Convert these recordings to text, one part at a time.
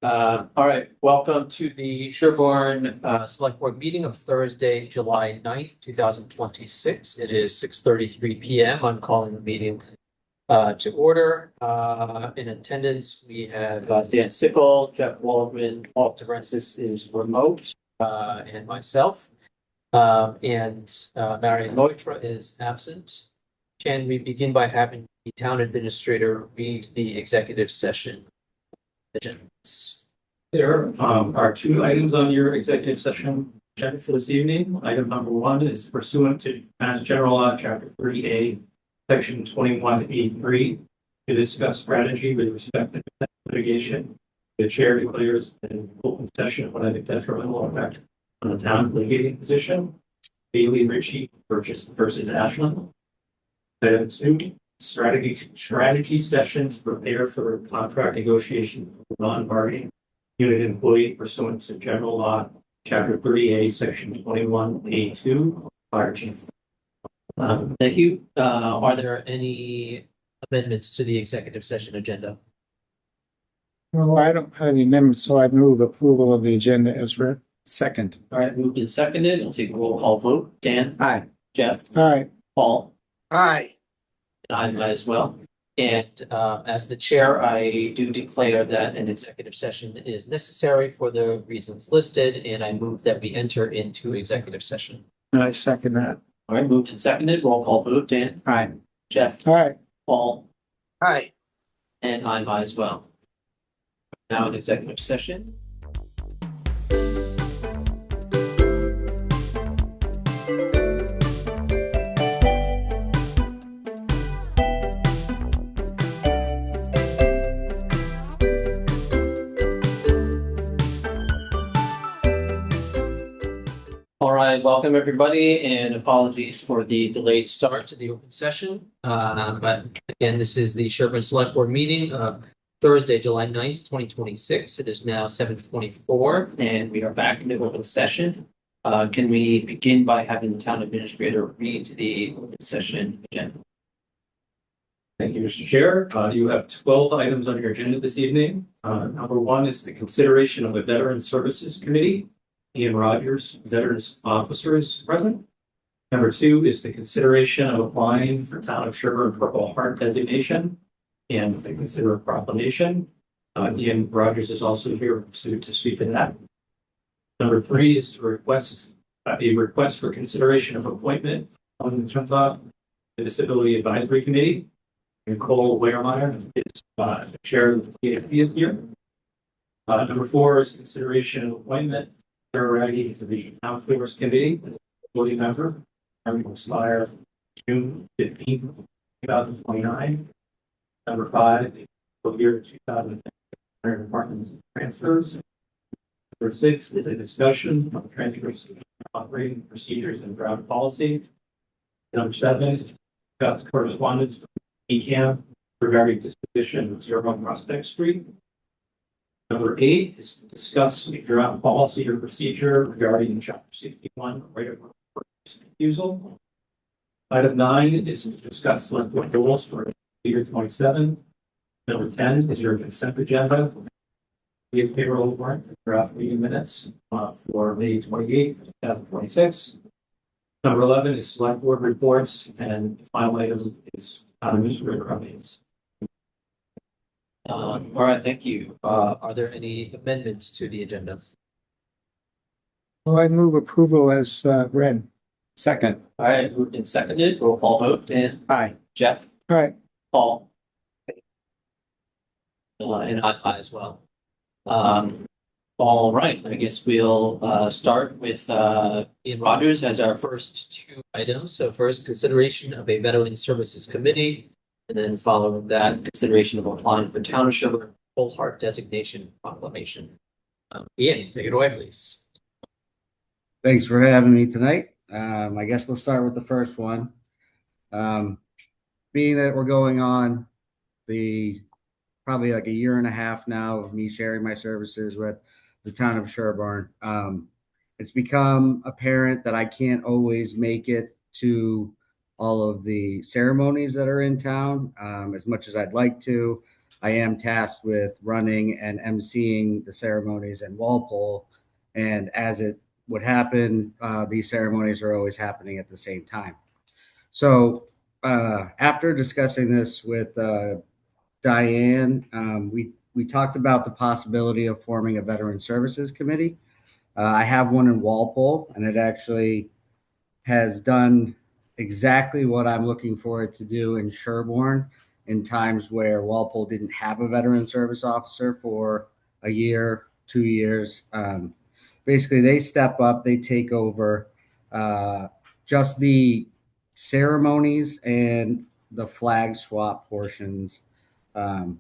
All right, welcome to the Sherborn Select Board meeting of Thursday, July 9th, 2026. It is 6:33 p.m. I'm calling the meeting to order. In attendance, we have Dan Sickle, Jeff Waldman, Paul DeFrancis is remote, and myself. Marion Neutra is absent. Can we begin by having the town administrator read the executive session agendas? There are two items on your executive session agenda for this evening. Item number one is pursuant to Mass General Law, Chapter 30A, Section 21A3, to discuss strategy with respect to litigation. The chair declares an open session when I think detrimental effect on the town's litigating position. Bailey Ritchie versus Ashland. Item two, strategy session to prepare for contract negotiation for non-bargaining unit employee pursuant to General Law, Chapter 30A, Section 21A2, Fire Chief. Thank you. Are there any amendments to the executive session agenda? No, I don't have any amendments, so I move approval of the agenda as read. Second. All right, moved and seconded. I'll take a roll call vote. Dan? Aye. Jeff? Aye. Paul? Aye. And I'm as well. And as the chair, I do declare that an executive session is necessary for the reasons listed, and I move that we enter into executive session. I second that. All right, moved and seconded. Roll call vote. Dan? Aye. Jeff? Aye. Paul? Aye. And I'm as well. Now in executive session. All right, welcome everybody, and apologies for the delayed start to the open session. But again, this is the Sherborn Select Board meeting of Thursday, July 9th, 2026. It is now 7:24, and we are back in the open session. Can we begin by having the town administrator read the open session agenda? Thank you, Mr. Chair. You have 12 items on your agenda this evening. Number one is the consideration of the Veteran Services Committee. Ian Rogers, Veterans Officer, is present. Number two is the consideration of applying for Town of Sherborn Purple Heart designation and the consider a proclamation. Ian Rogers is also here to speak to that. Number three is to request a request for consideration of appointment on the Disability Advisory Committee. Nicole Wehrmeyer is chair of the TFP is here. Number four is consideration of appointment. Sarah Raggy is the Town Favors Committee as a voting member. Term will expire June 15th, 2029. Number five, the year 2010 department transfers. Number six is a discussion of transfers, operating procedures and draft policy. Number seven is got correspondence from ECAM regarding disposition of 0 Prospect Street. Number eight is to discuss a draft policy or procedure regarding Chapter 61, right of refusal. Item 9 is to discuss select board goals for year 27. Number 10 is your consent agenda. We have payroll warrant draft meeting minutes for May 28th, 2026. Number 11 is select board reports, and the final item is administrator updates. All right, thank you. Are there any amendments to the agenda? Well, I move approval as read. Second. All right, moved and seconded. Roll call vote. Dan? Aye. Jeff? Aye. Paul? And I as well. All right, I guess we'll start with Ian Rogers as our first two items. So first, consideration of a Veteran Services Committee, and then following that, consideration of applying for Town of Sherborn Full Heart Designation Proclamation. Ian, take it away, please. Thanks for having me tonight. I guess we'll start with the first one. Being that we're going on probably like a year and a half now of me sharing my services with the town of Sherborn, it's become apparent that I can't always make it to all of the ceremonies that are in town as much as I'd like to. I am tasked with running and emceeing the ceremonies in Walpole. And as it would happen, these ceremonies are always happening at the same time. So after discussing this with Diane, we talked about the possibility of forming a Veteran Services Committee. I have one in Walpole, and it actually has done exactly what I'm looking for it to do in Sherborn in times where Walpole didn't have a veteran service officer for a year, 2 years. Basically, they step up, they take over just the ceremonies and the flag swap portions. Um,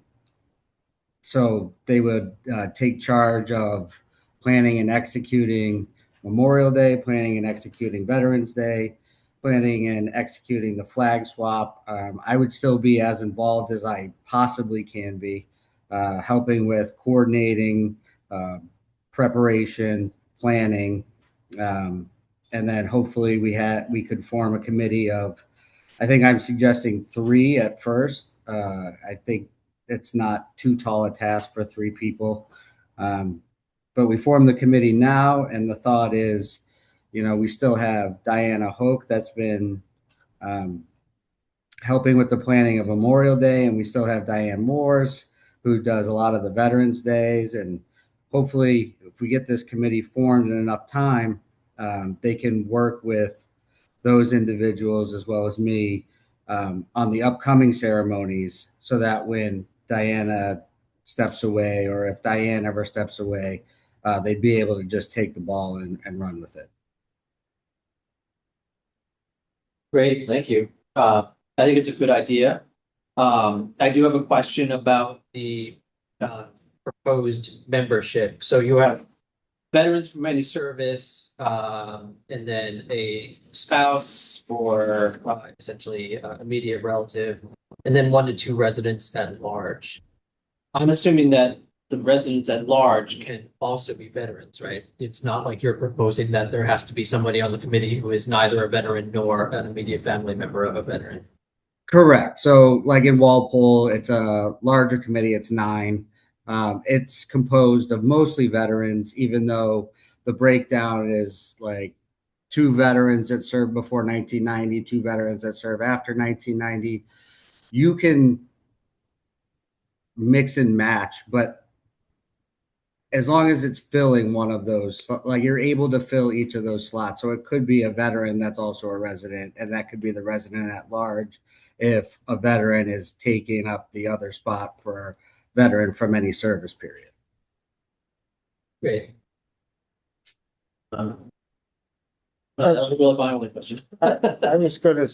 so they would take charge of planning and executing Memorial Day, planning and executing Veterans Day, planning and executing the flag swap. I would still be as involved as I possibly can be, helping with coordinating, preparation, planning, and then hopefully we could form a committee of. I think I'm suggesting 3 at first. I think it's not too tall a task for 3 people. But we formed the committee now, and the thought is, we still have Diana Hoke that's been helping with the planning of Memorial Day, and we still have Diane Moores who does a lot of the Veterans Days. And hopefully, if we get this committee formed in enough time, they can work with those individuals as well as me on the upcoming ceremonies, so that when Diana steps away, or if Diane ever steps away, they'd be able to just take the ball and run with it. Great, thank you. I think it's a good idea. I do have a question about the proposed membership. So you have veterans from any service, and then a spouse or essentially immediate relative, and then 1 to 2 residents at large. I'm assuming that the residents at large can also be veterans, right? It's not like you're proposing that there has to be somebody on the committee who is neither a veteran nor an immediate family member of a veteran. Correct. So, like in Walpole, it's a larger committee. It's 9. It's composed of mostly veterans, even though the breakdown is like 2 veterans that served before 1990, 2 veterans that serve after 1990. You can mix and match, but as long as it's filling one of those, like you're able to fill each of those slots. So it could be a veteran that's also a resident, and that could be the resident at large if a veteran is taking up the other spot for a veteran from any service period. Great. That was really my only question. I was gonna,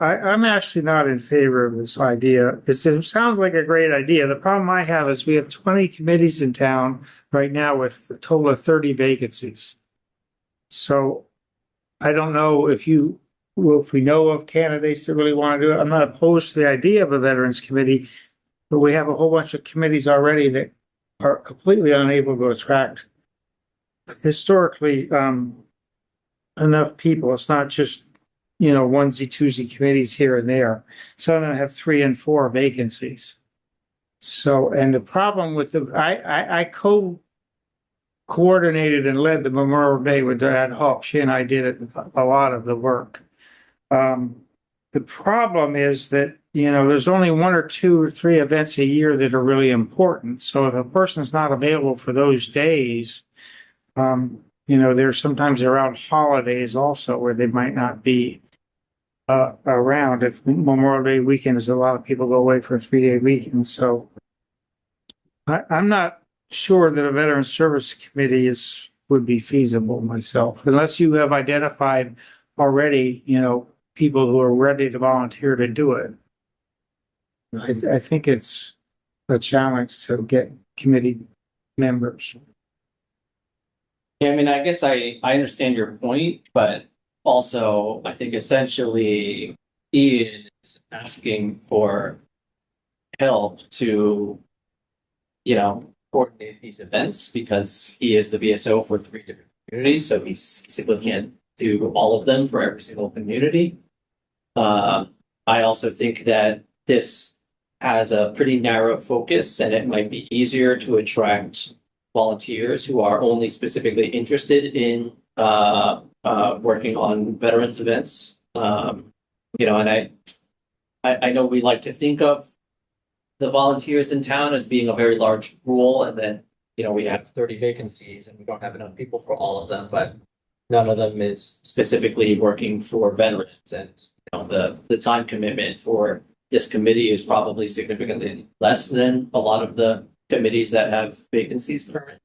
I'm actually not in favor of this idea. It sounds like a great idea. The problem I have is we have 20 committees in town right now with a total of 30 vacancies. So I don't know if we know of candidates that really want to do it. I'm not opposed to the idea of a veterans committee, but we have a whole bunch of committees already that are completely unable to attract historically, enough people. It's not just, onesie twosie committees here and there. Some of them have 3 and 4 vacancies. So, and the problem with I coordinated and led the Memorial Day with ad hoc. She and I did a lot of the work. The problem is that, there's only 1 or 2 or 3 events a year that are really important. So if a person's not available for those days, they're sometimes around holidays also where they might not be around. If Memorial Day weekend is, a lot of people go away for a 3-day weekend. So I'm not sure that a veteran service committee would be feasible myself, unless you have identified already, people who are ready to volunteer to do it. I think it's a challenge to get committee members. Yeah, I mean, I guess I understand your point, but also I think essentially Ian is asking for help to, coordinate these events because he is the VSO for 3 different communities. So he simply can't do all of them for every single community. I also think that this has a pretty narrow focus, and it might be easier to attract volunteers who are only specifically interested in working on veterans events. And I know we like to think of the volunteers in town as being a very large pool, and then we have 30 vacancies, and we don't have enough people for all of them, but none of them is specifically working for veterans, and the time commitment for this committee is probably significantly less than a lot of the committees that have vacancies currently.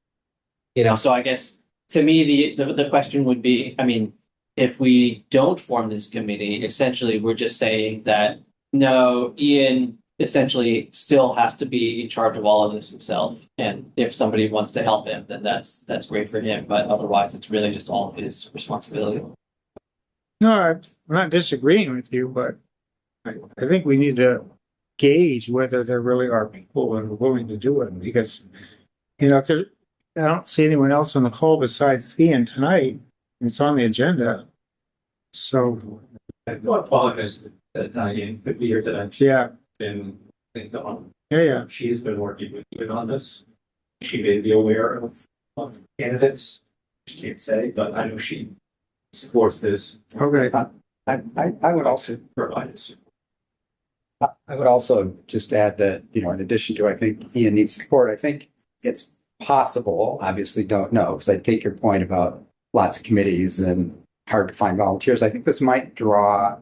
So I guess to me the question would be, I mean, if we don't form this committee, essentially we're just saying that no, Ian essentially still has to be in charge of all of this himself. And if somebody wants to help him, then that's great for him. But otherwise, it's really just all of his responsibility. No, I'm not disagreeing with you, but I think we need to gauge whether there really are people that are willing to do it, because, if there, I don't see anyone else on the call besides Ian tonight. It's on the agenda. So, I apologize that Diane could be here today. yeah, Been thinking on. yeah. She has been working with you on this. She may be aware of candidates. She can't say, but I know she supports this. Okay. I would also, Provide this. I would also just add that, in addition to, I think Ian needs support, I think it's possible, obviously don't know, because I take your point about lots of committees and hard to find volunteers. I think this might draw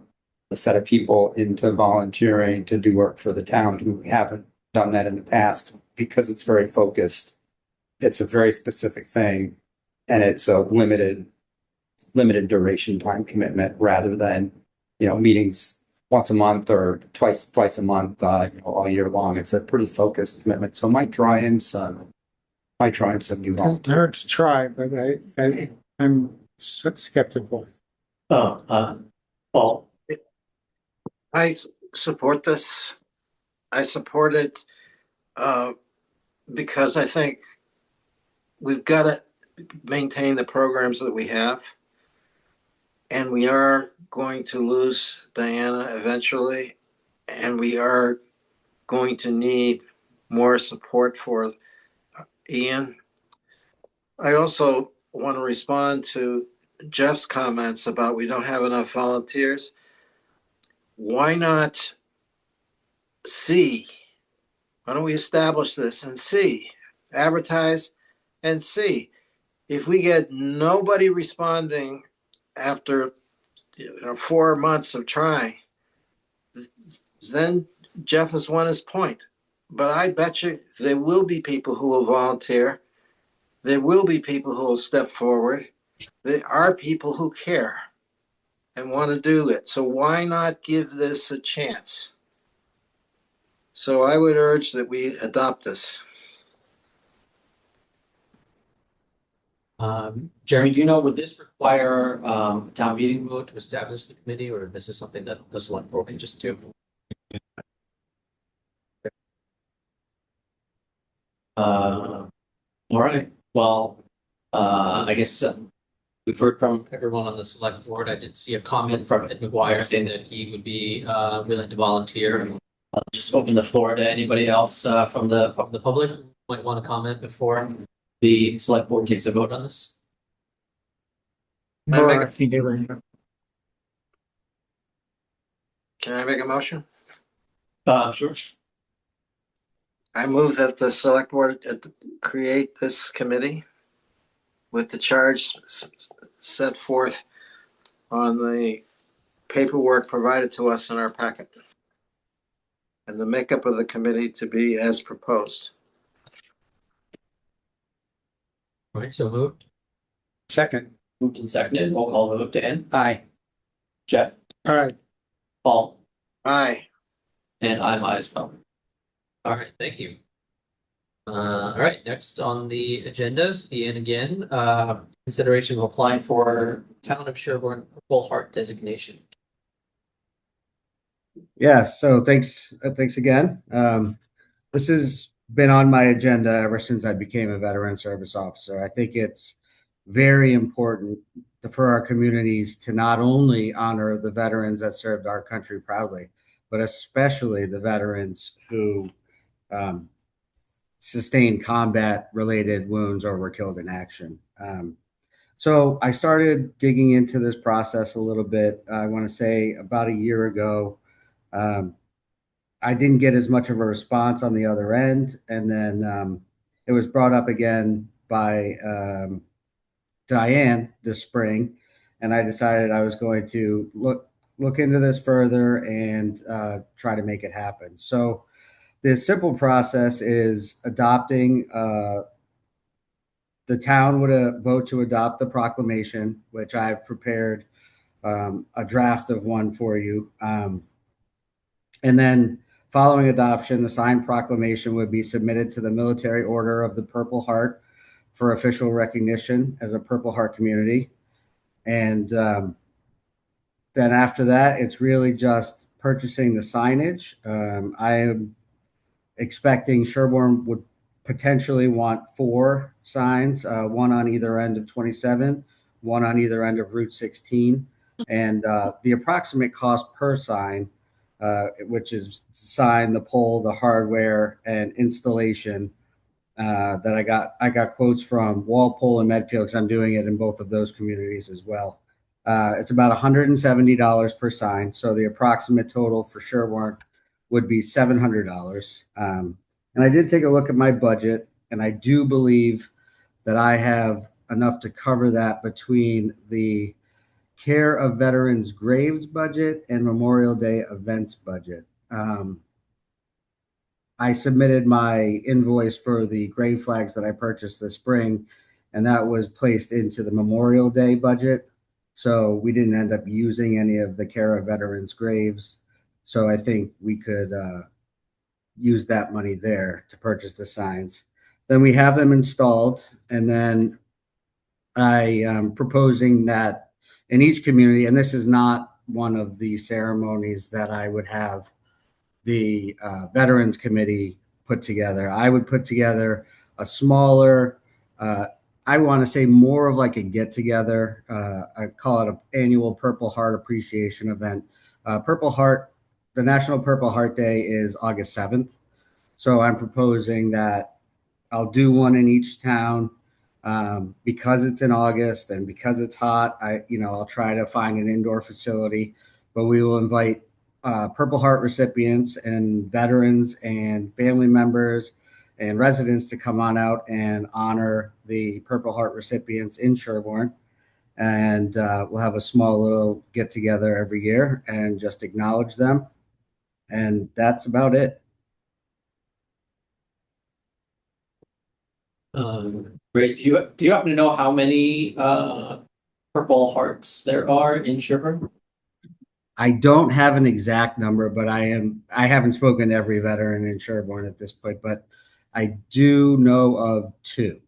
a set of people into volunteering to do work for the town who haven't done that in the past, because it's very focused. It's a very specific thing, and it's a limited duration time commitment rather than, meetings once a month or twice a month, all year long. It's a pretty focused commitment. So it might draw in some new Doesn't volunteers. hurt to try, but I'm skeptical. Paul. I support this. I support it because I think we've got to maintain the programs that we have. And we are going to lose Diana eventually. And we are going to need more support for Ian. I also want to respond to Jeff's comments about we don't have enough volunteers. Why not see? Why don't we establish this and see? Advertise and see. If we get nobody responding after 4 months of trying, then Jeff has won his point. But I bet you there will be people who will volunteer. There will be people who will step forward. There are people who care and want to do it. So why not give this a chance? So I would urge that we adopt this. Jeremy, do you know, would this require a town meeting vote to establish the committee, or this is something that the select board can just do? All right. Well, I guess we've heard from everyone on the select board. I did see a comment from Ed McGuire saying that he would be willing to volunteer. I'll just open the floor to anybody else from the public who might want to comment before the select board takes a vote on this. No, I think they were. Can I make a motion? Sure. I move that the select board create this committee with the charge set forth on the paperwork provided to us in our packet, and the makeup of the committee to be as proposed. All right, so moved. Second. Moved and seconded. Roll call vote. Dan. Aye. Jeff. All right. Paul. Aye. And I'm I as well. All right, thank you. All right, next on the agenda is Ian again. Consideration of applying for Town of Sherborn Purple Heart designation. Yeah, so thanks again. This has been on my agenda ever since I became a veteran service officer. I think it's very important for our communities to not only honor the veterans that served our country proudly, but especially the veterans who sustained combat-related wounds or were killed in action. So I started digging into this process a little bit. I want to say about a year ago. I didn't get as much of a response on the other end, and then it was brought up again by Diane this spring, and I decided I was going to look into this further and try to make it happen. So the simple process is adopting. The town would vote to adopt the proclamation, which I've prepared a draft of one for you. And then following adoption, the signed proclamation would be submitted to the Military Order of the Purple Heart for official recognition as a Purple Heart community. And then after that, it's really just purchasing the signage. I am expecting Sherborn would potentially want 4 signs, one on either end of 27, one on either end of Route 16. And the approximate cost per sign, which is sign, the pole, the hardware, and installation, that I got quotes from Walpole and Medfield because I'm doing it in both of those communities as well. It's about $170 per sign. So the approximate total for Sherborn would be $700. And I did take a look at my budget, and I do believe that I have enough to cover that between the care of veterans graves budget and Memorial Day events budget. I submitted my invoice for the grave flags that I purchased this spring, and that was placed into the Memorial Day budget. So we didn't end up using any of the care of veterans graves. So I think we could use that money there to purchase the signs. Then we have them installed, and then I am proposing that in each community, and this is not one of the ceremonies that I would have the Veterans Committee put together. I would put together a smaller, I want to say more of like a get together. I call it an annual Purple Heart appreciation event. Purple Heart, the National Purple Heart Day is August 7th. So I'm proposing that I'll do one in each town because it's in August and because it's hot. I'll try to find an indoor facility, but we will invite Purple Heart recipients and veterans and family members and residents to come on out and honor the Purple Heart recipients in Sherborn. And we'll have a small little get together every year and just acknowledge them. And that's about it. Great. Do you happen to know how many Purple Hearts there are in Sherborn? I don't have an exact number, but I haven't spoken to every veteran in Sherborn at this point, but I do know of 2.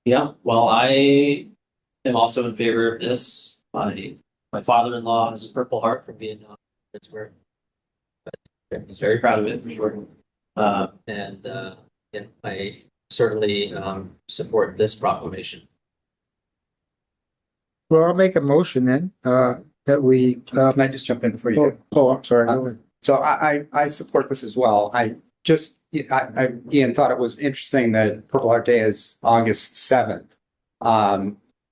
Yeah, well, I am also in favor of this. My father-in-law has a Purple Heart from Vietnam. Pittsburgh. He's very proud of it for sure. Yeah, I certainly support this proclamation. Well, I'll make a motion then, that we, Can I just jump in before you? I'm sorry. So I support this as well. Ian thought it was interesting that Purple Heart Day is August 7th.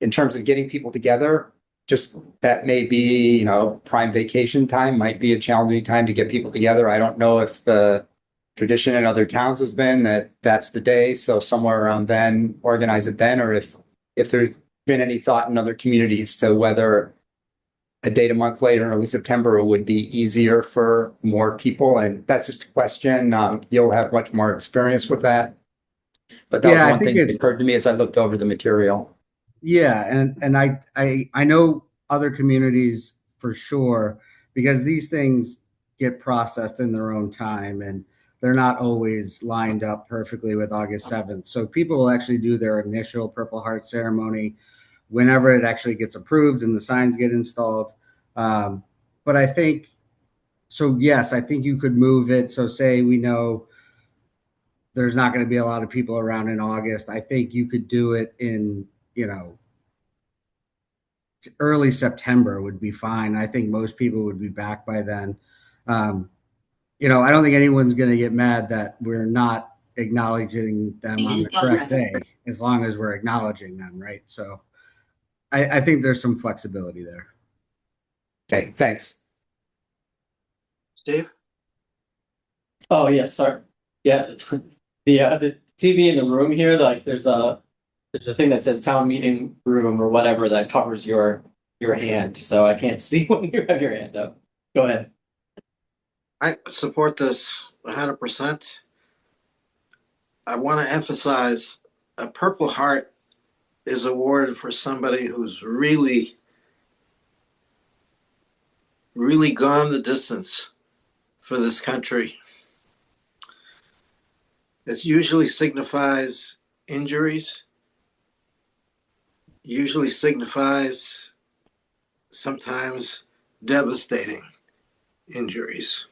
In terms of getting people together, just that may be, prime vacation time, might be a challenging time to get people together. I don't know if the tradition in other towns has been that that's the day. So somewhere around then, organize it then, or if there's been any thought in other communities to whether a date a month later, early September, would be easier for more people. And that's just a question. You'll have much more experience with that. But that was one thing that occurred to me as I looked over the material. Yeah, and I know other communities for sure, because these things get processed in their own time and they're not always lined up perfectly with August 7th. So people will actually do their initial Purple Heart ceremony whenever it actually gets approved and the signs get installed. But I think, so yes, I think you could move it. So say we know there's not going to be a lot of people around in August. I think you could do it in, early September would be fine. I think most people would be back by then. You know, I don't think anyone's going to get mad that we're not acknowledging them on the correct day, as long as we're acknowledging them, right? So I think there's some flexibility there. Okay, thanks. Steve? Oh, yeah, sorry. Yeah, the TV in the room here, like there's a thing that says town meeting room or whatever that covers your hand, so I can't see when you have your hand up. Go ahead. I support this 100%. I want to emphasize a Purple Heart is awarded for somebody who's really, really gone the distance for this country. It usually signifies injuries, usually signifies sometimes devastating injuries.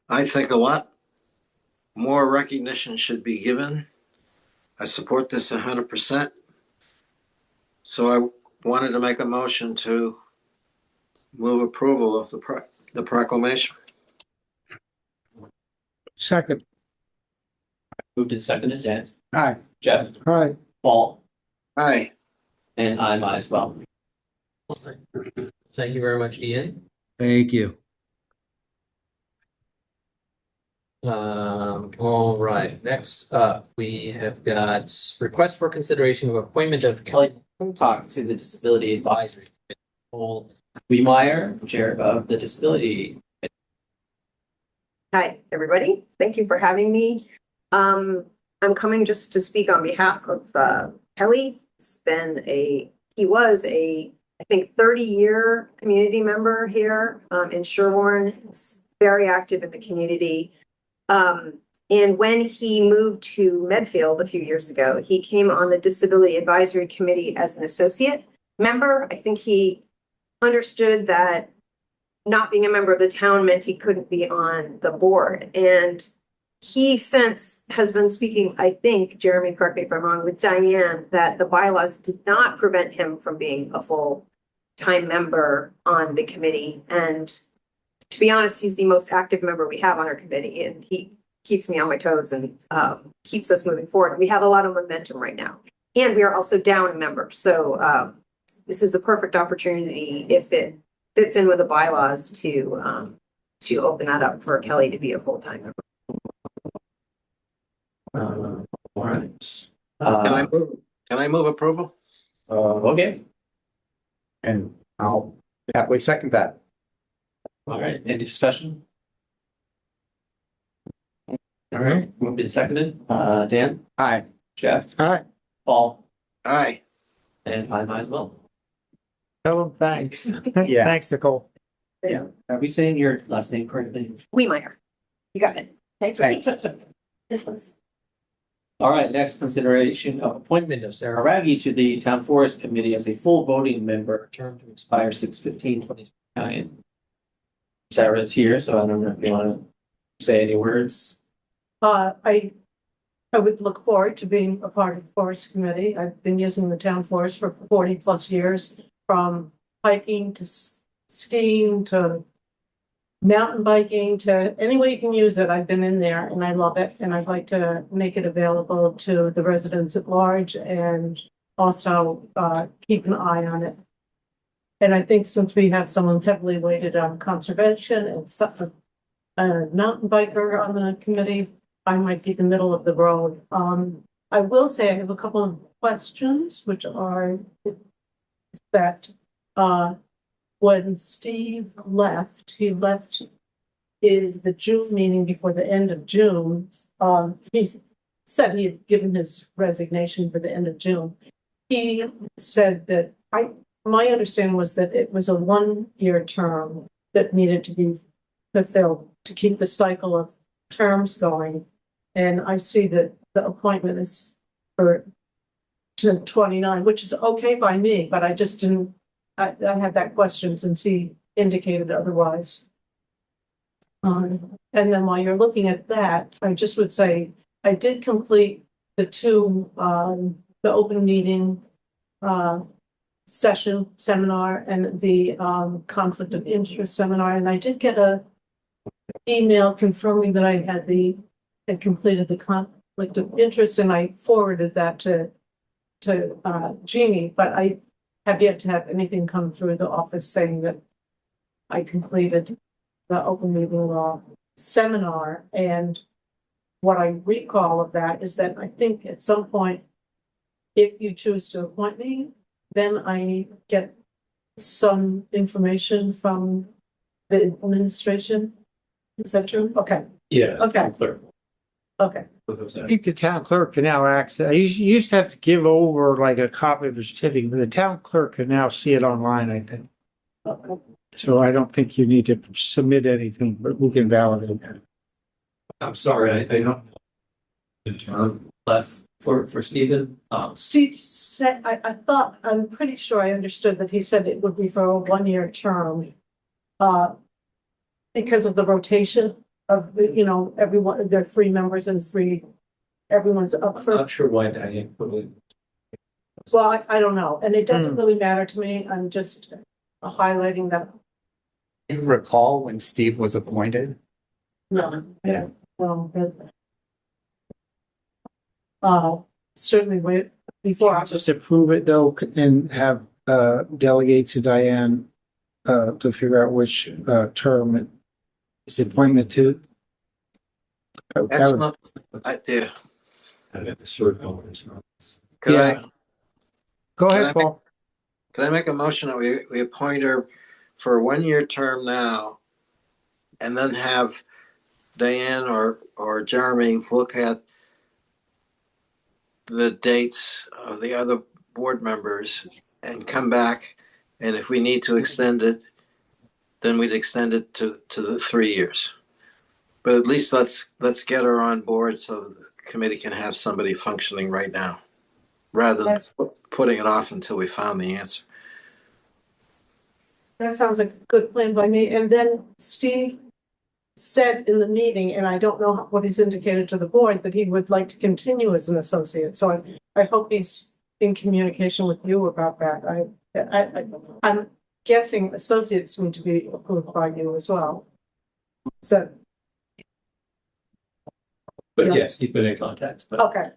I think a lot more recognition should be given. I support this 100%. So I wanted to make a motion to move approval of the proclamation. Second. Moved and seconded, Dan. Aye. Jeff, All right. Paul, Aye. and I'm as well. Thank you very much, Ian. Thank you. All right, next up, we have got request for consideration of appointment of Kelly Talk to the Disability Advisory Committee. Paul Weemeyer, Chair of the Disability. Hi, everybody. Thank you for having me. I'm coming just to speak on behalf of Kelly. He was a, I think, 30-year community member here in Sherborn. He's very active in the community. And when he moved to Medfield a few years ago, he came on the Disability Advisory Committee as an associate member. I think he understood that not being a member of the town meant he couldn't be on the board. And he since has been speaking, I think, Jeremy, correct me if I'm wrong, with Diane, that the bylaws did not prevent him from being a full-time member on the committee. And to be honest, he's the most active member we have on our committee, and he keeps me on my toes and keeps us moving forward. We have a lot of momentum right now. And we are also down a member. So this is a perfect opportunity, if it fits in with the bylaws, to open that up for Kelly to be a full-time member. All right. Can I move approval? Okay. And I'll happily second that. All right. Any discussion? All right. Moved and seconded. Dan, Aye. Jeff, All right. Paul, Aye. and I'm as well. Tell him thanks. Yeah. Thanks, Nicole. Yeah. Are we saying your last name correctly? Weemeyer. You got it. Thank you. Thanks. All right, next consideration of appointment of Sarah Raggy to the Town Forest Committee as a full voting member, term to expire 6/15/2029. Sarah is here, so I don't know if you want to say any words. I would look forward to being a part of the Forest Committee. I've been using the town forest for 40+ years, from hiking to skiing to mountain biking to any way you can use it. I've been in there and I love it. And I'd like to make it available to the residents at large and also keep an eye on it. And I think since we have someone heavily weighted on conservation and a mountain biker on the committee, I might be the middle of the road. I will say I have a couple of questions, which are that when Steve left, he left in the June meeting before the end of June. He said he had given his resignation for the end of June. He said that my understanding was that it was a 1-year term that needed to be fulfilled to keep the cycle of terms going. And I see that the appointment is for to 29, which is okay by me, but I just didn't, I had that question since he indicated otherwise. And then while you're looking at that, I just would say, I did complete the open meeting seminar and the conflict of interest seminar, and I did get a email confirming that I had completed the conflict of interest, and I forwarded that to Jeannie, but I have yet to have anything come through the office saying that I completed the open meeting law seminar. And what I recall of that is that I think at some point, if you choose to appoint me, then I get some information from the administration. Is that true? Okay, Yeah. Okay. Clerk. okay. I think the town clerk can now access, you used to have to give over like a copy of the certificate, but the town clerk can now see it online, I think. So I don't think you need to submit anything, but we can validate that. I'm sorry, I don't know the term left for Stephen. Steve said, I'm pretty sure I understood that he said it would be for a 1-year term. Because of the rotation of, everyone, there are 3 members and everyone's up I'm for. not sure why Diane put it. Well, I don't know, and it doesn't really matter to me. I'm just highlighting that. You recall when Steve was appointed? No. Yeah. Well, certainly wait before I Just approve it though and have delegate to Diane to figure out which term is the appointment to. That's not, yeah. I got the sort of. Could Yeah. Go Can ahead, I Paul. I make a motion that we appoint her for a 1-year term now, and then have Diane or Jeremy look at the dates of the other board members and come back, and if we need to extend it, then we'd extend it to the 3 years. But at least let's get her on board so that the committee can have somebody functioning right now, rather than putting it off until we found the answer. That sounds like a good plan by me. And then Steve said in the meeting, and I don't know what he's indicated to the board, that he would like to continue as an associate. So I hope he's in communication with you about that. I'm guessing associates need to be approved by you as well. So, But Yeah. yes, he's been in contact, but okay.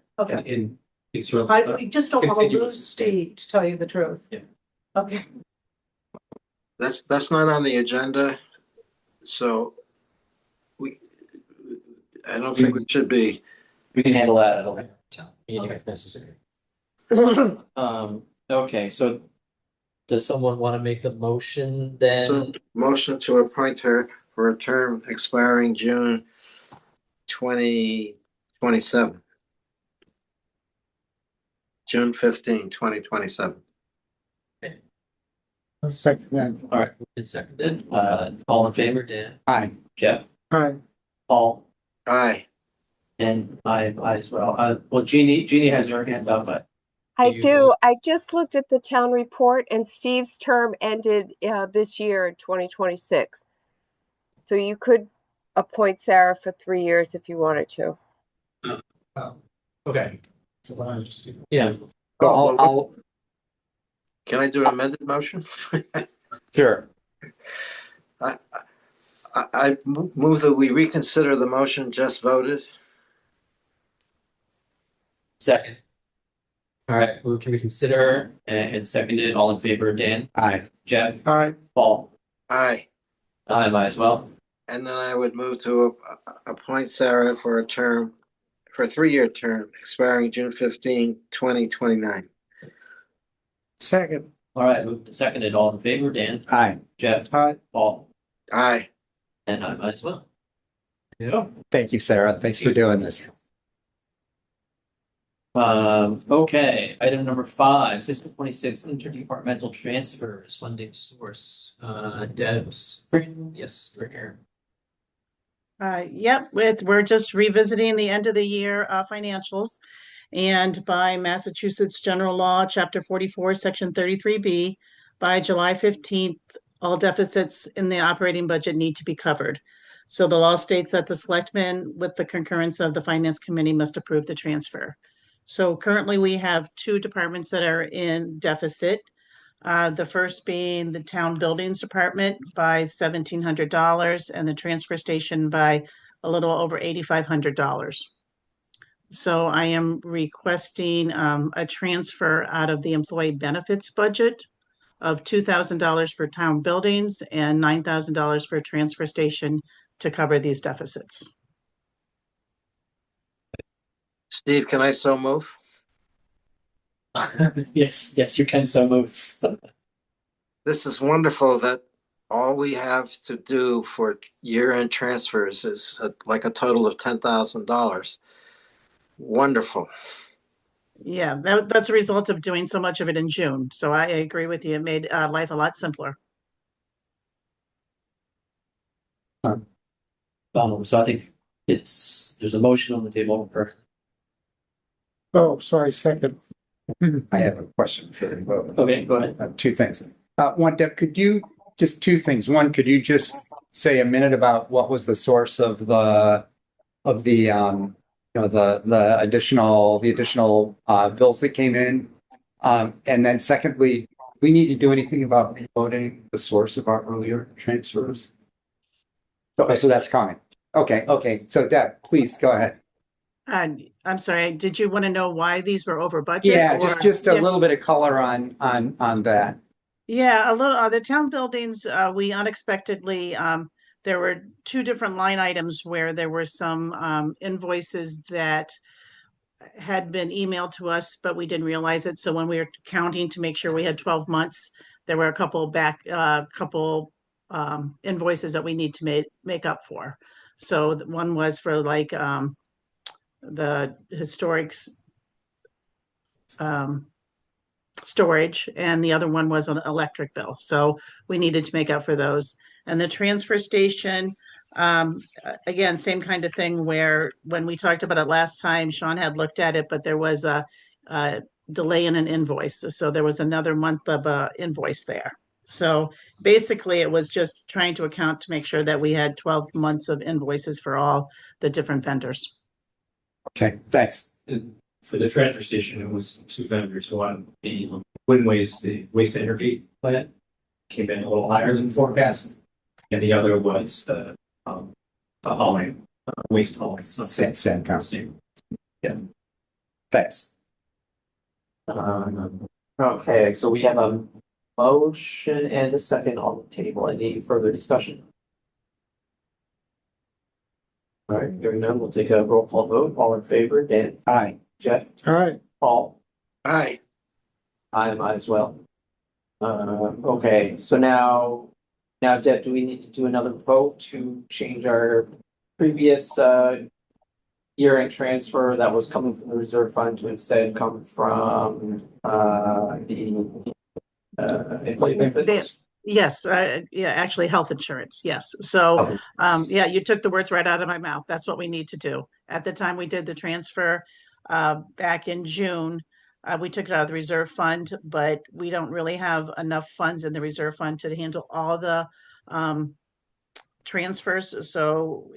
in sort of. We just don't want to Continuous. lose Steve, to tell you the truth. Yeah. Okay. That's not on the agenda, so I don't think we should be. We can handle that at a later meeting if necessary. Okay, so does someone want to make the motion then? So motion to appoint her for a term expiring June 2027. June 15, 2027. Second that. All right, it's seconded. All in favor, Dan, Aye. Jeff, All right. Paul, Aye. and I as well. Well, Jeannie has her hand up, but I you- do. I just looked at the town report and Steve's term ended this year in 2026. So you could appoint Sarah for 3 years if you wanted to. okay. So why don't I just do- Yeah. Oh, I'll Can I do an amended motion? Sure. I move that we reconsider the motion just voted. second. All right, we can reconsider and seconded. All in favor, Dan, Aye. Jeff, All right. Paul, Aye. I might as well. And then I would move to appoint Sarah for a 3-year term expiring June 15, 2029. Second. All right, moved and seconded. All in favor, Dan, Aye. Jeff, All right. Paul, Aye. and I might as well. Yeah. Thank you, Sarah. Thanks for doing this. Okay, item number 5, fiscal 26 interdepartmental transfers, funding source. Deb's, yes, we're here. Yep, we're just revisiting the end of the year financials. And by Massachusetts General Law, Chapter 44, Section 33B, by July 15th, all deficits in the operating budget need to be covered. So the law states that the selectmen, with the concurrence of the Finance Committee, must approve the transfer. So currently we have 2 departments that are in deficit. The first being the town buildings department by $1,700 and the transfer station by a little over $8,500. So I am requesting a transfer out of the employee benefits budget of $2,000 for town buildings and $9,000 for transfer station to cover these deficits. Steve, can I so move? Yes, you can so move. This is wonderful that all we have to do for year-end transfers is like a total of $10,000. Wonderful. Yeah, that's a result of doing so much of it in June. So I agree with you. It made life a lot simpler. So I think there's a motion on the table for. Oh, sorry, second. I have a question for the vote. Okay, go ahead. Two things. One, Deb, could you just two things? One, could you just say a minute about what was the source of the the additional bills that came in? And then secondly, we need to do anything about reloading the source of our earlier transfers? Okay, so that's coming. Okay. So Deb, please go ahead. I'm sorry, did you want to know why these were over budget? Yeah, or- just a Yeah. little bit of color on that. Yeah, a little, the town buildings, we unexpectedly, there were two different line items where there were some invoices that had been emailed to us, but we didn't realize it. So when we were counting to make sure we had 12 months, there were a couple invoices that we need to make up for. So one was for like the historic storage, and the other one was an electric bill. So we needed to make up for those. And the transfer station, again, same kind of thing where when we talked about it last time, Sean had looked at it, but there was a delay in an invoice. So there was another month of invoice there. So basically it was just trying to account to make sure that we had 12 months of invoices for all the different vendors. Okay, thanks. For the transfer station, it was two vendors. One, the Waste to Energy plant came in a little higher than forecast. And the other was the hauling, waste hauling. Sand company. Yeah. Thanks. Okay, so we have a motion and a second on the table. Any further discussion? All right, hearing none, we'll take a roll call vote. All in favor, Dan? Aye. Jeff? All right, Paul? Aye. I am as well. Okay, so now Deb, do we need to do another vote to change our previous year-end transfer that was coming from the reserve fund to instead come from the employee benefits? Yes, yeah, actually health insurance, yes. So, yeah, you took the words right out of my mouth. That's what we need to do. At the time we did the transfer back in June, we took it out of the reserve fund, but we don't really have enough funds in the reserve fund to handle all the transfers. So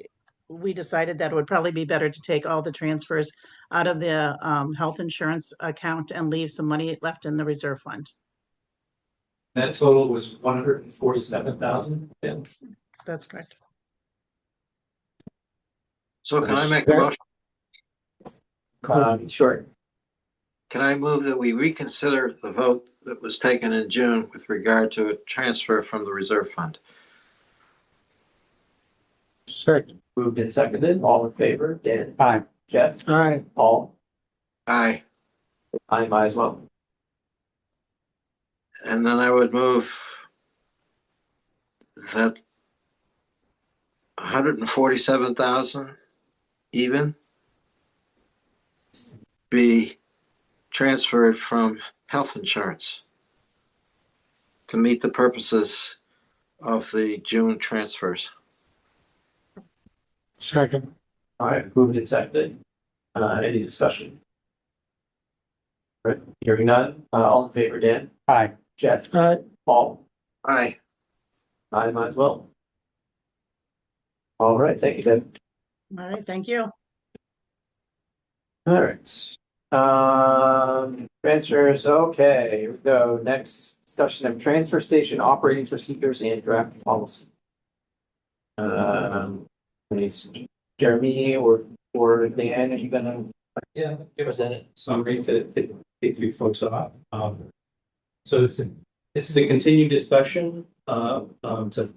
we decided that it would probably be better to take all the transfers out of the health insurance account and leave some money left in the reserve fund. That total was 147,000. Yeah. That's correct. So can I make a motion? Sure. Can I move that we reconsider the vote that was taken in June with regard to a transfer from the reserve fund? second. Moved and seconded. All in favor, Dan? Aye. Jeff? All right, Paul? Aye. I am as well. And then I would move that 147,000 even be transferred from health insurance to meet the purposes of the June transfers. second. All right, moved and seconded. Any discussion? All right, hearing none. All in favor, Dan? Aye. Jeff? All right, Paul? Aye. I might as well. All right, thank you, Deb. All right, thank you. All right. Transfers, okay, here we go. Next discussion of transfer station operating procedures and draft policy. Please, Jeremy or Dan, are you gonna? Yeah. Present it. Summary to take you folks off. So this is a continued discussion to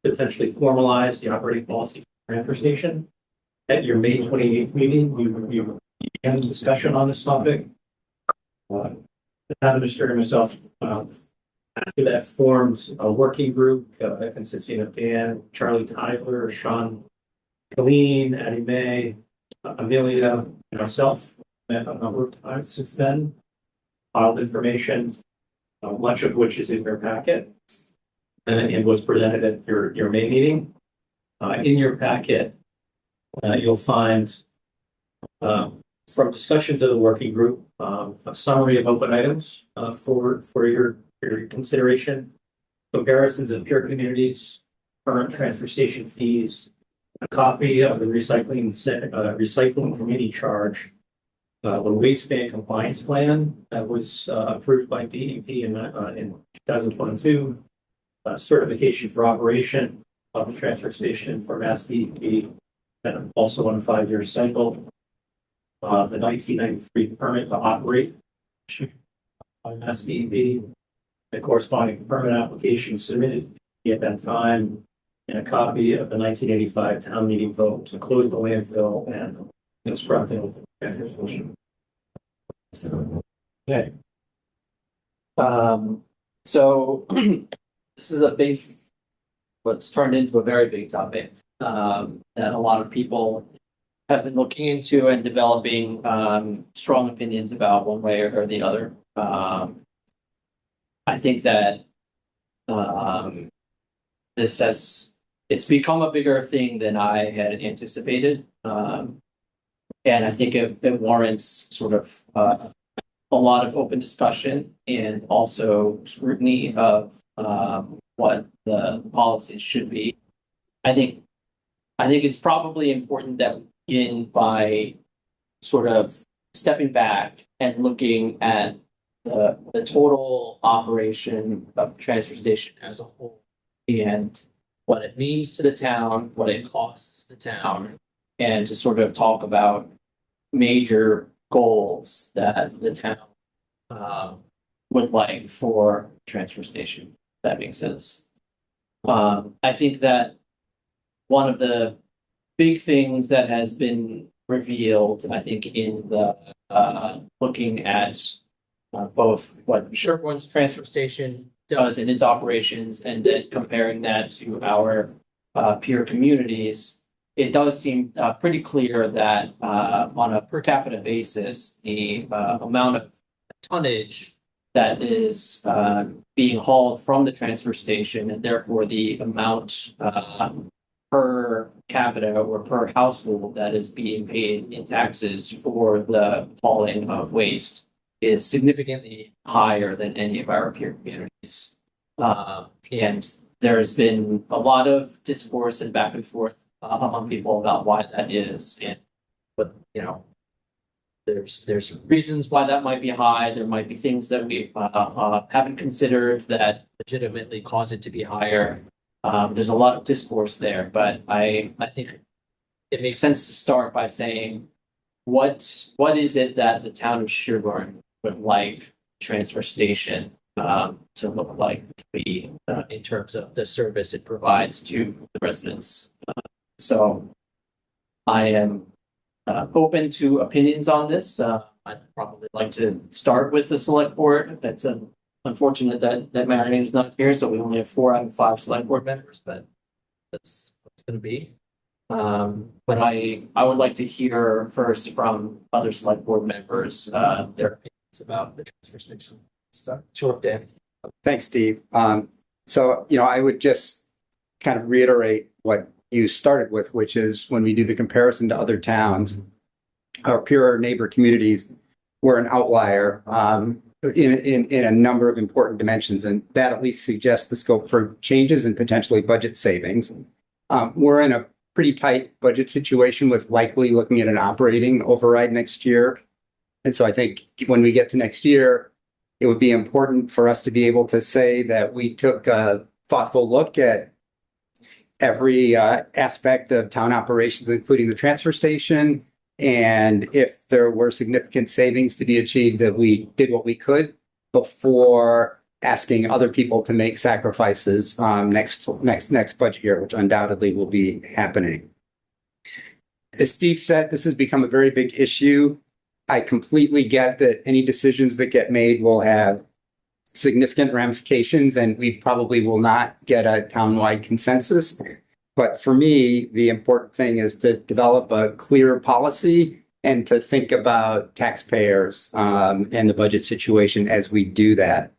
potentially formalize the operating policy for transfer station. At your May 28th meeting, you had a discussion on this topic. The town administrator and myself, after that, formed a working group consisting of Dan, Charlie Tyler, Sean Colleen, Addie May, Amelia, and myself. Met a number of times since then. Filed information, much of which is in your packet, and was presented at your May meeting. In your packet, you'll find from discussions of the working group a summary of open items for your consideration, comparisons of peer communities, current transfer station fees, a copy of the recycling committee charge, the waste ban compliance plan that was approved by DEP in 2022, certification for operation of the transfer station for Mass DEP, and also on a 5-year cycle, the 1993 permit to operate by Mass DEP, the corresponding permit application submitted at that time, and a copy of the 1985 town meeting vote to close the landfill and constructing the transfer station. Okay. So this is a big, what's turned into a very big topic that a lot of people have been looking into and developing strong opinions about one way or the other. I think that it's become a bigger thing than I had anticipated. And I think it warrants sort of a lot of open discussion and also scrutiny of what the policies should be. I think it's probably important that by sort of stepping back and looking at the total operation of the transfer station as a whole and what it means to the town, what it costs the town, and to sort of talk about major goals that the town would like for transfer station. If that makes sense. I think that one of the big things that has been revealed, I think, in the looking at both what Sherborn's transfer station does in its operations and then comparing that to our peer communities, it does seem pretty clear that on a per capita basis, the amount of tonnage that is being hauled from the transfer station, and therefore the amount per capita or per household that is being paid in taxes for the hauling of waste is significantly higher than any of our peer communities. And there's been a lot of discourse and back and forth among people about why that is, and but there's reasons why that might be high. There might be things that we haven't considered that legitimately cause it to be higher. There's a lot of discourse there, but I think it makes sense to start by saying what is it that the town of Sherborn would like transfer station to look like to be in terms of the service it provides to the residents. So I am open to opinions on this. I'd probably like to start with the select board. It's unfortunate that Marion is not here, so we only have 4 out of 5 select board members, but that's what it's going to be. But I would like to hear first from other select board members their opinions about the transfer station. Sure, Dan. Thanks, Steve. So, I would just kind of reiterate what you started with, which is when we do the comparison to other towns, our peer neighbor communities, we're an outlier in a number of important dimensions, and that at least suggests the scope for changes and potentially budget savings. We're in a pretty tight budget situation with likely looking at an operating override next year. And so I think when we get to next year, it would be important for us to be able to say that we took a thoughtful look at every aspect of town operations, including the transfer station. And if there were significant savings to be achieved, that we did what we could before asking other people to make sacrifices next budget year, which undoubtedly will be happening. As Steve said, this has become a very big issue. I completely get that any decisions that get made will have significant ramifications, and we probably will not get a townwide consensus. But for me, the important thing is to develop a clear policy and to think about taxpayers and the budget situation as we do that.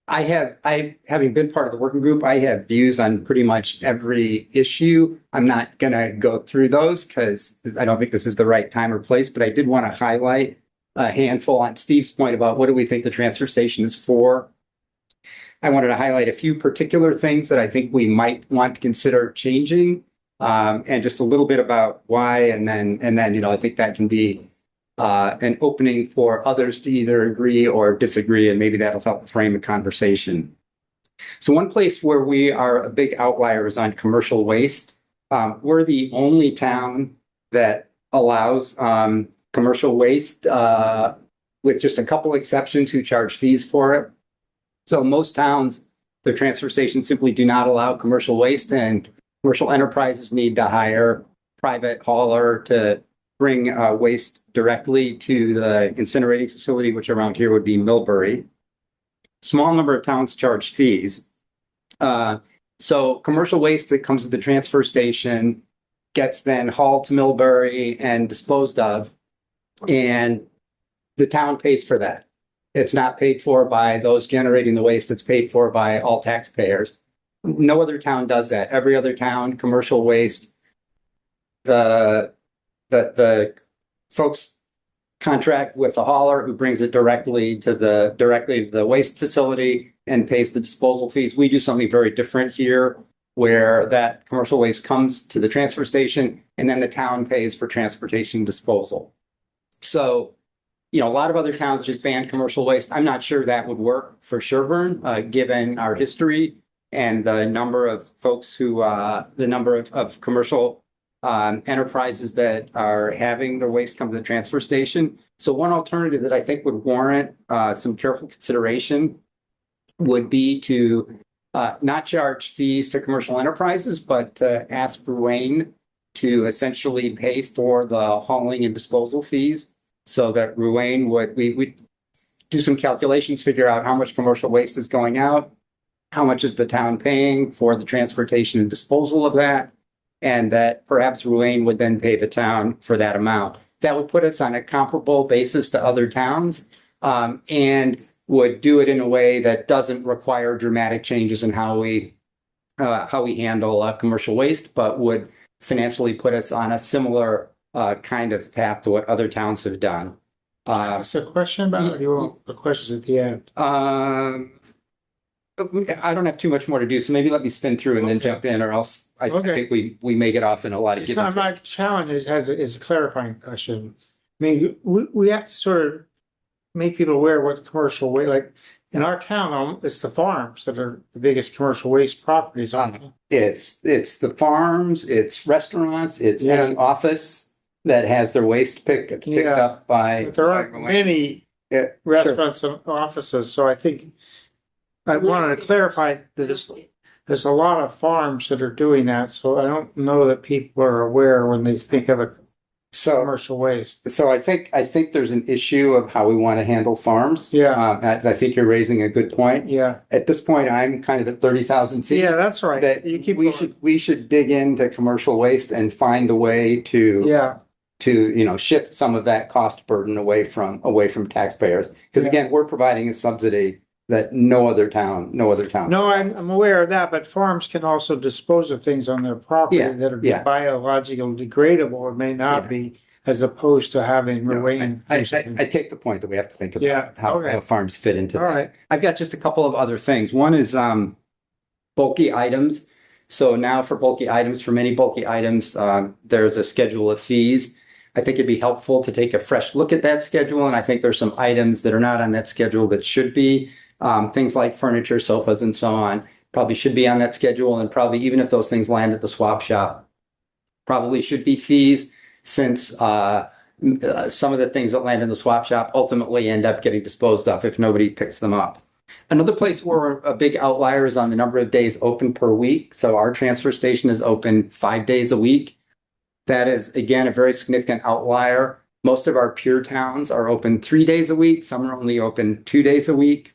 Having been part of the working group, I have views on pretty much every issue. I'm not going to go through those because I don't think this is the right time or place, but I did want to highlight a handful on Steve's point about what do we think the transfer station is for. I wanted to highlight a few particular things that I think we might want to consider changing, and just a little bit about why, and then I think that can be an opening for others to either agree or disagree, and maybe that'll help frame a conversation. So one place where we are a big outlier is on commercial waste. We're the only town that allows commercial waste, with just a couple exceptions who charge fees for it. So most towns, their transfer stations simply do not allow commercial waste, and commercial enterprises need to hire private hauler to bring waste directly to the incinerating facility, which around here would be Millbury. Small number of towns charge fees. So commercial waste that comes to the transfer station gets then hauled to Millbury and disposed of, and the town pays for that. It's not paid for by those generating the waste. It's paid for by all taxpayers. No other town does that. Every other town, commercial waste, the folks contract with the hauler who brings it directly to the waste facility and pays the disposal fees. We do something very different here, where that commercial waste comes to the transfer station and then the town pays for transportation disposal. So, a lot of other towns just ban commercial waste. I'm not sure that would work for Sherborn, given our history and the number of folks the number of commercial enterprises that are having their waste come to the transfer station. So one alternative that I think would warrant some careful consideration would be to not charge fees to commercial enterprises, but to ask Ruane to essentially pay for the hauling and disposal fees, so that Ruane we do some calculations, figure out how much commercial waste is going out, how much is the town paying for the transportation and disposal of that, and that perhaps Ruane would then pay the town for that amount. That would put us on a comparable basis to other towns, and would do it in a way that doesn't require dramatic changes in how we handle commercial waste, but would financially put us on a similar kind of path to what other towns have done. That's a question about, or do you want the questions at the end? I don't have too much more to do, so maybe let me spin through and then jump in, or else I think we may get off in a lot of. It's not my challenge. Is a clarifying question. I mean, we have to sort of make people aware what commercial waste, like in our town, it's the farms that are the biggest commercial waste properties. It's the farms, it's restaurants, it's any office that has their waste picked up by. But there aren't many restaurants and offices, so I think I wanted to clarify that there's a lot of farms that are doing that, so I don't know that people are aware when they think of a commercial waste. So I think there's an issue of how we want to handle farms. Yeah. I think you're raising a good point. Yeah. At this point, I'm kind of at 30,000 feet. Yeah, that's right. That we should dig into commercial waste and find a way to shift some of that cost burden away from taxpayers. Because again, we're providing a subsidy that no other town. No, I'm aware of that, but farms can also dispose of things on their property that are biological degradable. It may not be, as opposed to having Ruane. I take the point that we have to think about how farms fit into that. All right. I've got just a couple of other things. One is bulky items. So now for many bulky items, there's a schedule of fees. I think it'd be helpful to take a fresh look at that schedule. And I think there's some items that are not on that schedule that should be, things like furniture, sofas, and so on, probably should be on that schedule. And probably even if those things land at the swap shop, probably should be fees, since some of the things that land in the swap shop ultimately end up getting disposed of if nobody picks them up. Another place where a big outlier is on the number of days open per week. So our transfer station is open 5 days a week. That is, again, a very significant outlier. Most of our peer towns are open 3 days a week. Some are only open 2 days a week.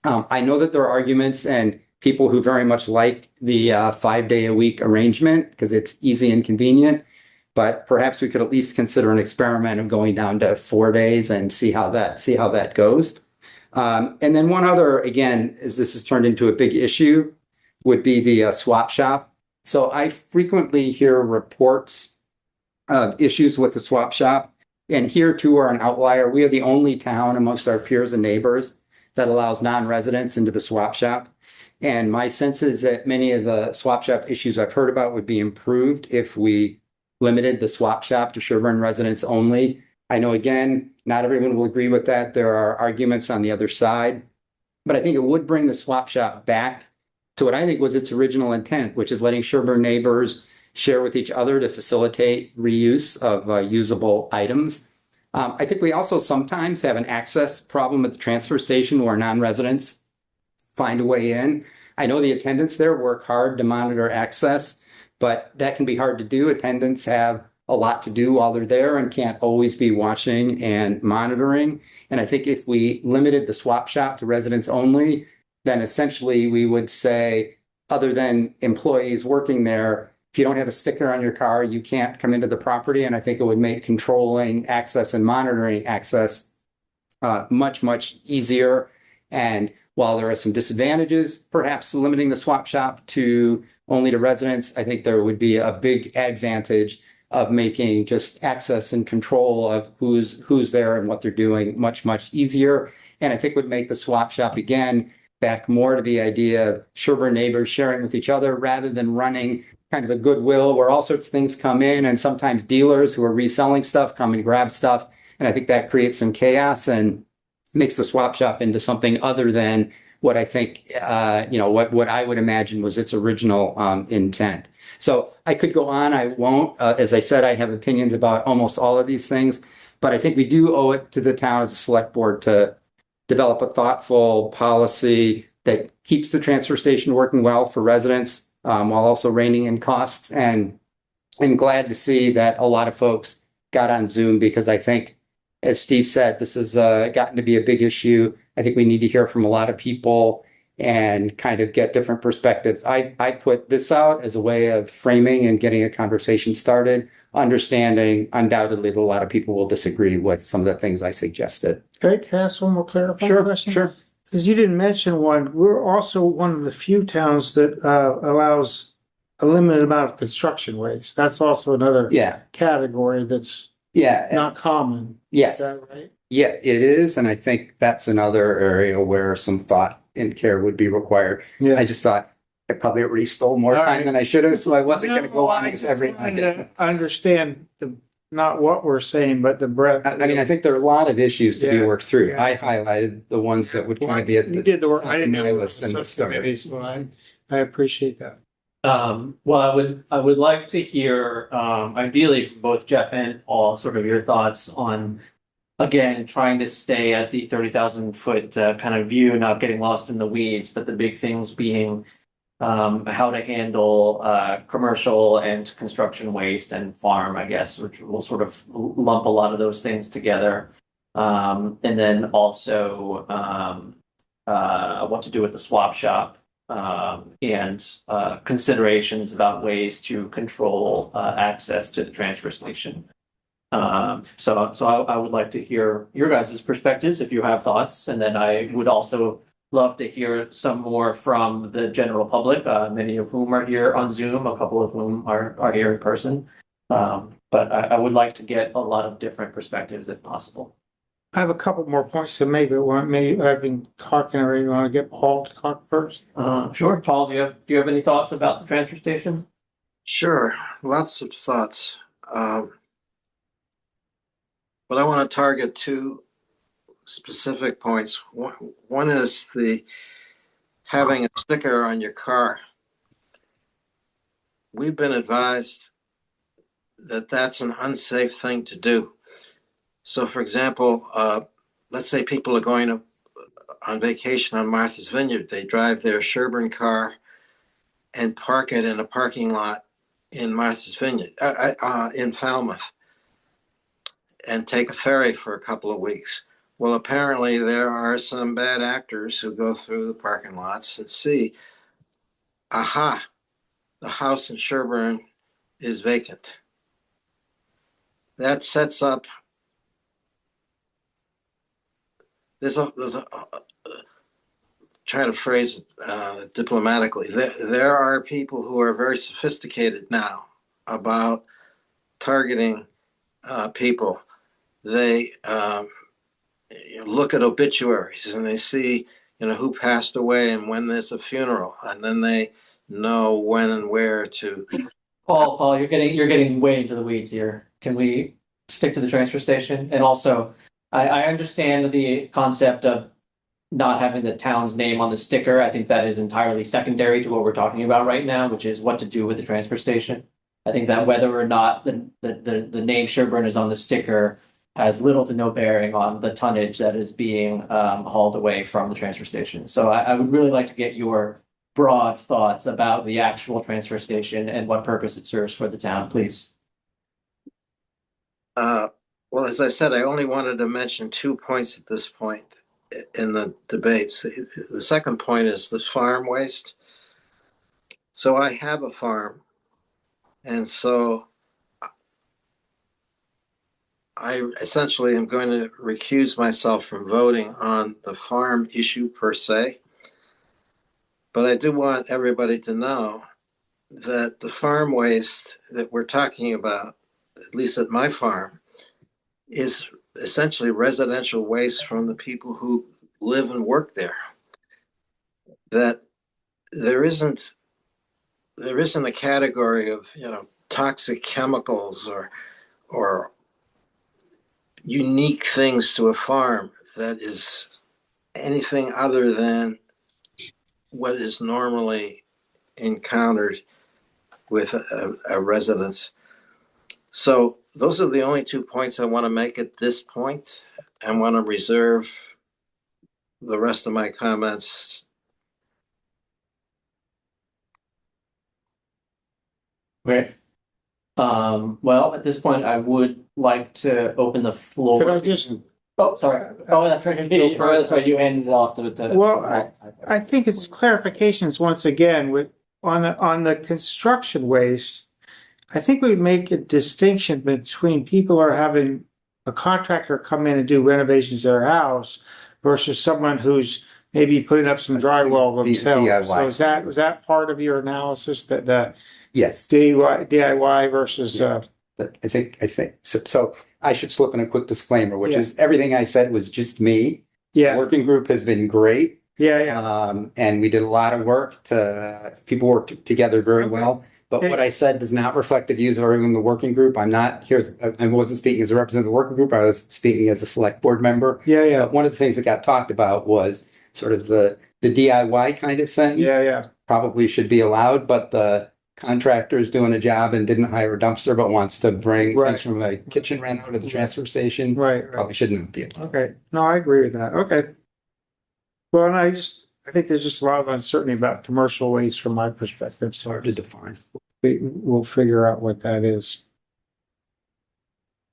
I know that there are arguments and people who very much like the 5 day a week arrangement because it's easy and convenient. But perhaps we could at least consider an experiment of going down to 4 days and see how that goes. And then one other, again, as this has turned into a big issue, would be the swap shop. So I frequently hear reports of issues with the swap shop. And here too are an outlier. We are the only town amongst our peers and neighbors that allows non-residents into the swap shop. And my sense is that many of the swap shop issues I've heard about would be improved if we limited the swap shop to Sherborn residents only. I know, again, not everyone will agree with that. There are arguments on the other side, but I think it would bring the swap shop back to what I think was its original intent, which is letting Sherborn neighbors share with each other to facilitate reuse of usable items. I think we also sometimes have an access problem at the transfer station where non-residents find a way in. I know the attendants there work hard to monitor access, but that can be hard to do. Attendants have a lot to do while they're there and can't always be watching and monitoring. And I think if we limited the swap shop to residents only, then essentially we would say, other than employees working there, if you don't have a sticker on your car, you can't come into the property. And I think it would make controlling access and monitoring access much, much easier. And while there are some disadvantages, perhaps limiting the swap shop to only to residents, I think there would be a big advantage of making just access and control of who's there and what they're doing much, much easier. And I think would make the swap shop, again, back more to the idea of Sherborn neighbors sharing with each other rather than running kind of a goodwill where all sorts of things come in, and sometimes dealers who are reselling stuff come and grab stuff. And I think that creates some chaos and makes the swap shop into something other than what I think, what I would imagine was its original intent. So I could go on, I won't. As I said, I have opinions about almost all of these things, but I think we do owe it to the town as a select board to develop a thoughtful policy that keeps the transfer station working well for residents while also reining in costs. And I'm glad to see that a lot of folks got on Zoom because I think, as Steve said, this has gotten to be a big issue. I think we need to hear from a lot of people and kind of get different perspectives. I put this out as a way of framing and getting a conversation started, understanding undoubtedly that a lot of people will disagree with some of the things I suggested. Okay, can I ask one more clarifying question? Sure. Because you didn't mention one, we're also one of the few towns that allows a limited amount of construction waste. That's also another category that's not common. Yes. Is that right? Yeah, it is. And I think that's another area where some thought and care would be required. Yeah. I just thought I probably already stole more time than I should have, so I wasn't going to go on everything. I understand not what we're saying, but the breadth. I mean, I think there are a lot of issues to be Yeah. worked through. Yeah. I highlighted the ones that would kind of be at You did the work. I didn't top of know my it list was in the subcommittee, so I appreciate that. Well, I would like to hear, ideally from both Jeff and Paul, sort of your thoughts on, again, trying to stay at the 30,000 foot kind of view, not getting lost in the weeds, but the big things being how to handle commercial and construction waste and farm, I guess, which will sort of lump a lot of those things together. And then also what to do with the swap shop. And considerations about ways to control access to the transfer station. So I would like to hear your guys' perspectives if you have thoughts, and then I would also love to hear some more from the general public, many of whom are here on Zoom, a couple of whom are here in person. But I would like to get a lot of different perspectives if possible. I have a couple more points to make, but maybe I've been talking already. You want to get Paul to talk first? Sure. Paul, do you have any thoughts about the transfer station? Sure, lots of thoughts. but I want to target two specific points. One is the having a sticker on your car. We've been advised that that's an unsafe thing to do. So, for example, let's say people are going on vacation on Martha's Vineyard. They drive their Sherborn car and park it in a parking lot in Martha's Vineyard, in Falmouth, and take a ferry for a couple of weeks. Well, apparently there are some bad actors who go through the parking lots and see, aha, the house in Sherborn is vacant. That sets up, there's a try to phrase it diplomatically. There are people who are very sophisticated now about targeting people. They look at obituaries and they see, who passed away and when there's a funeral, and then they know when and where to. Paul, you're getting way into the weeds here. Can we stick to the transfer station? And also, I understand the concept of not having the town's name on the sticker. I think that is entirely secondary to what we're talking about right now, which is what to do with the transfer station. I think that whether or not the name Sherburne is on the sticker has little to no bearing on the tonnage that is being hauled away from the transfer station. So I would really like to get your broad thoughts about the actual transfer station and what purpose it serves for the town, please. Well, as I said, I only wanted to mention 2 points at this point in the debates. The second point is the farm waste. So I have a farm, and so I essentially am going to recuse myself from voting on the farm issue per se. But I do want everybody to know that the farm waste that we're talking about, at least at my farm, is essentially residential waste from the people who live and work there. That there isn't a category of toxic chemicals or unique things to a farm that is anything other than what is normally encountered with a residence. So those are the only 2 points I want to make at this point. I want to reserve the rest of my comments. Okay. Well, at this point, I would like to open the floor. Could I just, Oh, sorry. Oh, that's right. That's right. You handed it off to. well, I think it's clarifications once again with on the construction waste. I think we make a distinction between people who are having a contractor come in and do renovations to their house versus someone who's maybe putting up some drywall themselves. DIY. So was that part of your analysis that the Yes. DIY versus I think so. I should slip in a quick disclaimer, which Yeah. is everything I said was just me. yeah, Working group has been great. yeah. And we did a lot of work people worked together very well. But Okay. what I said does not reflect the views of everyone in the working group. I wasn't speaking as a representative of the working group. I was speaking as a select board member. Yeah. But one of the things that got talked about was sort of the DIY kind of thing. Yeah. Probably should be allowed, but the contractor is doing a job and didn't hire a dumpster, but wants to bring Right. things from a kitchen rental to the transfer station. Right. Probably shouldn't be allowed. Okay. No, I agree with that. Okay. Well, and I think there's just a lot of uncertainty about commercial waste from my perspective. It's hard to define. We'll figure out what that is.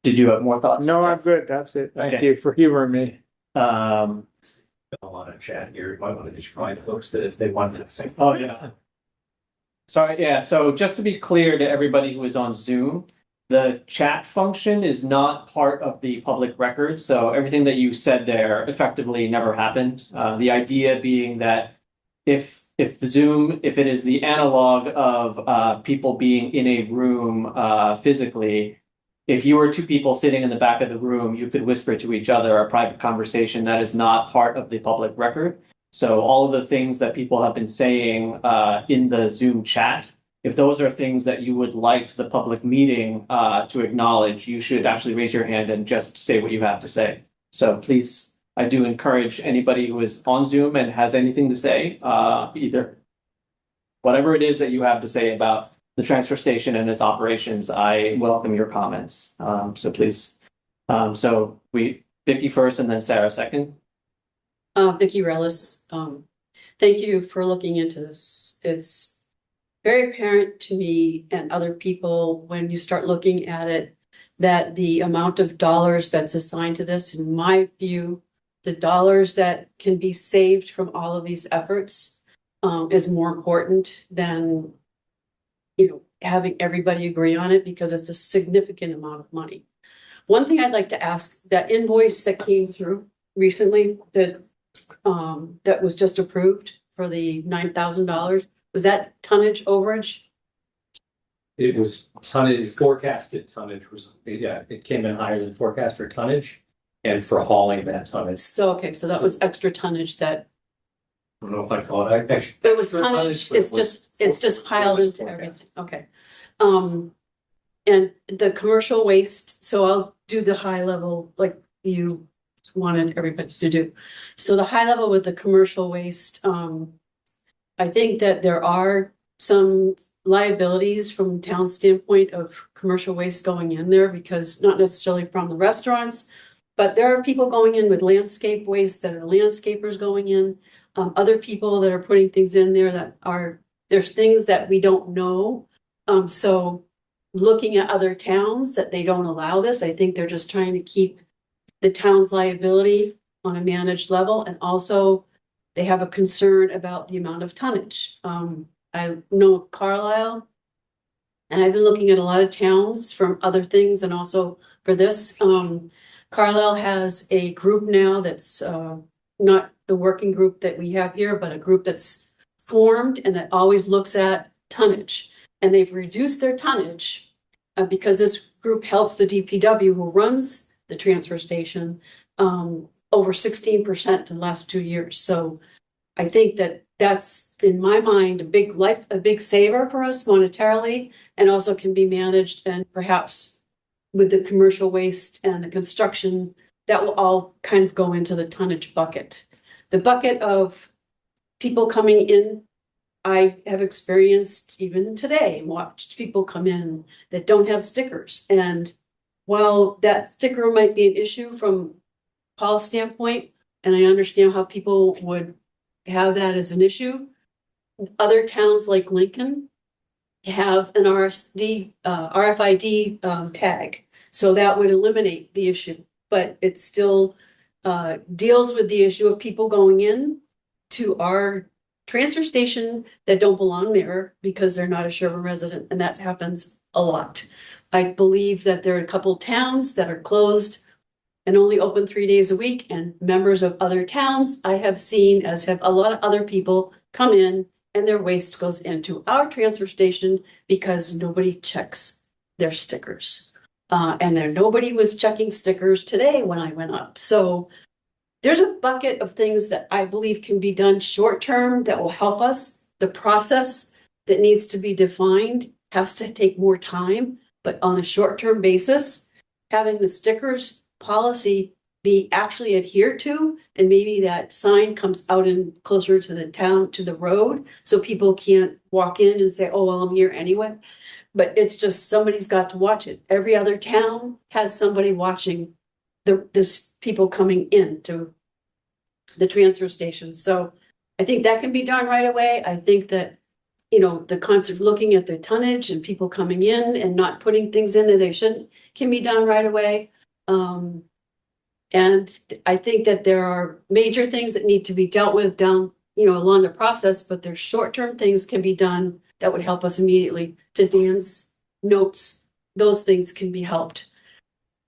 Did you have more thoughts? No, I'm good. That's it. Thank Okay. you for humoring me. A lot of chat here. You might want to just try and post it if they want to say. Oh, yeah. Sorry, yeah. So just to be clear to everybody who is on Zoom, the chat function is not part of the public record. So everything that you said there effectively never happened. The idea being that if it is the analog of people being in a room physically, if you were two people sitting in the back of the room, you could whisper to each other a private conversation that is not part of the public record. So all of the things that people have been saying in the Zoom chat if those are things that you would like the public meeting to acknowledge, you should actually raise your hand and just say what you have to say. So please, I do encourage anybody who is on Zoom and has anything to say, either whatever it is that you have to say about the transfer station and its operations, I welcome your comments. So please, so Vicky first and then Sarah second. Vicky Relis, thank you for looking into this. It's very apparent to me and other people when you start looking at it that the amount of dollars that's assigned to this, in my view, the dollars that can be saved from all of these efforts is more important than, having everybody agree on it, because it's a significant amount of money. One thing I'd like to ask, that invoice that came through recently that was just approved for the $9,000, was that tonnage overage? It was tonnage, forecasted tonnage was, it came in higher than forecast for tonnage and for hauling that tonnage. So, okay, so that was extra tonnage that, I don't know if I call it, it was tonnage, it's just piled into everything, okay. And the commercial waste, so I'll do the high level like you wanted everybody to do. So the high level with the commercial waste, I think that there are some liabilities from town standpoint of commercial waste going in there, because not necessarily from the restaurants, but there are people going in with landscape waste that are landscapers going in, other people that are putting things in there that are, there's things that we don't know. So looking at other towns that they don't allow this, I think they're just trying to keep the town's liability on a managed level, and also they have a concern about the amount of tonnage. I know Carlisle, and I've been looking at a lot of towns from other things and also for this. Carlisle has a group now that's not the working group that we have here, but a group that's formed and that always looks at tonnage. And they've reduced their tonnage because this group helps the DPW, who runs the transfer station, over 16% in the last 2 years. So I think that that's, in my mind, a big saver for us monetarily, and also can be managed, and perhaps with the commercial waste and the construction, that will all kind of go into the tonnage bucket. The bucket of people coming in, I have experienced even today, watched people come in that don't have stickers. And while that sticker might be an issue from Paul's standpoint, and I understand how people would have that as an issue, other towns like Lincoln have an RFID tag. So that would eliminate the issue, but it still deals with the issue of people going in to our transfer station that don't belong there because they're not a Sherborn resident, and that happens a lot. I believe that there are a couple towns that are closed and only open 3 days a week, and members of other towns I have seen, as have a lot of other people, come in and their waste goes into our transfer station because nobody checks their stickers. And nobody was checking stickers today when I went up. So there's a bucket of things that I believe can be done short term that will help us. The process that needs to be defined has to take more time, but on a short term basis, having the stickers policy be actually adhered to, and maybe that sign comes out in closer to the town, to the road, so people can't walk in and say, oh, well, I'm here anyway. But it's just, somebody's got to watch it. Every other town has somebody watching this people coming into the transfer station. So I think that can be done right away. I think that, the concept, looking at the tonnage and people coming in and not putting things in that they shouldn't, can be done right away. And I think that there are major things that need to be dealt with down, along the process, but there's short-term things can be done that would help us immediately. To Dan's notes, those things can be helped.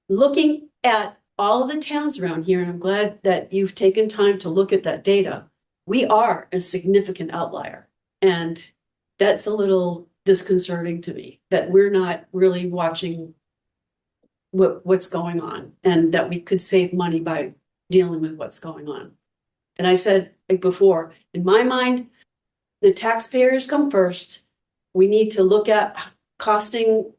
Looking at all of the towns around here, and I'm glad that you've taken time to look at that data, we are a significant outlier. And that's a little disconcerting to me, that we're not really watching what's going on, and that we could save money by dealing with what's going on. And I said before, in my mind, the taxpayers come first, we need to look at costing,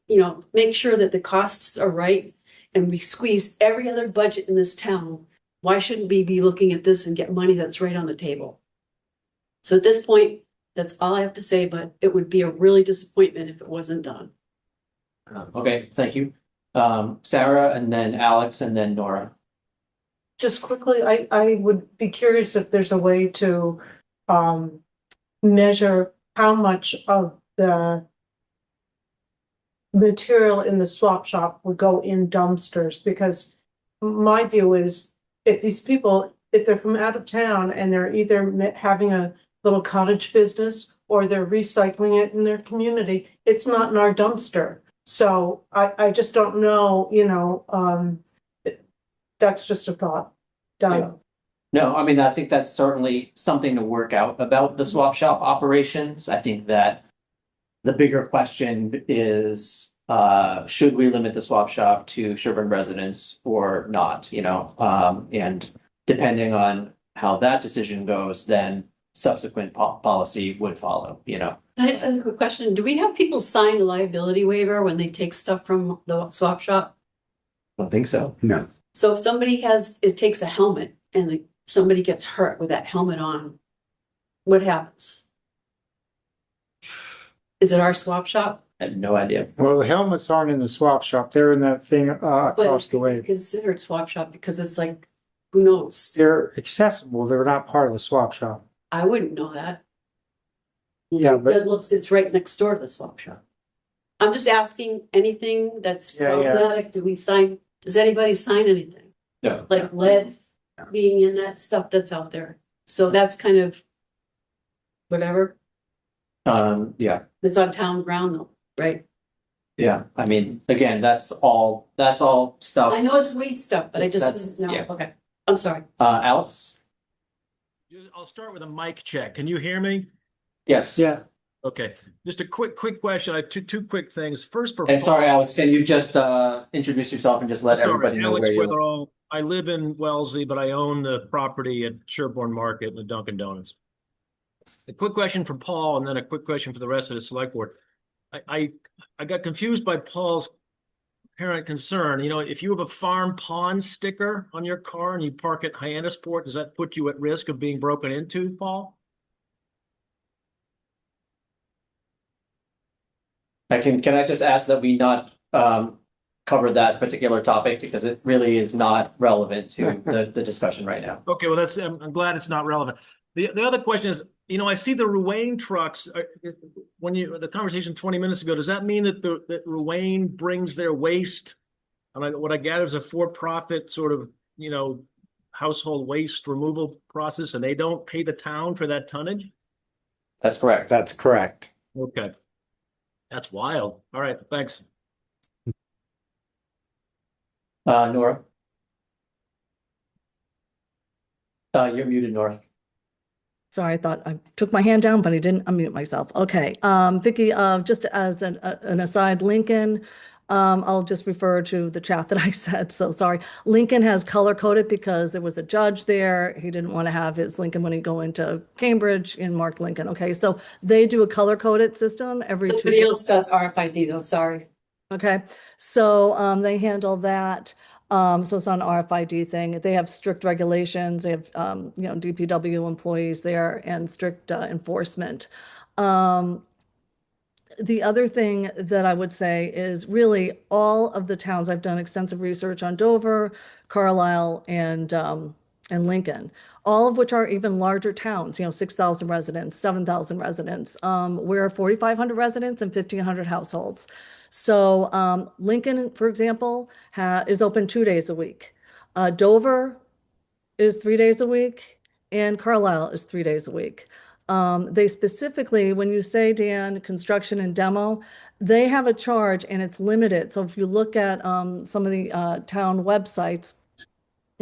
make sure that the costs are right. And we squeeze every other budget in this town. Why shouldn't we be looking at this and get money that's right on the table? So at this point, that's all I have to say, but it would be a really disappointment if it wasn't done. Okay, thank you. Sarah, and then Alex, and then Nora. Just quickly, I would be curious if there's a way to measure how much of the material in the swap shop would go in dumpsters, because my view is if these people, if they're from out of town and they're either having a little cottage business or they're recycling it in their community, it's not in our dumpster. So I just don't know, that's just a thought. Done. Yeah. No, I mean, I think that's certainly something to work out about the swap shop operations. I think that the bigger question is, should we limit the swap shop to Sherborn residents or not, and depending on how that decision goes, then subsequent policy would follow, Can I just ask a quick question? Do we have people sign a liability waiver when they take stuff from the swap shop? I don't think so. No. So if somebody takes a helmet and somebody gets hurt with that helmet on, what happens? Is it our swap shop? I have no idea. Well, the helmets aren't in the swap shop. They're in that thing across the way. Considered swap shop because it's like, who knows? They're accessible. They're not part of the swap shop. I wouldn't know that. Yeah, but It's right next door to the swap shop. I'm just asking anything that's Yeah, yeah. problematic. Does anybody sign anything? No. Like lead being in that stuff that's out there. So that's kind of whatever. Yeah, It's on town ground though, right? yeah. I mean, again, that's all stuff. I know it's weed stuff, but I That's- just, no, yeah. okay. I'm sorry. Alex? I'll start with a mic check. Can you hear me? Yes. yeah. Okay, just a quick question. I have two quick things. First for And sorry, Alex, can you just introduce yourself and just let Sorry, everybody know Alex where you live? Witherall. I live in Wellesley, but I own the property at Sherborn Market and the Dunkin' Donuts. A quick question for Paul, and then a quick question for the rest of the select board. I got confused by Paul's apparent concern. If you have a farm pond sticker on your car and you park at Hyannisport, does that put you at risk of being broken into, Paul? Can I just ask that we not cover that particular topic because it really is not relevant to the discussion right now. Okay, well, I'm glad it's not relevant. The other question is, I see the Ruane trucks. The conversation 20 minutes ago, does that mean that that Ruane brings their waste? And what I gather is a for-profit sort of, household waste removal process, and they don't pay the town for that tonnage? That's correct. That's correct. Okay. That's wild. All right, thanks. Nora? You're muted, Nora. Sorry, I thought I took my hand down, but I didn't unmute myself. Okay, Vicky, just as an aside, Lincoln, I'll just refer to the chat that I said, so sorry. Lincoln has color coded because there was a judge there. He didn't want to have his Lincoln when he go into Cambridge in marked Lincoln. Okay, so they do a color coded system every 2 Somebody years. else does RFID though, sorry. Okay, so they handle that. So it's an RFID thing. They have strict regulations. They have, DPW employees there and strict enforcement. The other thing that I would say is really all of the towns, I've done extensive research on Dover, Carlisle, and Lincoln, all of which are even larger towns, 6,000 residents, 7,000 residents. We're 4,500 residents and 1,500 households. So Lincoln, for example, is open 2 days a week. Dover is 3 days a week, and Carlisle is 3 days a week. They specifically, when you say, Dan, construction and demo, they have a charge and it's limited. So if you look at some of the town websites,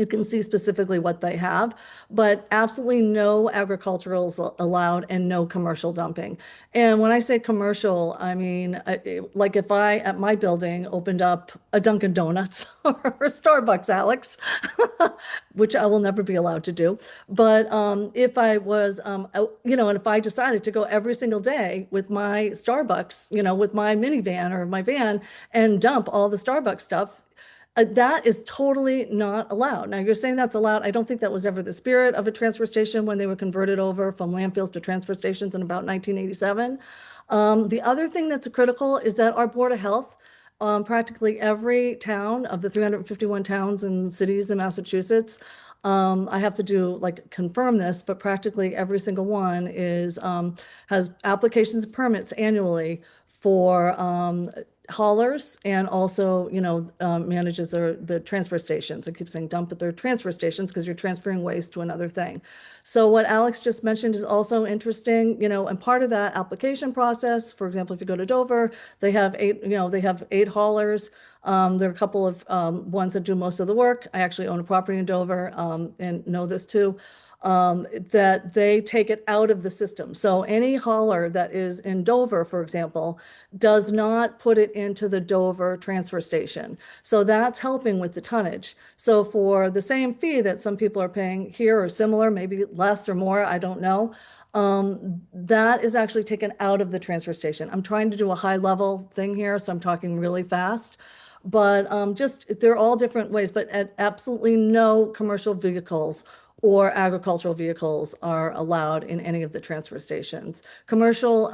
You can see specifically what they have, but absolutely no agricultural is allowed and no commercial dumping. And when I say commercial, I mean, like if I, at my building, opened up a Dunkin' Donuts or a Starbucks, Alex, which I will never be allowed to do. But if I was, you know, and if I decided to go every single day with my Starbucks, you know, with my minivan or my van and dump all the Starbucks stuff, that is totally not allowed. Now, you're saying that's allowed. I don't think that was ever the spirit of a transfer station when they were converted over from landfills to transfer stations in about 1987. The other thing that's critical is that our Board of Health, practically every town of the 351 towns and cities in Massachusetts, I have to do like confirm this, but practically every single one is has applications and permits annually for haulers and also, you know, manages the transfer stations. I keep saying dump at their transfer stations because you're transferring waste to another thing. So what Alex just mentioned is also interesting, you know, and part of that application process, for example, if you go to Dover, they have eight haulers. There are a couple of ones that do most of the work. I actually own a property in Dover and know this too. That they take it out of the system. So any hauler that is in Dover, for example, does not put it into the Dover transfer station. So that's helping with the tonnage. So for the same fee that some people are paying here or similar, maybe less or more, I don't know, that is actually taken out of the transfer station. I'm trying to do a high level thing here, so I'm talking really fast. But just they're all different ways, but absolutely no commercial vehicles or agricultural vehicles are allowed in any of the transfer stations. Commercial,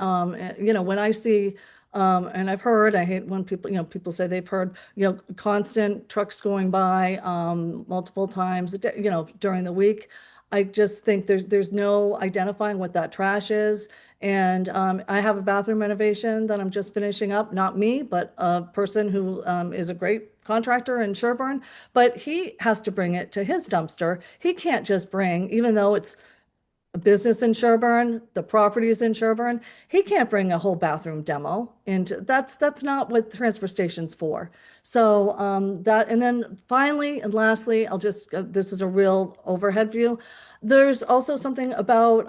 you know, when I see, and I've heard, I hate when people, you know, people say they've heard, you know, constant trucks going by multiple times, you know, during the week. I just think there's no identifying what that trash is. And I have a bathroom renovation that I'm just finishing up, not me, but a person who is a great contractor in Sherborn, but he has to bring it to his dumpster. He can't just bring, even though it's a business in Sherborn, the property is in Sherborn, he can't bring a whole bathroom demo into, that's not what the transfer station's for. So that, and then finally and lastly, I'll just, this is a real overhead view. There's also something about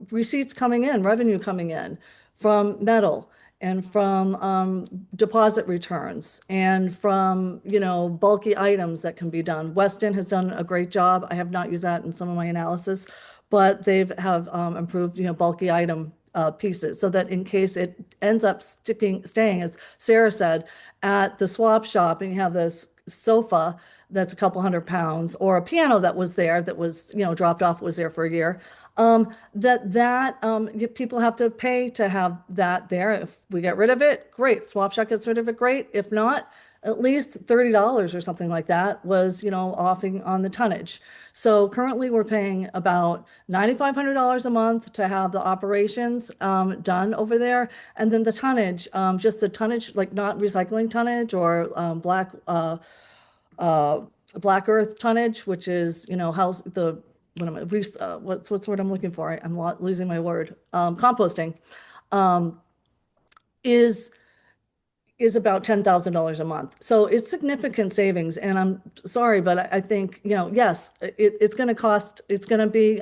receipts coming in, revenue coming in from metal and from deposit returns and from, you know, bulky items that can be done. Weston has done a great job. I have not used that in some of my analysis, but they've have improved, you know, bulky item pieces so that in case it ends up staying, as Sarah said, at the swap shop and you have this sofa that's a couple £100 or a piano that was there that was, you know, dropped off, was there for a year, people have to pay to have that there. If we get rid of it, great. Swap shop gets rid of it, great. If not, at least $30 or something like that was, you know, offing on the tonnage. So currently we're paying about $9,500 a month to have the operations done over there. And then the tonnage, just the tonnage, like not recycling tonnage or black earth tonnage, which is, you know, what's the word I'm looking for? I'm losing my word. Composting is about $10,000 a month. So it's significant savings. And I'm sorry, but I think, you know, yes, it's going to cost, it's going to be,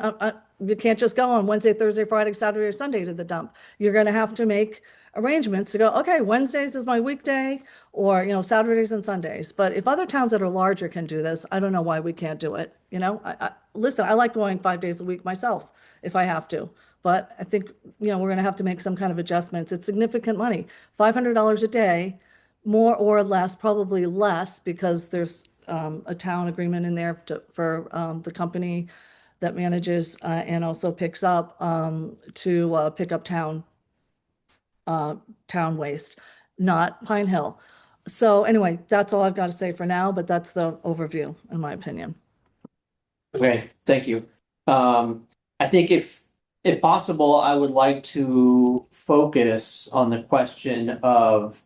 you can't just go on Wednesday, Thursday, Friday, Saturday, or Sunday to the dump. You're going to have to make arrangements to go, okay, Wednesdays is my weekday, or, you know, Saturdays and Sundays. But if other towns that are larger can do this, I don't know why we can't do it. You know, listen, I like going 5 days a week myself if I have to. But I think, you know, we're going to have to make some kind of adjustments. It's significant money, $500 a day, more or less, probably less, because there's a town agreement in there for the company that manages and also picks up to pick up town waste, not Pine Hill. So anyway, that's all I've got to say for now, but that's the overview, in my opinion. Okay, thank you. I think if possible, I would like to focus on the question of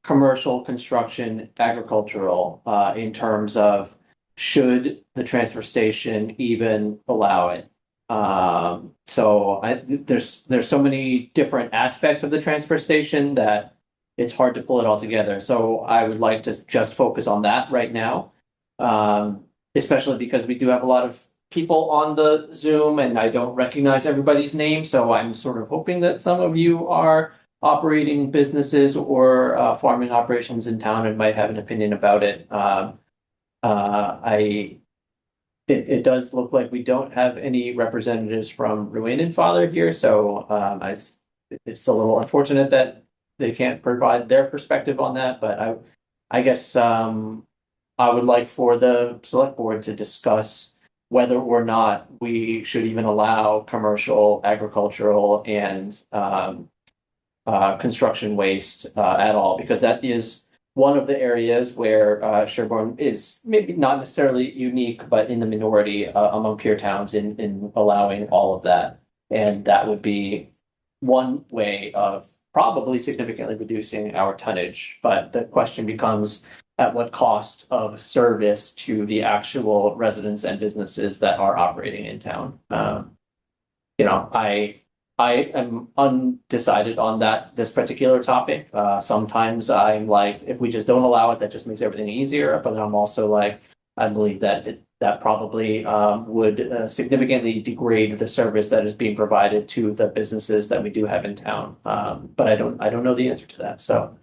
commercial construction, agricultural, in terms of should the transfer station even allow it? So there's so many different aspects of the transfer station that it's hard to pull it all together. So I would like to just focus on that right now. Especially because we do have a lot of people on the Zoom and I don't recognize everybody's name. So I'm sort of hoping that some of you are operating businesses or farming operations in town and might have an opinion about it. It does look like we don't have any representatives from Ruane and Father here, so it's a little unfortunate that they can't provide their perspective on that, but I guess I would like for the select board to discuss whether or not we should even allow commercial, agricultural, and construction waste at all, because that is one of the areas where Sherborn is maybe not necessarily unique, but in the minority among peer towns in allowing all of that. And that would be one way of probably significantly reducing our tonnage. But the question becomes, at what cost of service to the actual residents and businesses that are operating in town? I am undecided on this particular topic. Sometimes I'm like, if we just don't allow it, that just makes everything easier. But I'm also like, I believe that that probably would significantly degrade the service that is being provided to the businesses that we do have in town. But I don't know the answer to that. So,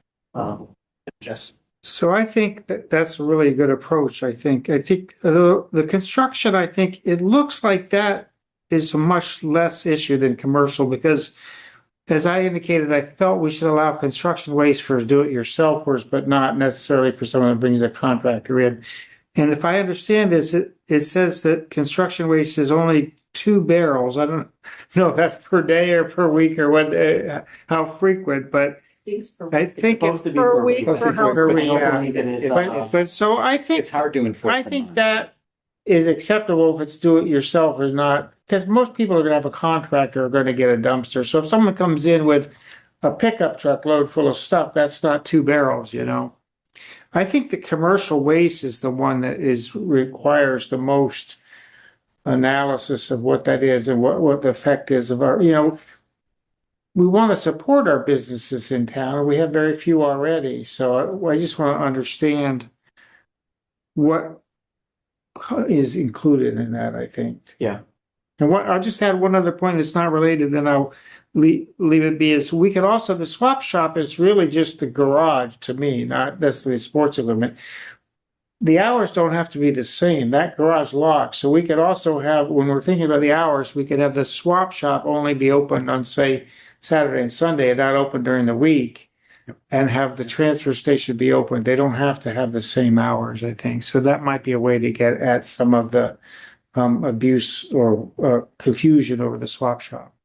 So I think that's a really good approach. I think the construction, I think it looks like that is a much less issue than commercial, because as I indicated, I felt we should allow construction waste for do-it-yourselfers, but not necessarily for someone who brings a contractor in. And if I understand this, it says that construction waste is only 2 barrels. I don't know if that's per day or per week or what, how frequent, but I think supposed to be Per week, supposed to per be household. per week. I don't Yeah. believe it is. but so I think It's hard to enforce. I think that is acceptable if it's do it yourself or not, because most people are going to have a contractor, are going to get a dumpster. So if someone comes in with a pickup truck load full of stuff, that's not 2 barrels, I think the commercial waste is the one that requires the most analysis of what that is and what the effect is of our, we want to support our businesses in town, and we have very few already. So I just want to understand what is included in that, I think. Yeah. And I'll just add one other point that's not related, then I'll leave it be, is we could also, the swap shop is really just the garage to me, not necessarily sports equipment. The hours don't have to be the same. That garage locks. So we could also have, when we're thinking about the hours, we could have the swap shop only be open on, say, Saturday and Sunday and not open during the week, and have the transfer station be open. They don't have to have the same hours, I think. So that might be a way to get at some of the abuse or confusion over the swap shop.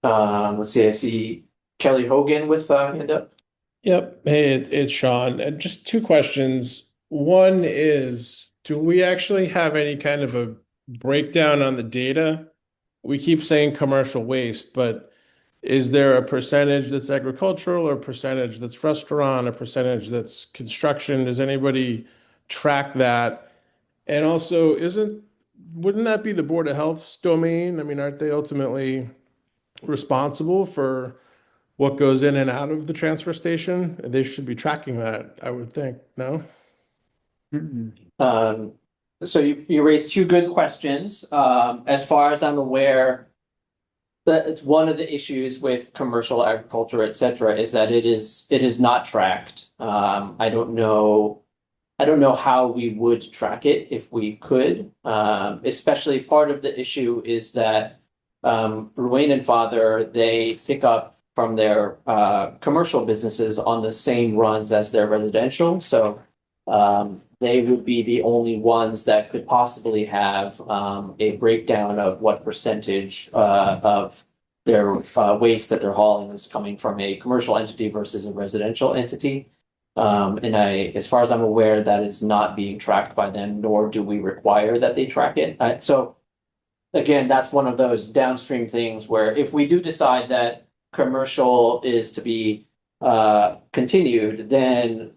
Let's see. I see Kelly Hogan with hand up. Yep. Hey, it's Sean. Just 2 questions. One is, do we actually have any kind of a breakdown on the data? We keep saying commercial waste, but is there a percentage that's agricultural, or a percentage that's restaurant, a percentage that's construction? Does anybody track that? And also, wouldn't that be the Board of Health's domain? I mean, aren't they ultimately responsible for what goes in and out of the transfer station? They should be tracking that, I would think, no? So you raised 2 good questions. As far as I'm aware, that it's one of the issues with commercial agriculture, et cetera, is that it is not tracked. I don't know how we would track it if we could. Especially part of the issue is that Ruane and Father, they pick up from their commercial businesses on the same runs as their residential. So they would be the only ones that could possibly have a breakdown of what percentage of their waste that they're hauling is coming from a commercial entity versus a residential entity. And as far as I'm aware, that is not being tracked by them, nor do we require that they track it. So again, that's one of those downstream things where if we do decide that commercial is to be continued, then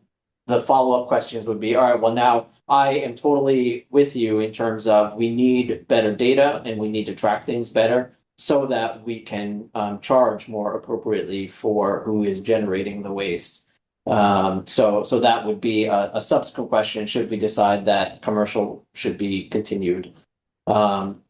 the follow-up questions would be, all right, well, now I am totally with you in terms of we need better data and we need to track things better so that we can charge more appropriately for who is generating the waste. So that would be a subsequent question, should we decide that commercial should be continued. On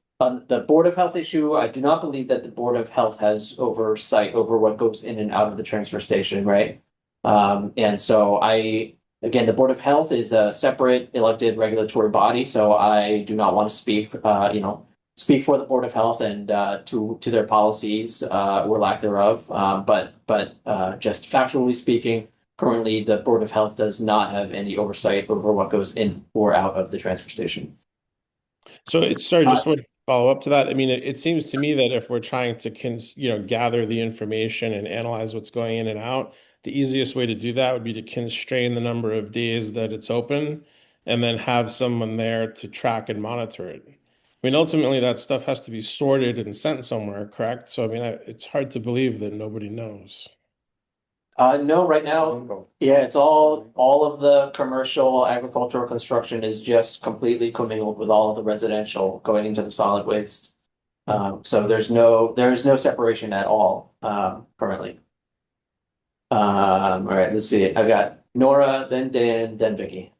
the Board of Health issue, I do not believe that the Board of Health has oversight over what goes in and out of the transfer station, right? And so again, the Board of Health is a separate elected regulatory body, so I do not want to speak for the Board of Health and to their policies or lack thereof. But just factually speaking, currently the Board of Health does not have any oversight over what goes in or out of the transfer station. So it's sorry, just want to follow up to that. I mean, it seems to me that if we're trying to gather the information and analyze what's going in and out, the easiest way to do that would be to constrain the number of days that it's open and then have someone there to track and monitor it. I mean, ultimately that stuff has to be sorted and sent somewhere, correct? So I mean, it's hard to believe that nobody knows. No, right now, yeah, it's all of the commercial agricultural construction is just completely commingled with all of the residential going into the solid waste. So there is no separation at all, currently. All right, let's see. I've got Nora, then Dan, then Vicky.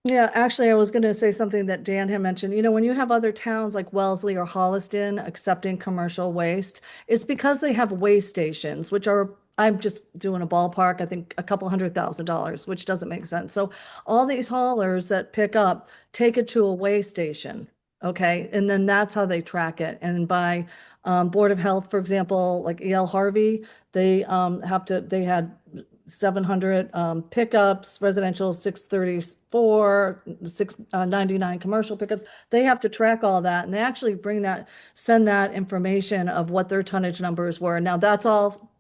Yeah, actually, I was going to say something that Dan had mentioned. You know, when you have other towns like Wellesley or Holliston accepting commercial waste, it's because they have waste stations, which are, I'm just doing a ballpark, I think a couple $100,000, which doesn't make sense. So all these haulers that pick up, take it to a waste station, okay? And then that's how they track it. And by Board of Health, for example, like E.L. Harvey, they they had 700 pickups, residential 634, 699 commercial pickups. They have to track all that, and they actually send that information of what their tonnage numbers were. Now that's all,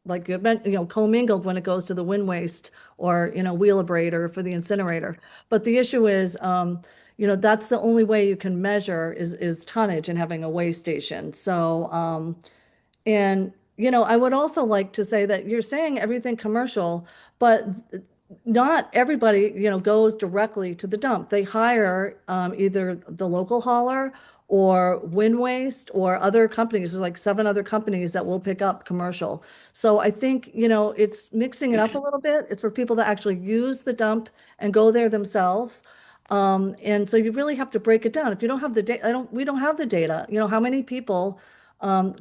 like you meant, commingled when it goes to the wind waste or Wheelabrator for the incinerator. But the issue is, that's the only way you can measure is tonnage and having a waste station. So and, I would also like to say that you're saying everything commercial, but not everybody, goes directly to the dump. They hire either the local hauler or Wind Waste or other companies. There's like 7 other companies that will pick up commercial. So I think, it's mixing it up a little bit. It's for people that actually use the dump and go there themselves. And so you really have to break it down. If you don't have the data, we don't have the data. How many people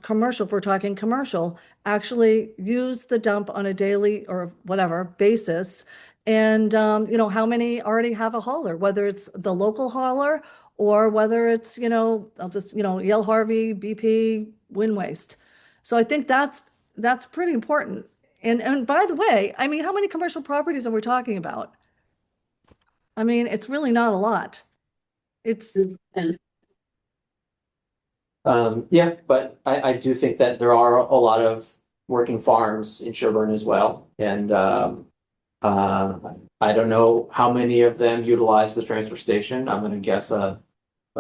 commercial, if we're talking commercial, actually use the dump on a daily or whatever basis. And, how many already have a hauler, whether it's the local hauler or whether it's, I'll just, Yale Harvey, BP, Wind Waste. So I think that's pretty important. And by the way, I mean, how many commercial properties are we talking about? I mean, it's really not a lot. It's, Yeah, but I do think that there are a lot of working farms in Sherborn as well. And I don't know how many of them utilize the transfer station. I'm going to guess a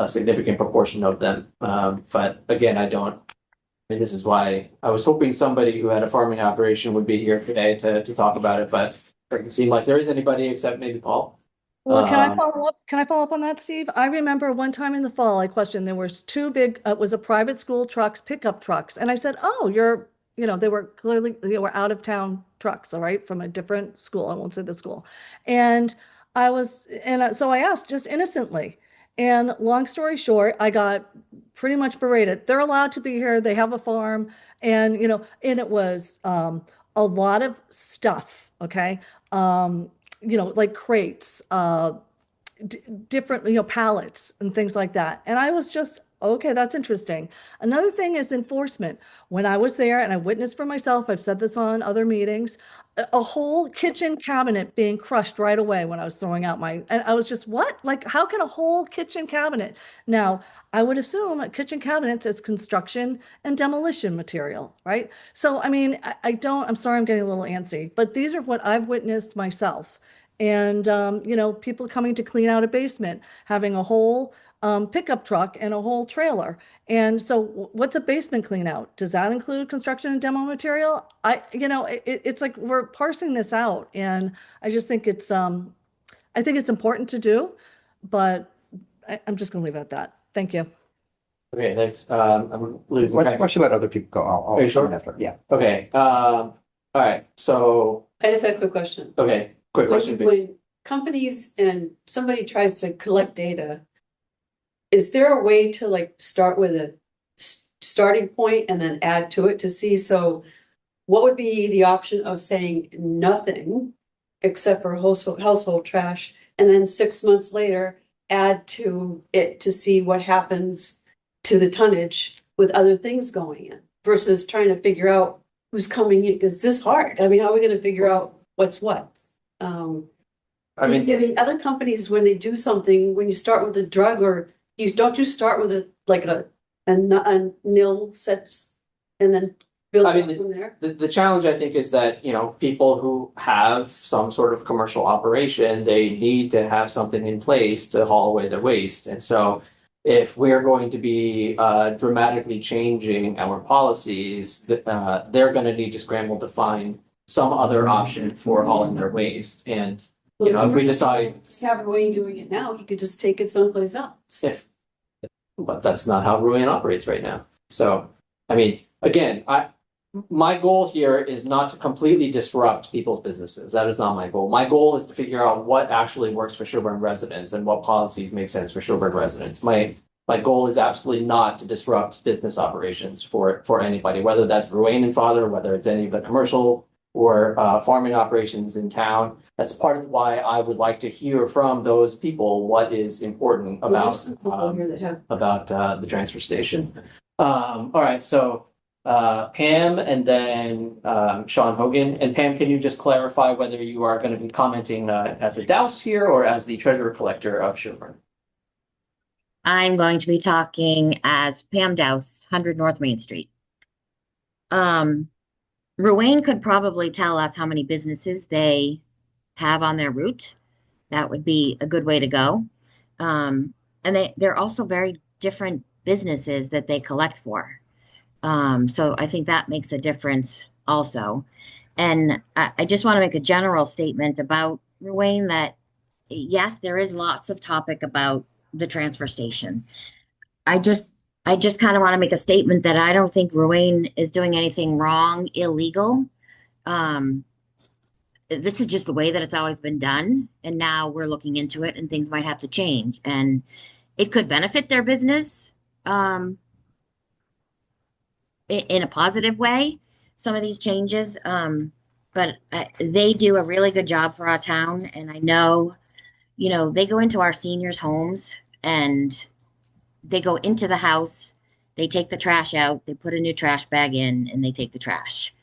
significant proportion of them. But again, I mean, this is why I was hoping somebody who had a farming operation would be here today to talk about it, but it doesn't seem like there is anybody except maybe Paul. well, can I follow up? Can I follow up on that, Steve? I remember one time in the fall, I questioned, there was 2 big, it was a private school trucks, pickup trucks. And I said, oh, they were clearly, out of town trucks, all right, from a different school. I won't say the school. And so I asked just innocently. And long story short, I got pretty much berated. They're allowed to be here. They have a farm. And, and it was a lot of stuff. Okay. Like crates, different, pallets and things like that. And I was just, okay, that's interesting. Another thing is enforcement. When I was there and I witnessed for myself, I've said this on other meetings, a whole kitchen cabinet being crushed right away when I was throwing out and I was just, what? Like, how can a whole kitchen cabinet? Now, I would assume a kitchen cabinets is construction and demolition material, right? So, I mean, I'm sorry, I'm getting a little antsy, but these are what I've witnessed myself. And, people coming to clean out a basement, having a whole pickup truck and a whole trailer. And so what's a basement clean out? Does that include construction and demo material? It's like we're parsing this out. And I just think I think it's important to do, but I'm just gonna leave it at that. Thank you. Okay, thanks. Why don't you let other people go? Are you sure? After. Yeah. Okay. All right. So I just had a quick question. Okay, quick question. When companies and somebody tries to collect data, is there a way to like start with a starting point and then add to it to see? So what would be the option of saying nothing except for household trash, and then 6 months later add to it to see what happens to the tonnage with other things going in versus trying to figure out who's coming in, because this is hard. I mean, how are we going to figure out what's what? I mean, other companies, when they do something, when you start with a drug, or you don't just start with a nil sets and then build I mean, up from there. the challenge, I think, is that, you know, people who have some sort of commercial operation, they need to have something in place to haul away their waste. And so if we're going to be dramatically changing our policies, they're going to need to scramble to find some other option for hauling their waste. And, you know, if we decide, Just have Wayne doing it now, he could just take it someplace else. but that's not how Ruin operates right now. So, I mean, again, my goal here is not to completely disrupt people's businesses. That is not my goal. My goal is to figure out what actually works for Sherborn residents and what policies make sense for Sherborn residents. My goal is absolutely not to disrupt business operations for anybody, whether that's Ruane and Father, whether it's any of the commercial or farming operations in town. That's part of why I would like to hear from those people what is important about the transfer station. All right, so Pam and then Sean Hogan. And Pam, can you just clarify whether you are going to be commenting as a Douse here or as the treasurer collector of Sherborn? I'm going to be talking as Pam Douse, 100 North Main Street. Ruane could probably tell us how many businesses they have on their route. That would be a good way to go. And they're also very different businesses that they collect for. So I think that makes a difference also. And I just want to make a general statement about Ruane that yes, there is lots of topic about the transfer station. I just kind of want to make a statement that I don't think Ruane is doing anything wrong, illegal. This is just the way that it's always been done. And now we're looking into it and things might have to change. And it could benefit their business in a positive way, some of these changes. But they do a really good job for our town. And I know, you know, they go into our seniors' homes and they go into the house, they take the trash out, they put a new trash bag in, and they take the trash.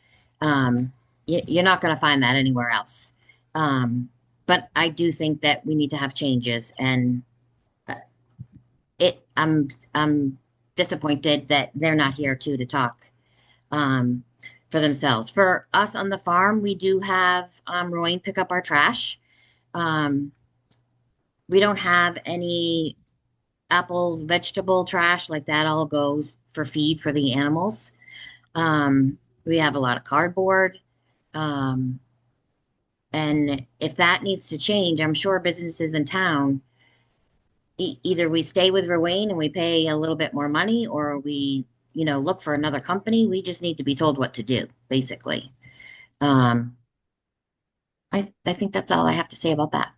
You're not going to find that anywhere else. But I do think that we need to have changes, and I'm disappointed that they're not here too to talk for themselves. For us on the farm, we do have Ruane pick up our trash. We don't have any apples, vegetable trash like that. All goes for feed for the animals. We have a lot of cardboard. And if that needs to change, I'm sure businesses in town, either we stay with Ruane and we pay a little bit more money, or we, you know, look for another company. We just need to be told what to do, basically. I think that's all I have to say about that.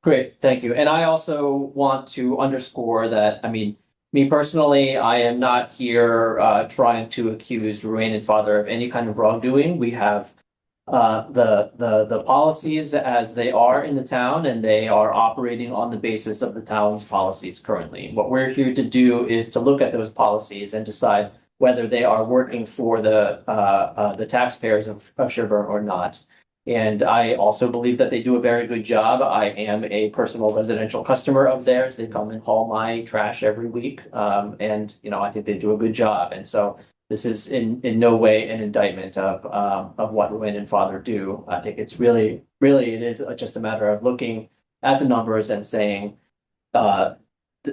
Great, thank you. And I also want to underscore that, I mean, me personally, I am not here trying to accuse Ruane and Father of any kind of wrongdoing. We have the policies as they are in the town, and they are operating on the basis of the town's policies currently. What we're here to do is to look at those policies and decide whether they are working for the taxpayers of Sherborn or not. And I also believe that they do a very good job. I am a personal residential customer of theirs. They come and haul my trash every week. And, you know, I think they do a good job. And so this is in no way an indictment of what Ruane and Father do. I think it's really it is just a matter of looking at the numbers and saying,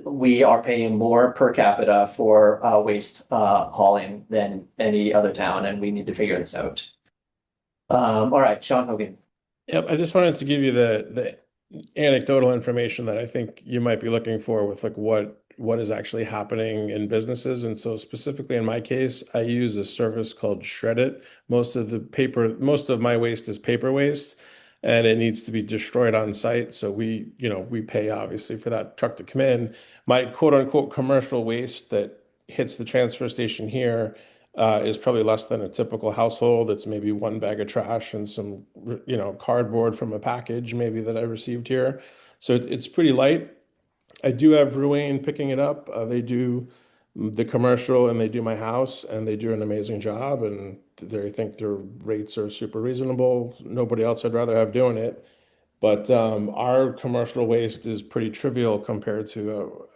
we are paying more per capita for waste hauling than any other town, and we need to figure this out. All right, Sean Hogan. Yep, I just wanted to give you the anecdotal information that I think you might be looking for with like what what is actually happening in businesses. And so specifically in my case, I use a service called Shred It. Most of my waste is paper waste, and it needs to be destroyed on site. So we pay obviously for that truck to come in. My quote unquote commercial waste that hits the transfer station here is probably less than a typical household. It's maybe one bag of trash and some, cardboard from a package maybe that I received here. So it's pretty light. I do have Ruane picking it up. They do the commercial and they do my house, and they do an amazing job. And they think their rates are super reasonable. Nobody else I'd rather have doing it. But our commercial waste is pretty trivial compared to,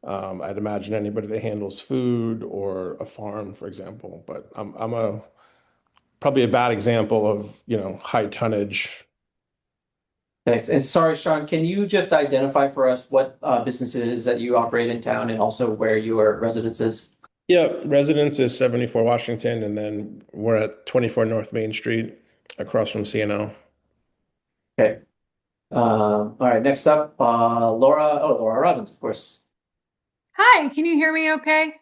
I'd imagine anybody that handles food or a farm, for example. But I'm probably a bad example of, high tonnage. Thanks. And sorry, Sean, can you just identify for us what business it is that you operate in town and also where your residence is? Yeah, residence is 74 Washington, and then we're at 24 North Main Street across from CNO. Okay. All right, next up, Laura Robbins, of course. Hi, can you hear me okay?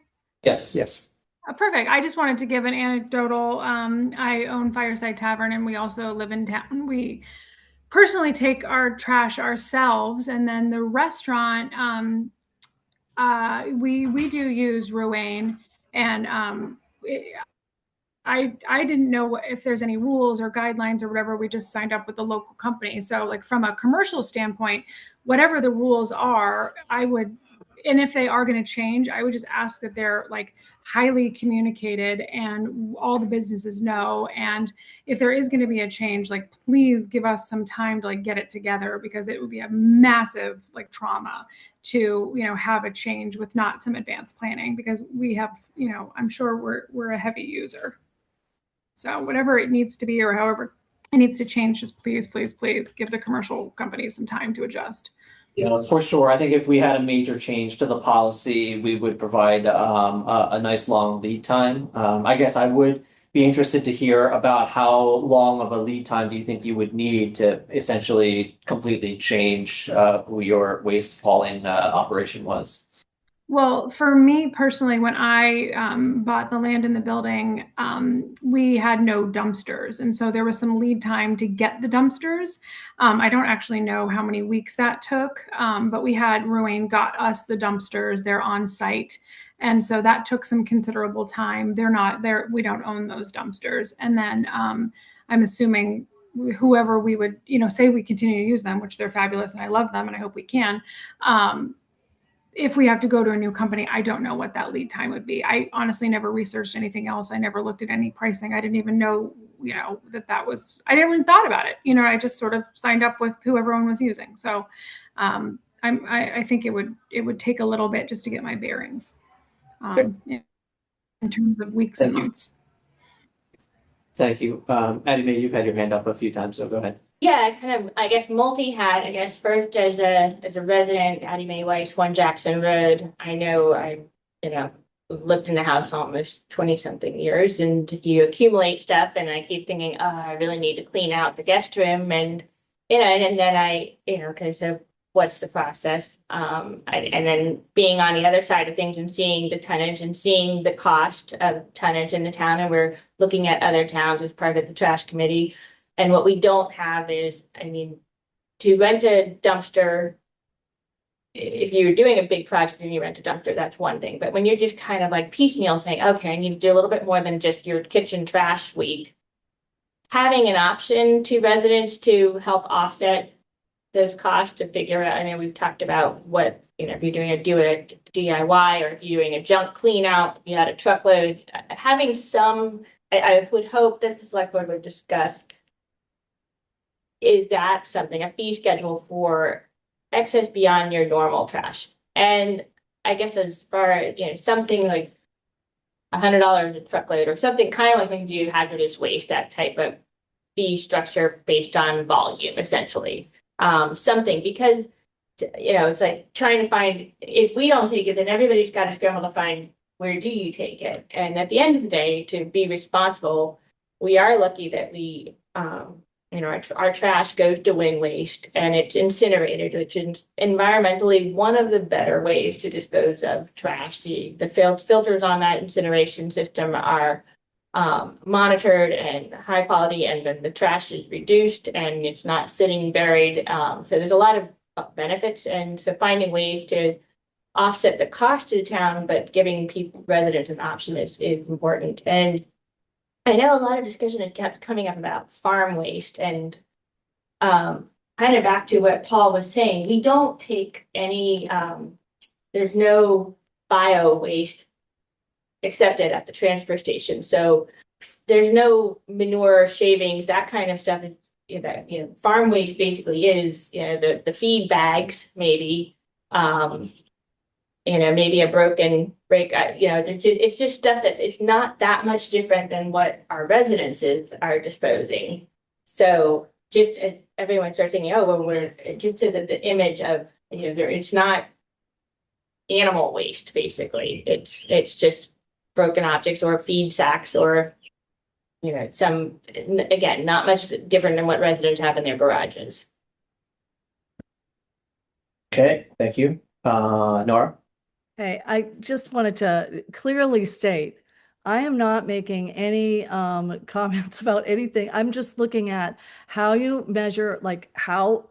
Yes. Yes. Perfect. I just wanted to give an anecdotal. I own Fireside Tavern and we also live in town. We personally take our trash ourselves, and then the restaurant, we do use Ruane, and I didn't know if there's any rules or guidelines or whatever. We just signed up with the local company. So like from a commercial standpoint, whatever the rules are, and if they are going to change, I would just ask that they're like highly communicated and all the businesses know. And if there is going to be a change, like please give us some time to like get it together, because it would be a massive like trauma to, have a change with not some advanced planning, because we have, I'm sure we're a heavy user. So whatever it needs to be or however it needs to change, just please, please, please give the commercial companies some time to adjust. For sure. I think if we had a major change to the policy, we would provide a nice long lead time. I guess I would be interested to hear about how long of a lead time do you think you would need to essentially completely change who your waste hauling operation was? Well, for me personally, when I bought the land in the building, we had no dumpsters. And so there was some lead time to get the dumpsters. I don't actually know how many weeks that took, but Ruane got us the dumpsters. They're on site. And so that took some considerable time. They're not there. We don't own those dumpsters. And then I'm assuming whoever we would, say we continue to use them, which they're fabulous and I love them and I hope we can. If we have to go to a new company, I don't know what that lead time would be. I honestly never researched anything else. I never looked at any pricing. I didn't even know, I never even thought about it. I just sort of signed up with who everyone was using. So I think it would take a little bit just to get my bearings in terms of weeks and months. Thank you. Addie Mae, you've had your hand up a few times, so go ahead. Yeah, I guess multi-hat. First as a resident, Addie Mae Weiss, 1 Jackson Road. I know I lived in the house almost 20 something years, and you accumulate stuff, and I keep thinking, oh, I really need to clean out the guest room, and and then because of what's the process, and then being on the other side of things and seeing the tonnage and seeing the cost of tonnage in the town, and we're looking at other towns as part of the trash committee. And what we don't have is, to rent a dumpster, if you're doing a big project and you rent a dumpster, that's one thing. But when you're just kind of like piecemeal saying, okay, I need to do a little bit more than just your kitchen trash week, having an option to residents to help offset those costs to figure out, we've talked about what, if you're doing a DIY or if you're doing a junk clean out, you had a truckload, having some, I would hope that the select board would discuss. Is that something, a fee schedule for excess beyond your normal trash? And I guess as far as, something like $100 a truckload or something kind of like when you do hazardous waste, that type of fee structure based on volume, essentially. Something, because, it's like trying to find, if we don't take it, then everybody's got to scramble to find where do you take it? And at the end of the day, to be responsible, we are lucky that we, our trash goes to wing waste and it's incinerated, which is environmentally one of the better ways to dispose of trash. The filters on that incineration system are monitored and high quality, and then the trash is reduced and it's not sitting buried. So there's a lot of benefits, and so finding ways to offset the cost to the town, but giving residents an option is important. And I know a lot of discussion has kept coming up about farm waste, and kind of back to what Paul was saying, we don't take any, there's no bio waste accepted at the transfer station. So there's no manure, shavings, that kind of stuff. Farm waste basically is, the feed bags, maybe, maybe a broken break, it's just stuff it's not that much different than what our residences are disposing. So just as everyone starts thinking, oh, well, we're just so that the image of, it's not animal waste, basically. It's just broken objects or feed sacks or, some, again, not much different than what residents have in their garages. Okay, thank you. Nora? Hey, I just wanted to clearly state, I am not making any comments about anything. I'm just looking at how you measure, like how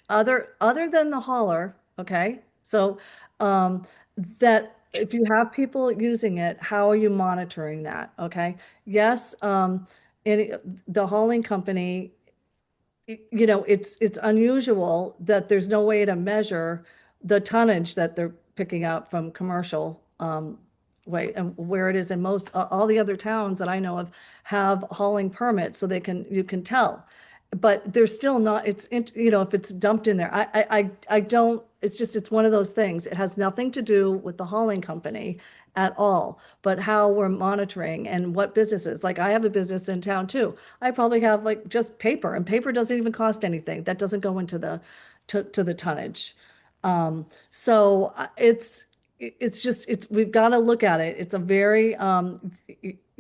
other than the hauler, okay? So that if you have people using it, how are you monitoring that? Okay. Yes, the hauling company, it's unusual that there's no way to measure the tonnage that they're picking up from commercial way, and where it is in most all the other towns that I know of have hauling permits, so you can tell. But there's still not, if it's dumped in there, I don't, it's one of those things. It has nothing to do with the hauling company at all, but how we're monitoring and what businesses. Like, I have a business in town too. I probably have like just paper, and paper doesn't even cost anything. That doesn't go into the to the tonnage. So we've got to look at it. It's a very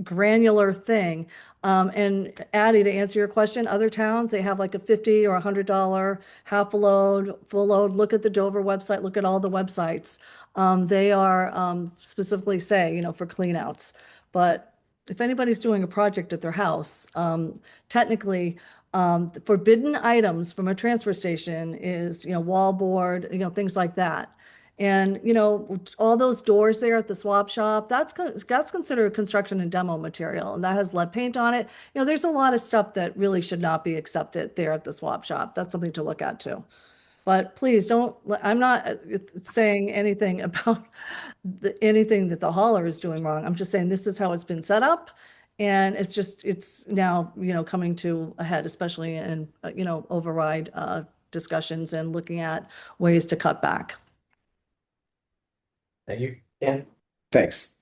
granular thing. And Addie, to answer your question, other towns, they have like a $50 or $100 half a load, full load. Look at the Dover website, look at all the websites. They are specifically say, for cleanouts. But if anybody's doing a project at their house, technically, the forbidden items from a transfer station is, wallboard, things like that. And, all those doors there at the swap shop, that's considered construction and demo material, and that has lead paint on it. There's a lot of stuff that really should not be accepted there at the swap shop. That's something to look at too. But please don't, I'm not saying anything about anything that the hauler is doing wrong. I'm just saying this is how it's been set up. And it's now, coming to a head, especially in, override discussions and looking at ways to cut back. Thank you. Yeah. Thanks.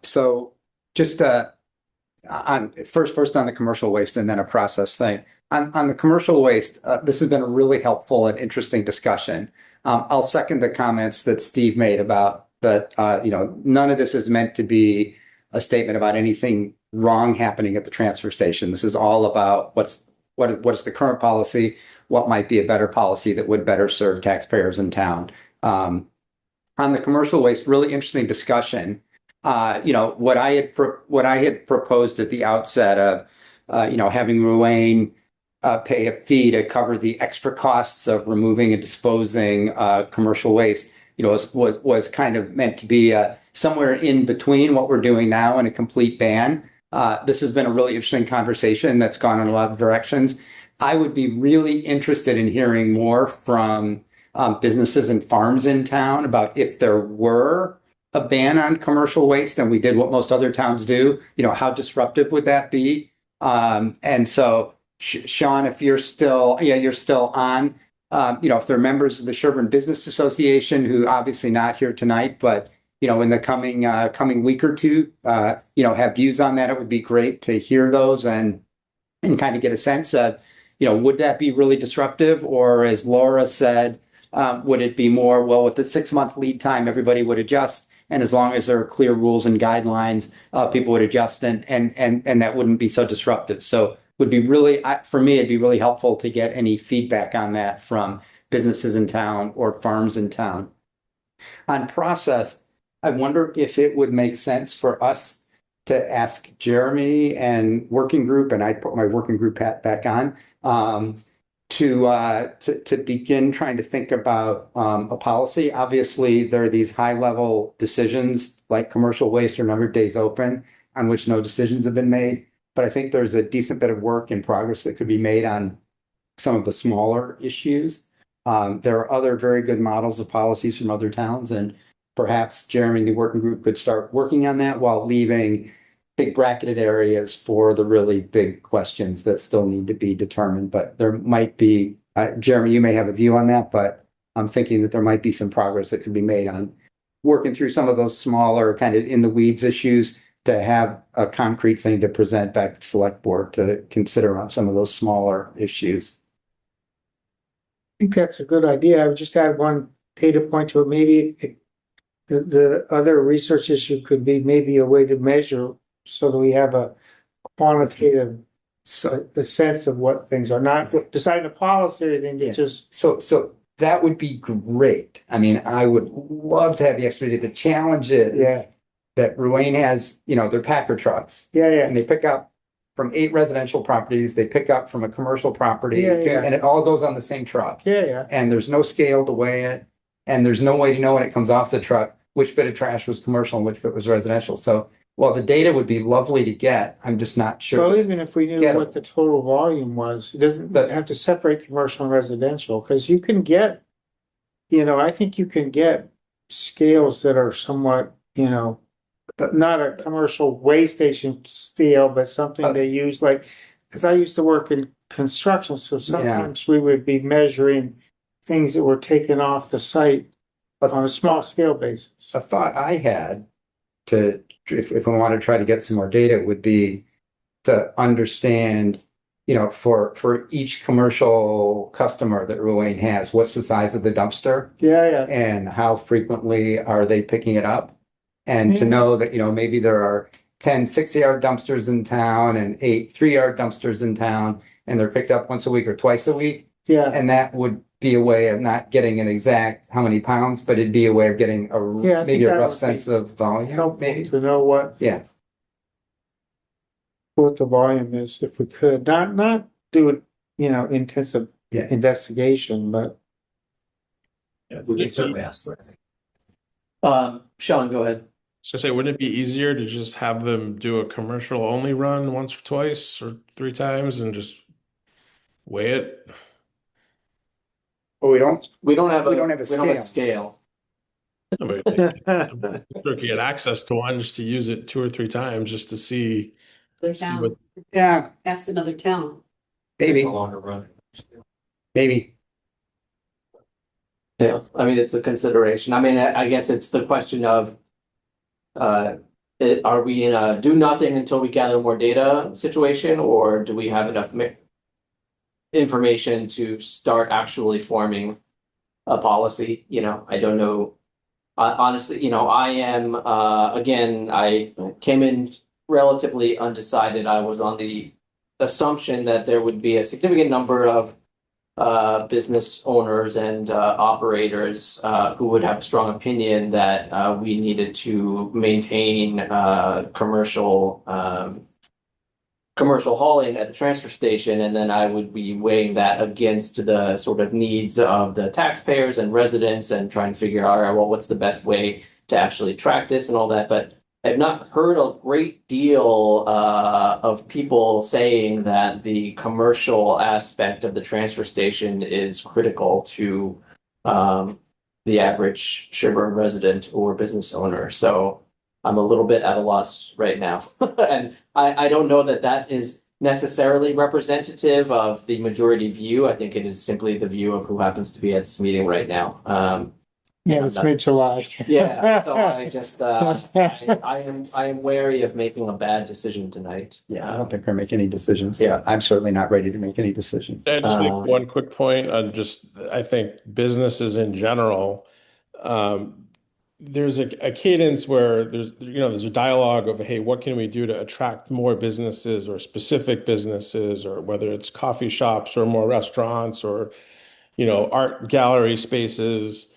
So just on first on the commercial waste and then a process thing. On the commercial waste, this has been a really helpful and interesting discussion. I'll second the comments that Steve made about that, none of this is meant to be a statement about anything wrong happening at the transfer station. This is all about what is the current policy, what might be a better policy that would better serve taxpayers in town. On the commercial waste, really interesting discussion. What I had proposed at the outset of, having Ruane pay a fee to cover the extra costs of removing and disposing commercial waste, was kind of meant to be somewhere in between what we're doing now and a complete ban. This has been a really interesting conversation that's gone in a lot of directions. I would be really interested in hearing more from businesses and farms in town about if there were a ban on commercial waste and we did what most other towns do, how disruptive would that be? And so, Sean, if you're still, you're still on, if there are members of the Sherborn Business Association who obviously not here tonight, but, in the coming week or two, have views on that, it would be great to hear those and kind of get a sense of, would that be really disruptive? Or as Laura said, would it be more, well, with the 6-month lead time, everybody would adjust. And as long as there are clear rules and guidelines, people would adjust and that wouldn't be so disruptive. So would be really, for me, it'd be really helpful to get any feedback on that from businesses in town or farms in town. On process, I wonder if it would make sense for us to ask Jeremy and working group, and I put my working group hat back on, to begin trying to think about a policy. Obviously, there are these high level decisions like commercial waste or number of days open on which no decisions have been made. But I think there's a decent bit of work in progress that could be made on some of the smaller issues. There are other very good models of policies from other towns, and perhaps Jeremy and the working group could start working on that while leaving big bracketed areas for the really big questions that still need to be determined. But there might be, Jeremy, you may have a view on that, but I'm thinking that there might be some progress that could be made on working through some of those smaller kind of in the weeds issues to have a concrete thing to present back to the select board to consider on some of those smaller issues. I think that's a good idea. I would just add one data point to it. Maybe the other research issue could be maybe a way to measure so that we have a quantitative a sense of what things are, not deciding a policy or anything, but just. So that would be great. I mean, I would love to have the extra data. The challenge is that Ruane has, their packer trucks. And they pick up from 8 residential properties, they pick up from a commercial property, and it all goes on the same truck. And there's no scale to weigh it, and there's no way to know when it comes off the truck which bit of trash was commercial and which bit was residential. So while the data would be lovely to get, I'm just not sure. Well, even if we knew what the total volume was, it doesn't have to separate commercial and residential, because you can get, I think you can get scales that are somewhat, not a commercial weigh station scale, but something they use because I used to work in construction, so sometimes we would be measuring things that were taken off the site on a small scale basis. A thought I had if we want to try to get some more data would be to understand, for each commercial customer that Ruane has, what's the size of the dumpster? And how frequently are they picking it up? And to know that, maybe there are 10 6-yard dumpsters in town and 8 3-yard dumpsters in town, and they're picked up once a week or twice a week. And that would be a way of not getting an exact how many pounds, but it'd be a way of getting maybe a rough sense of volume. Maybe to know what the volume is, if we could not do it, intensive investigation, but we can certainly ask for it. Sean, go ahead. So say, wouldn't it be easier to just have them do a commercial only run once or twice or 3 times and just weigh it? Well, we don't have a scale. I mean, you get access to one just to use it 2 or 3 times just to see what. Ask another town. Maybe a longer run. Maybe. Yeah, I mean, it's a consideration. I mean, I guess it's the question of, are we in a do nothing until we gather more data situation, or do we have enough information to start actually forming a policy? I don't know. Honestly, I am, again, I came in relatively undecided. I was on the assumption that there would be a significant number of business owners and operators who would have a strong opinion that we needed to maintain commercial hauling at the transfer station, and then I would be weighing that against the sort of needs of the taxpayers and residents and trying to figure out, all right, well, what's the best way to actually track this and all that. But I've not heard a great deal of people saying that the commercial aspect of the transfer station is critical to the average Sherborn resident or business owner. So I'm a little bit at a loss right now. And I don't know that that is necessarily representative of the majority view. I think it is simply the view of who happens to be at this meeting right now. It's mid-July. So I just I am wary of making a bad decision tonight. I don't think we're making any decisions. I'm certainly not ready to make any decisions. Can I just make one quick point on I think businesses in general, there's a cadence where there's a dialogue of, hey, what can we do to attract more businesses or specific businesses, or whether it's coffee shops or more restaurants or, art gallery spaces.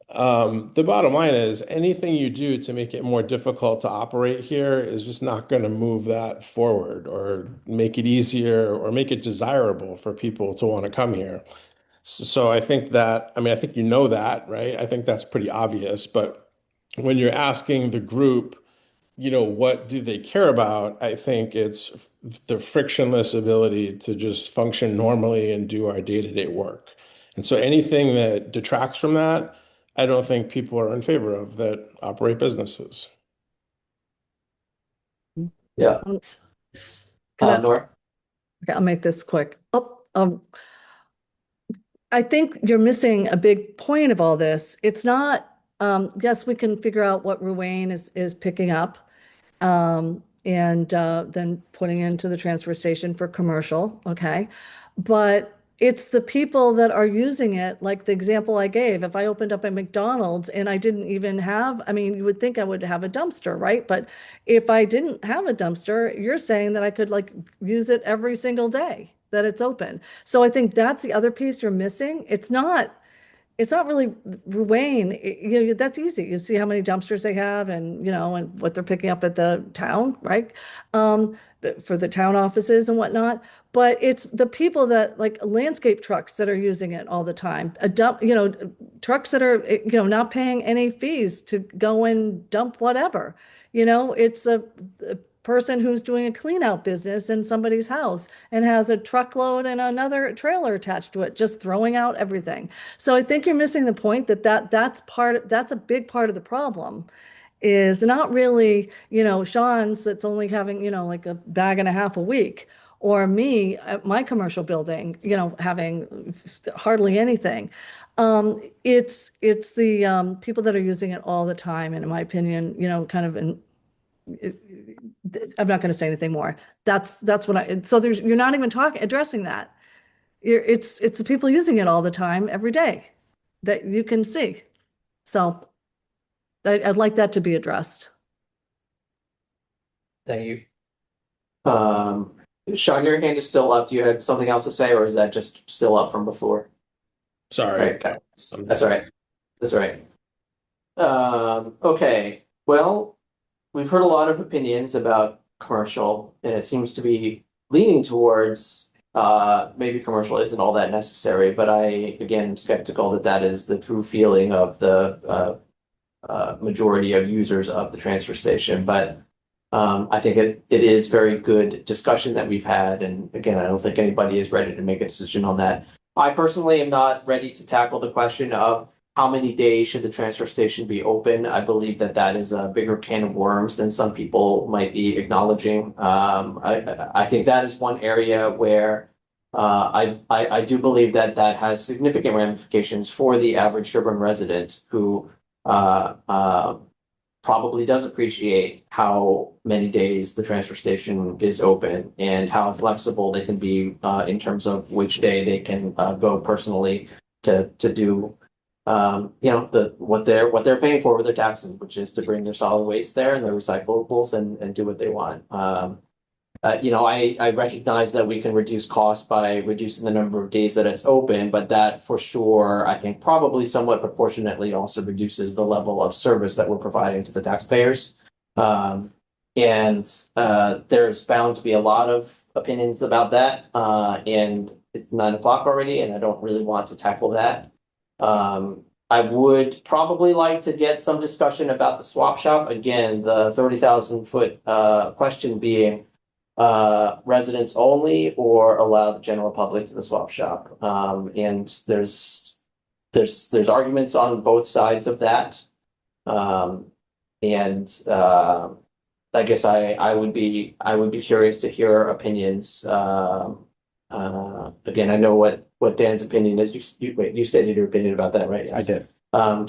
The bottom line is anything you do to make it more difficult to operate here is just not going to move that forward or make it easier or make it desirable for people to want to come here. So I think that, I think that, right? I think that's pretty obvious, but when you're asking the group, what do they care about? I think it's the frictionless ability to just function normally and do our day-to-day work. And so anything that detracts from that, I don't think people are in favor of that operate businesses. Yeah. Nora? Okay, I'll make this quick. I think you're missing a big point of all this. It's not, yes, we can figure out what Ruane is picking up, and then putting into the transfer station for commercial, okay? But it's the people that are using it, like the example I gave. If I opened up a McDonald's and I didn't even have, you would think I would have a dumpster, right? But if I didn't have a dumpster, you're saying that I could use it every single day that it's open. So I think that's the other piece you're missing. It's not really Ruane. That's easy. You see how many dumpsters they have and, and what they're picking up at the town, right? For the town offices and whatnot. But it's the people that landscape trucks that are using it all the time. Trucks that are, not paying any fees to go and dump whatever. It's a person who's doing a clean out business in somebody's house and has a truckload and another trailer attached to it, just throwing out everything. So I think you're missing the point that's a big part of the problem, is not really, Sean's that's only having, a bag and a half a week, or me at my commercial building, having hardly anything. It's the people that are using it all the time, and in my opinion, kind of I'm not going to say anything more. That's what so you're not even addressing that. It's the people using it all the time, every day, that you can see. So I'd like that to be addressed. Thank you. Sean, your hand is still up. Do you have something else to say, or is that just still up from before? Sorry. Right. That's all right. That's all right. Okay. Well, we've heard a lot of opinions about commercial, and it seems to be leaning towards maybe commercial isn't all that necessary, but I, again, am skeptical that is the true feeling of the majority of users of the transfer station. But I think it is very good discussion that we've had, and again, I don't think anybody is ready to make a decision on that. I personally am not ready to tackle the question of how many days should the transfer station be open. I believe that is a bigger can of worms than some people might be acknowledging. I think that is one area where I do believe that has significant ramifications for the average Sherborn resident who probably does appreciate how many days the transfer station is open and how flexible they can be in terms of which day they can go personally to do what they're paying for with their taxes, which is to bring their solid waste there and their recyclables and do what they want. I recognize that we can reduce costs by reducing the number of days that it's open, but that for sure, I think probably somewhat proportionately also reduces the level of service that we're providing to the taxpayers. And there's bound to be a lot of opinions about that. And it's 9 o'clock already, and I don't really want to tackle that. I would probably like to get some discussion about the swap shop. Again, the 30,000 foot question being residents only or allow the general public to the swap shop. And there's arguments on both sides of that. I guess I would be curious to hear opinions. Again, I know what Dan's opinion is. You stated your opinion about that, right? Yes. I did.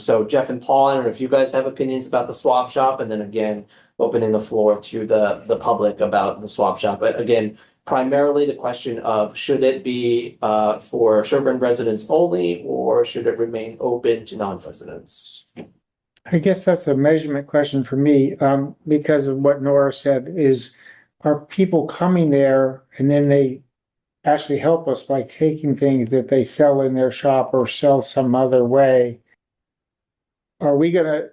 So Jeff and Paul, I don't know if you guys have opinions about the swap shop, and then again, opening the floor to the public about the swap shop. But again, primarily the question of should it be for Sherborn residents only, or should it remain open to non-residents? I guess that's a measurement question for me, because of what Nora said is, are people coming there and then they actually help us by taking things that they sell in their shop or sell some other way? Are we gonna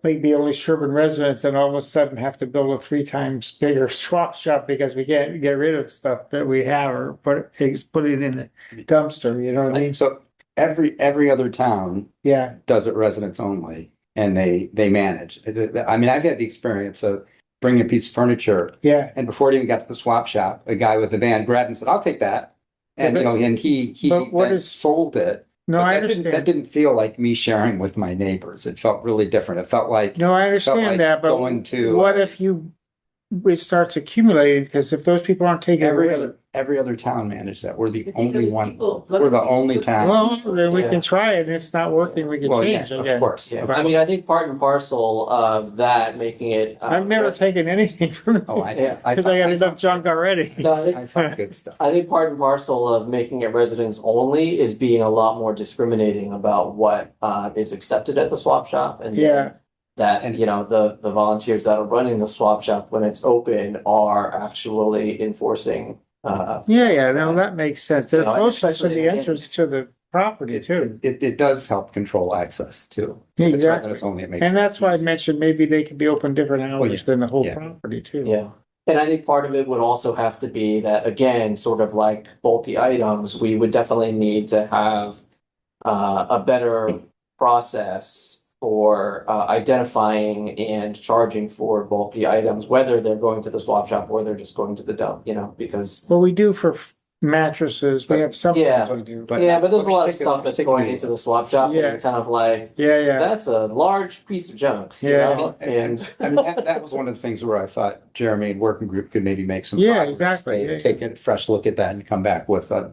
maybe only Sherborn residents and all of a sudden have to build a 3 times bigger swap shop because we can't get rid of stuff that we have or put it in a dumpster, you know what I mean? So every other town Yeah, does it residents only, and they manage. I mean, I've had the experience of bringing a piece of furniture, yeah. and before it even got to the swap shop, a guy with a van grabbed and said, "I'll take that," and Yeah, and he but what then is- sold it. No, But I that understand. didn't feel like me sharing with my neighbors. It felt really different. It felt like No, I like understand that, but going to what if it starts accumulating? Because if those people aren't taking it away. every other town managed that. We're the I think only that one. people- We're the only town. Well, then we Yeah. can try it. If it's not working, we can Well, change yeah, again. of course. Yeah, Of I mean, course. I think part and parcel of that making it. I've never taken anything from it. Oh, Yeah. Because I got enough junk already. No, I found good stuff. I think part and parcel of making it residents only is being a lot more discriminating about what is accepted at the swap shop, and Yeah. that the volunteers that are running the swap shop when it's open are actually enforcing. Yeah, no, that makes sense. They're You know, closest to especially the in- entrance to the property too. It does help control access too. Yeah, If it's exactly. residents only, it makes And that's it why I easy. mentioned maybe they could be open different hours than the whole Yeah. property too. Yeah. And I think part of it would also have to be that, again, sort of like bulky items, we would definitely need to have a better process for identifying and charging for bulky items, whether they're going to the swap shop or they're just going to the dump, because Well, we do for mattresses. We have some Yeah. things we do. But yeah, but there's a we're lot of sticking- stuff we're that's sticking going to- into the swap shop that Yeah. you're kind of like, Yeah. that's a large piece of junk. Yeah. And I mean, that was one of the things where I thought Jeremy and working group could maybe make some Yeah, progress, exactly. Yeah. take a fresh look at that and come back with a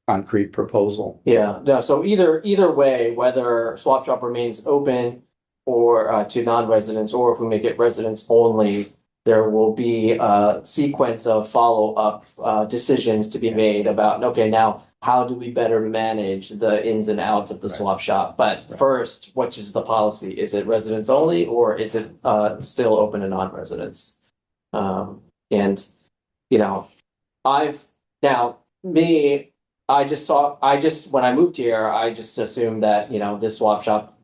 concrete proposal. yeah, no, so either way, whether swap shop remains open or to non-residents, or if we make it residents only, there will be a sequence of follow-up decisions to be made about, okay, now how do we better manage the ins and outs of the Right. swap shop? But Right. first, which is the policy? Is it residents only, or is it still open to non-residents? And I've now me. When I moved here, I just assumed that, this swap shop,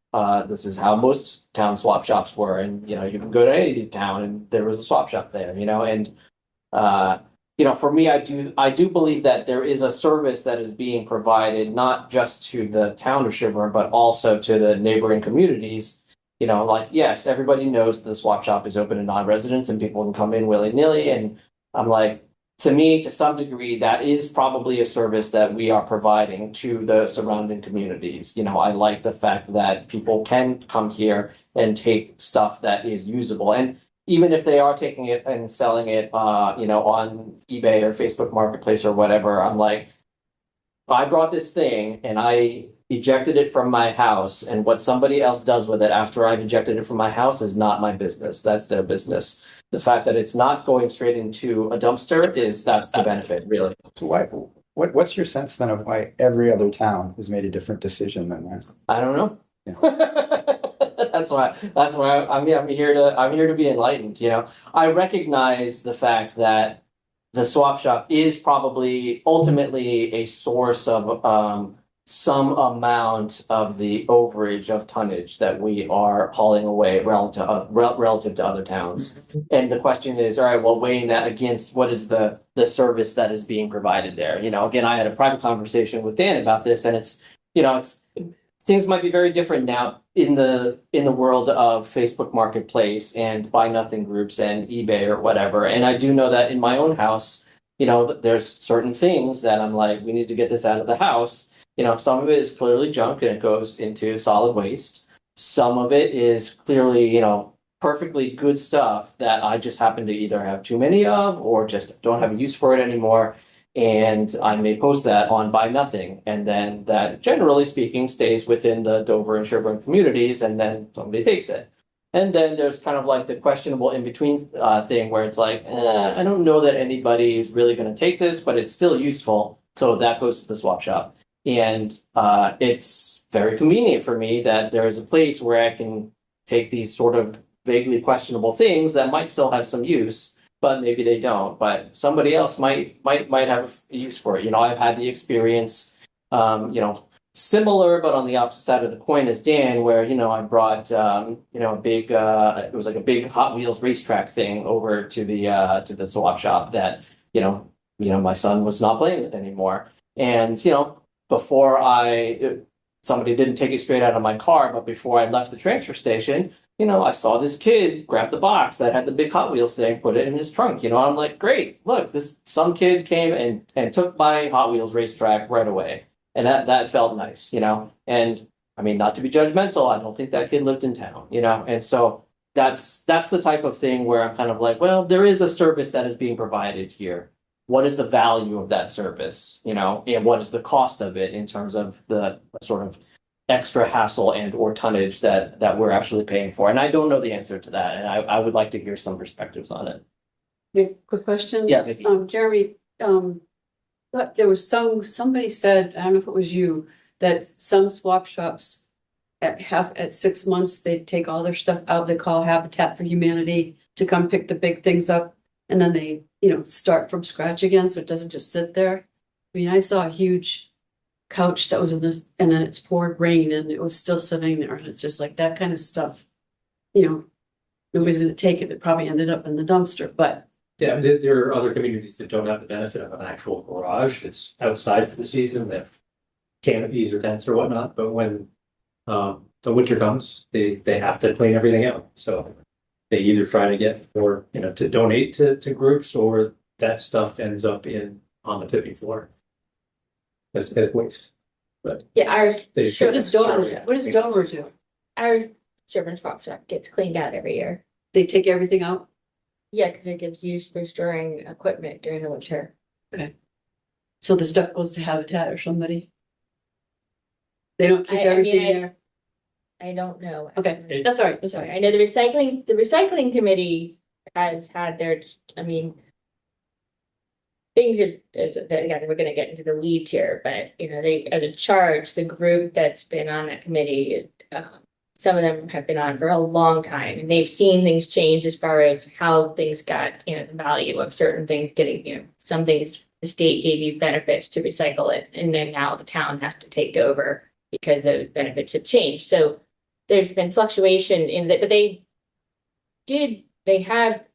this is how most town swap shops were. And, you can go to any town and there was a swap shop there, and, for me, I do believe that there is a service that is being provided, not just to the town of Sherborn, but also to the neighboring communities. Like, yes, everybody knows the swap shop is open to non-residents and people can come in willy-nilly. And I'm like, to me, to some degree, that is probably a service that we are providing to the surrounding communities. I like the fact that people can come here and take stuff that is usable. And even if they are taking it and selling it, on eBay or Facebook Marketplace or whatever, I'm like, I brought this thing and I ejected it from my house, and what somebody else does with it after I've ejected it from my house is not my business. That's their business. The fact that it's not going straight into a dumpster that's the benefit, really. So what's your sense then of why every other town has made a different decision than that? I don't know. Yeah. That's why I'm here to be enlightened. I recognize the fact that the swap shop is probably ultimately a source of some amount of the overage of tonnage that we are hauling away relative to other towns. And the question is, all right, well, weighing that against what is the service that is being provided there. Again, I had a private conversation with Dan about this, and it's things might be very different now in the world of Facebook Marketplace and buy nothing groups and eBay or whatever. And I do know that in my own house, there's certain things that I'm like, we need to get this out of the house. Some of it is clearly junk and it goes into solid waste. Some of it is clearly, perfectly good stuff that I just happen to either have too many of or just don't have a use for it anymore. And I may post that on Buy Nothing. And then that, generally speaking, stays within the Dover and Sherborn communities, and then somebody takes it. And then there's kind of like the questionable in-between thing where it's like, I don't know that anybody is really going to take this, but it's still useful. So that goes to the swap shop. And it's very convenient for me that there is a place where I can take these sort of vaguely questionable things that might still have some use, but maybe they don't. But somebody else might have use for it. I've had the experience, similar but on the opposite side of the coin as Dan, where I brought a big it was like a big Hot Wheels racetrack thing over to the swap shop that my son was not playing with anymore, and before somebody didn't take it straight out of my car, but before I left the transfer station, I saw this kid grab the box that had the big Hot Wheels thing, put it in his trunk. I'm like, great, look, some kid came and took my Hot Wheels racetrack right away. And that felt nice, And I mean, not to be judgmental, I don't think that kid lived in town, And so that's the type of thing where I'm kind of like, well, there is a service that is being provided here. What is the value of that service, and what is the cost of it in terms of the sort of extra hassle and or tonnage that we're actually paying for? And I don't know the answer to that, and I would like to hear some perspectives on it. Quick question. Yeah, Vicky. Jeremy, but there was somebody said, I don't know if it was you, that some swap shops at 6 months, they take all their stuff out, they call Habitat for Humanity to come pick the big things up. And then they, start from scratch again. So it doesn't just sit there. I mean, I saw a huge couch that was in this, and then it's poured rain and it was still sitting there. And it's just like that kind of stuff, nobody's going to take it. It probably ended up in the dumpster, but Yeah, there are other communities that don't have the benefit of an actual garage that's outside for the season, that canopies or tents or whatnot. But when the winter comes, they have to clean everything out. So they either try to get or to donate to groups, or that stuff ends up on the tipping floor as waste. But Yeah, ours, what does Dover do? our Sherborn swap shop gets cleaned out every year. They take everything out? Yeah, because it gets used for storing equipment during the winter. Okay. So the stuff goes to Habitat or somebody? They don't keep I mean, everything there? I don't know. Okay, actually. that's all right, that's all Sorry, right. I know the recycling committee has had their, things are, again, we're gonna get into the weeds here, but they, as a charge, the group that's been on that committee, some of them have been on for a long time, and they've seen things change as far as how things got, the value of certain things getting, some things the state gave you benefits to recycle it, and then now the town has to take over because those benefits have changed. So there's been fluctuation in that, but they had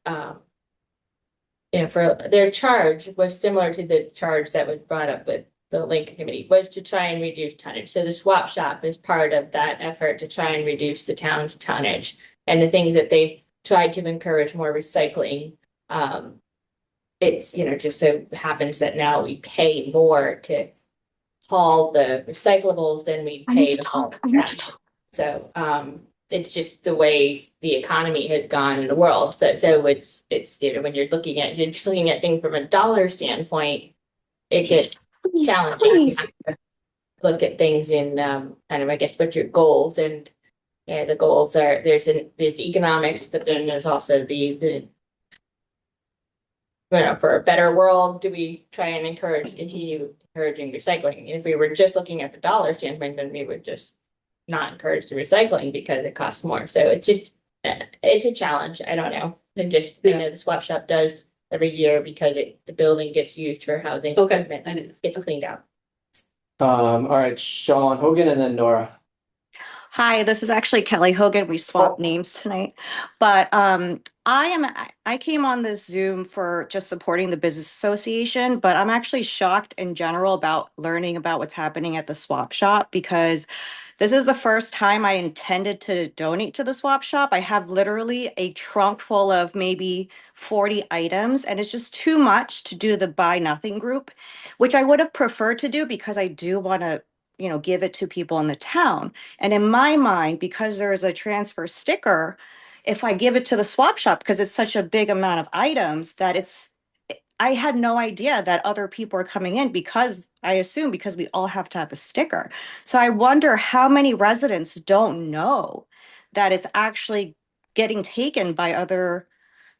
for their charge was similar to the charge that was brought up with the Lincoln Committee, was to try and reduce tonnage. So the swap shop is part of that effort to try and reduce the town's tonnage, and the things that they tried to encourage more recycling. It's just so happens that now we pay more to haul the recyclables than we pay to haul the trash. So it's just the way the economy has gone in the world. But so it's when you're just looking at things from a dollar standpoint, it gets challenging. You have to look at things in kind of, I guess, what your goals, and the goals are there's economics, but then there's also the for a better world, do we try and continue encouraging recycling? And if we were just looking at the dollar standpoint, then we would just not encourage the recycling because it costs more. So it's just, it's a challenge. I don't know. And just, I know the swap shop does every year because the building gets used for housing. Okay. And it gets cleaned out. All right, Sean Hogan and then Nora. Hi, this is actually Kelly Hogan. We swapped names tonight, but I came on this Zoom for just supporting the business association, but I'm actually shocked in general about learning about what's happening at the swap shop, because this is the first time I intended to donate to the swap shop. I have literally a trunk full of maybe 40 items, and it's just too much to do the buy nothing group, which I would have preferred to do because I do want to give it to people in the town. And in my mind, because there is a transfer sticker, if I give it to the swap shop, because it's such a big amount of items, I had no idea that other people are coming in, because I assume because we all have to have a sticker. So I wonder how many residents don't know that it's actually getting taken by other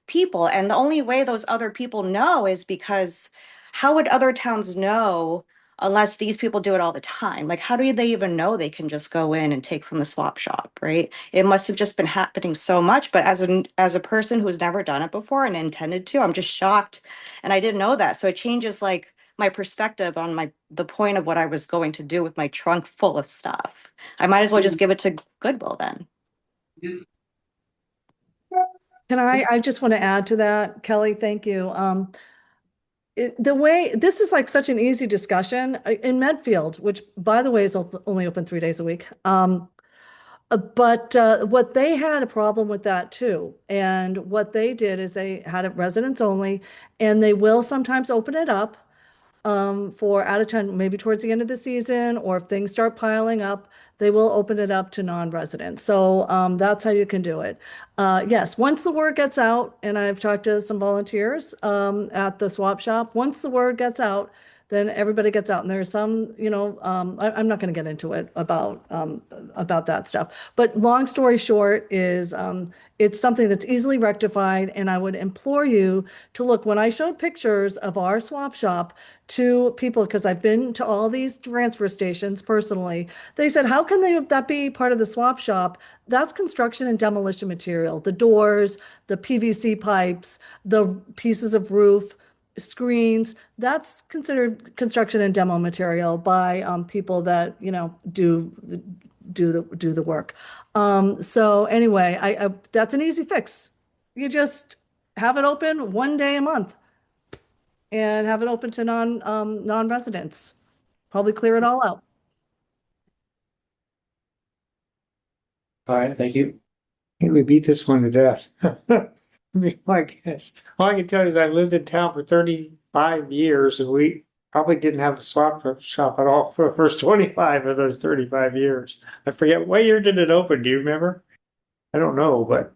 people. And the only way those other people know is because how would other towns know unless these people do it all the time. Like, how do they even know they can just go in and take from the swap shop, right? It must have just been happening so much. But as a person who's never done it before and intended to, I'm just shocked, and I didn't know that. So it changes like my perspective on the point of what I was going to do with my trunk full of stuff. I might as well just give it to Goodwill then. I just want to add to that, Kelly, thank you. The way, this is like such an easy discussion in Medfield, which by the way is only open 3 days a week. But what they had a problem with that too. And what they did is they had it residents only, and they will sometimes open it up for out of town, maybe towards the end of the season, or if things start piling up, they will open it up to non-residents. So that's how you can do it. Yes, once the word gets out, and I've talked to some volunteers at the swap shop, once the word gets out, then everybody gets out. And there's some, I'm not going to get into it about that stuff. But long story short is it's something that's easily rectified. And I would implore you to look, when I showed pictures of our swap shop to people, because I've been to all these transfer stations personally, they said, how can that be part of the swap shop? That's construction and demolition material, the doors, the PVC pipes, the pieces of roof, screens, that's considered construction and demo material by people that do the work. So anyway, I that's an easy fix. You just have it open 1 day a month and have it open to non-residents. Probably clear it all out. All right, thank you. I think we beat this one to death. I mean, I guess all I can tell you is I've lived in town for 35 years, and we probably didn't have a swap shop at all for the first 25 of those 35 years. I forget, what year did it open? Do you remember? I don't know, but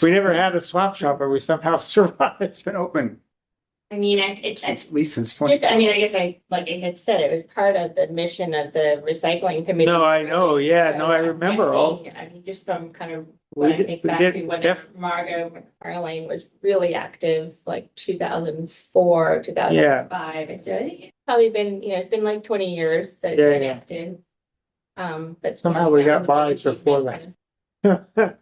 we never had a swap shop, and we somehow survived. It's been open I mean, it's at least since I 20. mean, I guess like I had said, it was part of the mission of the recycling committee. No, I know. Yeah, no, I I'm remember all. guessing, I mean, just from kind of We when I did- think we back did to when def- Margot McFarlane was really active, like 2004, 2005. And so I think it's probably been, it's been like 20 years that it's Yeah, been yeah. active. But Somehow yeah, we that got was a by big before achievement. that.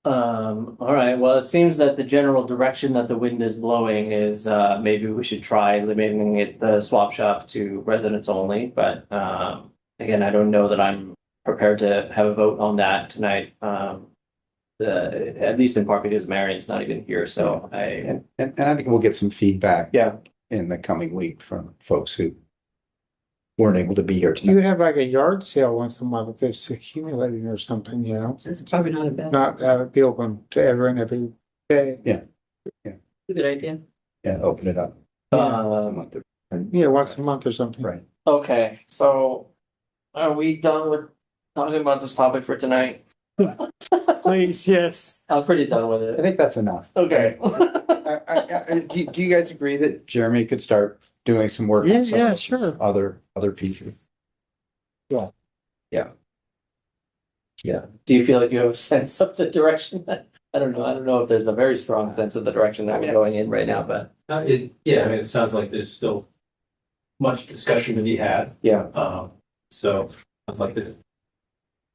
All right, well, it seems that the general direction that the wind is blowing is maybe we should try limiting it, the swap shop to residents only, but again, I don't know that I'm prepared to have a vote on that tonight. At least in part because Marion's not even here, so And I think we'll get some feedback yeah. in the coming week from folks who weren't able to be here You tonight. would have like a yard sale once a month if it's accumulating or something, It's probably not a bad, Not have it be open to everyone every day. good idea. Yeah, open it up. Yeah, once a month or something. Right. Okay, so are we done with talking about this topic for tonight? Please, yes. I'm pretty done with I it. think that's enough. Okay. Do you guys agree that Jeremy could start doing some work? Yeah, on some yeah, of these sure. Other pieces. Yeah. Do you feel like you have a sense of the direction? I don't know. I don't know if there's a very strong sense of the direction that we're going in right now, but It sounds like there's still much discussion to be had. yeah. So sounds like there's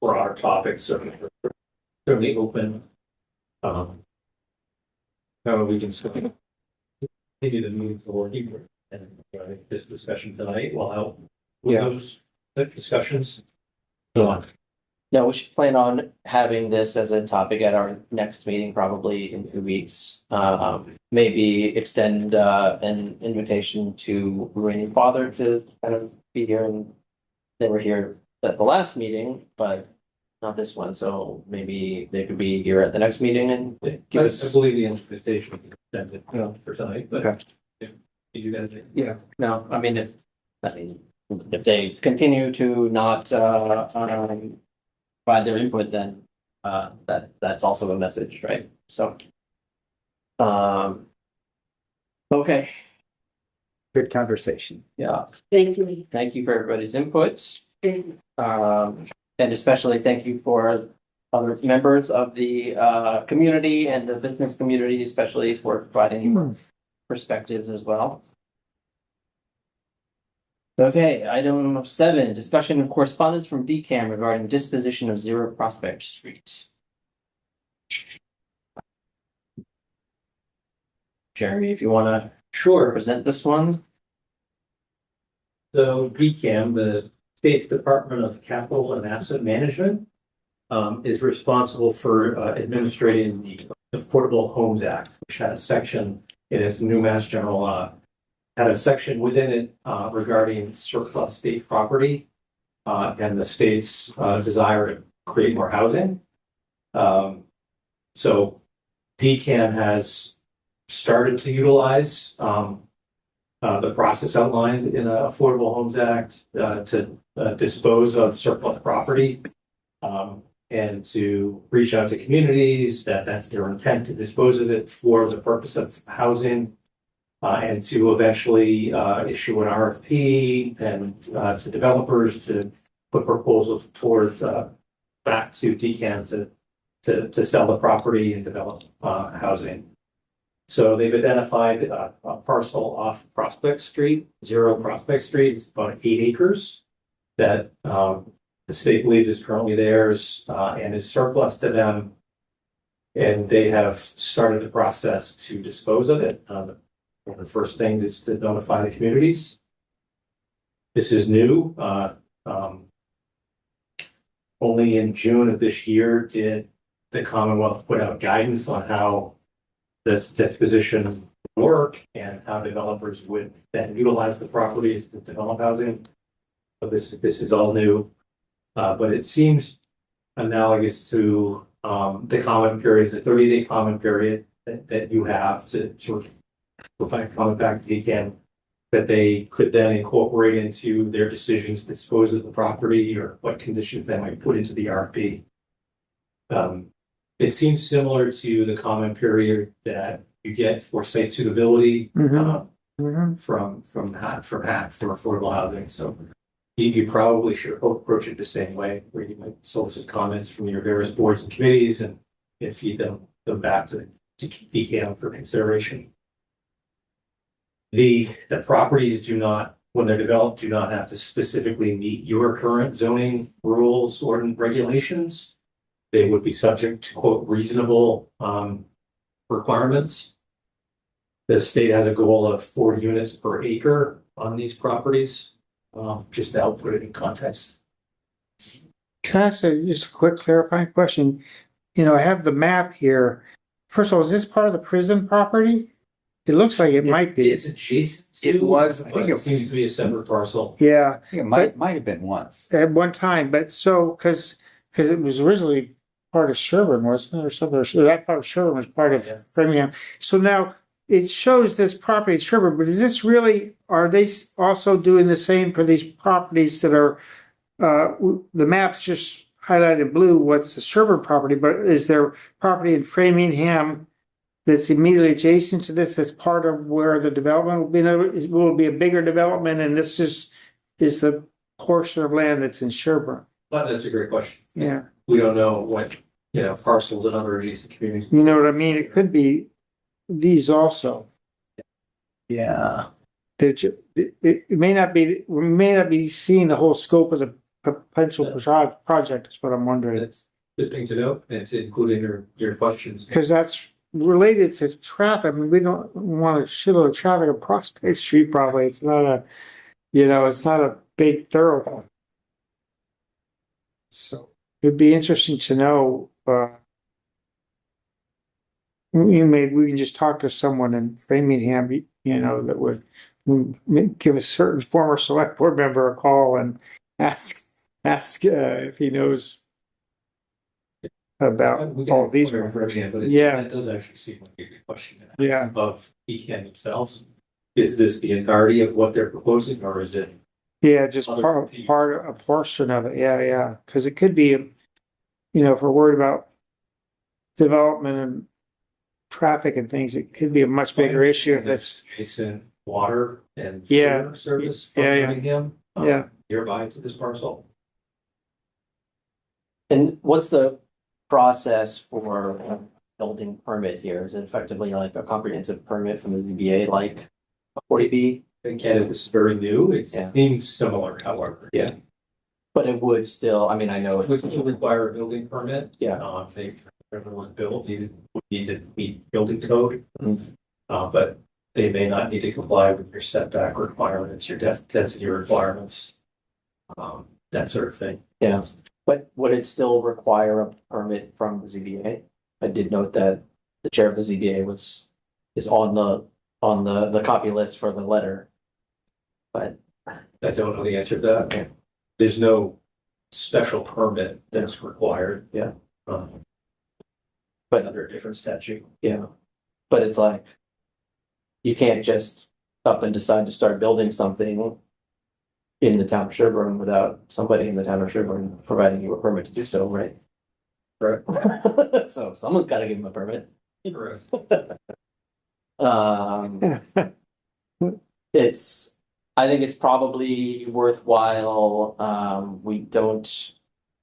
broader topics certainly open. However, we can still continue to move forward here. And I think this discussion tonight will help with those discussions. Go on. No, we should plan on having this as a topic at our next meeting, probably in 2 weeks. Maybe extend an invitation to Rainey's father to kind of be here, and they were here at the last meeting, but not this one. So maybe they could be here at the next meeting and give us. I believe the invitation is extended for tonight, but Okay. if you guys. Yeah. No, I mean, if they continue to not provide their input, then that's also a message, right? So, okay, Good conversation. yeah. Thank you. Thank you for everybody's inputs. And especially thank you for other members of the community and the business community, especially for providing your perspectives as well. Okay, item 7, discussion of correspondence from DCAM regarding disposition of Zero Prospect Street. Jeremy, if you want to present this one. So DCAM, the State's Department of Capital and Asset Management, is responsible for administrating the Affordable Homes Act, which had a section in its new Mass General Law, had a section within it regarding surplus state property and the state's desire to create more housing. So DCAM has started to utilize the process outlined in the Affordable Homes Act to dispose of surplus property and to reach out to communities that's their intent to dispose of it for the purpose of housing and to eventually issue an RFP and to developers to put proposals toward back to DCAM to sell the property and develop housing. So they've identified a parcel off Prospect Street, Zero Prospect Street. It's about 8 acres that the state believes is currently theirs and is surplus to them. And they have started the process to dispose of it. One of the first things is to notify the communities. This is new. Only in June of this year did the Commonwealth put out guidance on how this disposition work and how developers would then utilize the properties to develop housing. So this is all new, but it seems analogous to the comment period, the 30-day comment period that you have to provide comment back to DCAM that they could then incorporate into their decisions to dispose of the property or what conditions they might put into the RFP. It seems similar to the comment period that you get for site suitability from affordable housing. So you probably should approach it the same way, where you might solicit comments from your various boards and committees and feed them back to DCAM for consideration. The properties do not, when they're developed, do not have to specifically meet your current zoning rules or regulations. They would be subject to, quote, reasonable requirements. The state has a goal of 4 units per acre on these properties, just to help put it in context. Can I ask just a quick clarifying question? You know, I have the map here. First of all, is this part of the prison property? It looks like it might be. It's adjacent to, It was, I but think it it seems to be a separate parcel. Yeah, I think it might have been once. at one time, but so, because it was originally part of Sherborn, wasn't it, or something? So that part of Sherborn was part of Framingham. So now it shows this property at Sherborn, but is this really, are they also doing the same for these properties that are, the maps just highlighted blue, what's the Sherborn property, but is there property in Framingham that's immediately adjacent to this, that's part of where the development will be? Will it be a bigger development and this just is the portion of land that's in Sherborn? But that's a great question. Yeah. We don't know what, parcels and other adjacent communities. You know what I mean? It could be these also. Yeah. It may not be, we may not be seeing the whole scope of the potential project, is what I'm wondering. That's a good thing to know and to include in your questions. Because that's related to traffic. I mean, we don't want a shitload of traffic on Prospect Street probably. It's not it's not a big thoroughfare. So it'd be interesting to know, we can just talk to someone in Framingham, that would give a certain former select board member a call and ask if he knows about all these. Yeah, it does actually seem like a good question. Yeah. Of DCAM themselves. Is this the entirety of what they're proposing, or is it? Yeah, just part a portion of it. Yeah. Because it could be, if we're worried about development and traffic and things, it could be a much bigger issue if it's adjacent water and sewer service from Framingham nearby to this parcel. And what's the process for a building permit here? Is it effectively like a comprehensive permit from the ZBA, like a 40B? Again, this is very new. It Yeah. seems similar, however. Yeah. But it would still, I mean, I know It would still require a building permit. Yeah. They, everyone built, you would need to meet building code. Mhm. But they may not need to comply with your setback requirements, your density requirements. That sort of thing. Yeah, but would it still require a permit from the ZBA? I did note that the chair of the ZBA is on the copy list for the letter. But I don't know the answer to that. Okay. There's no special permit that's required. Yeah. But under a different statute. yeah, but it's like you can't just up and decide to start building something in the town of Sherborn without somebody in the town of Sherborn providing you a permit to do so, right? Right. So someone's got to give them a permit. Correct. It's, I think it's probably worthwhile. We don't,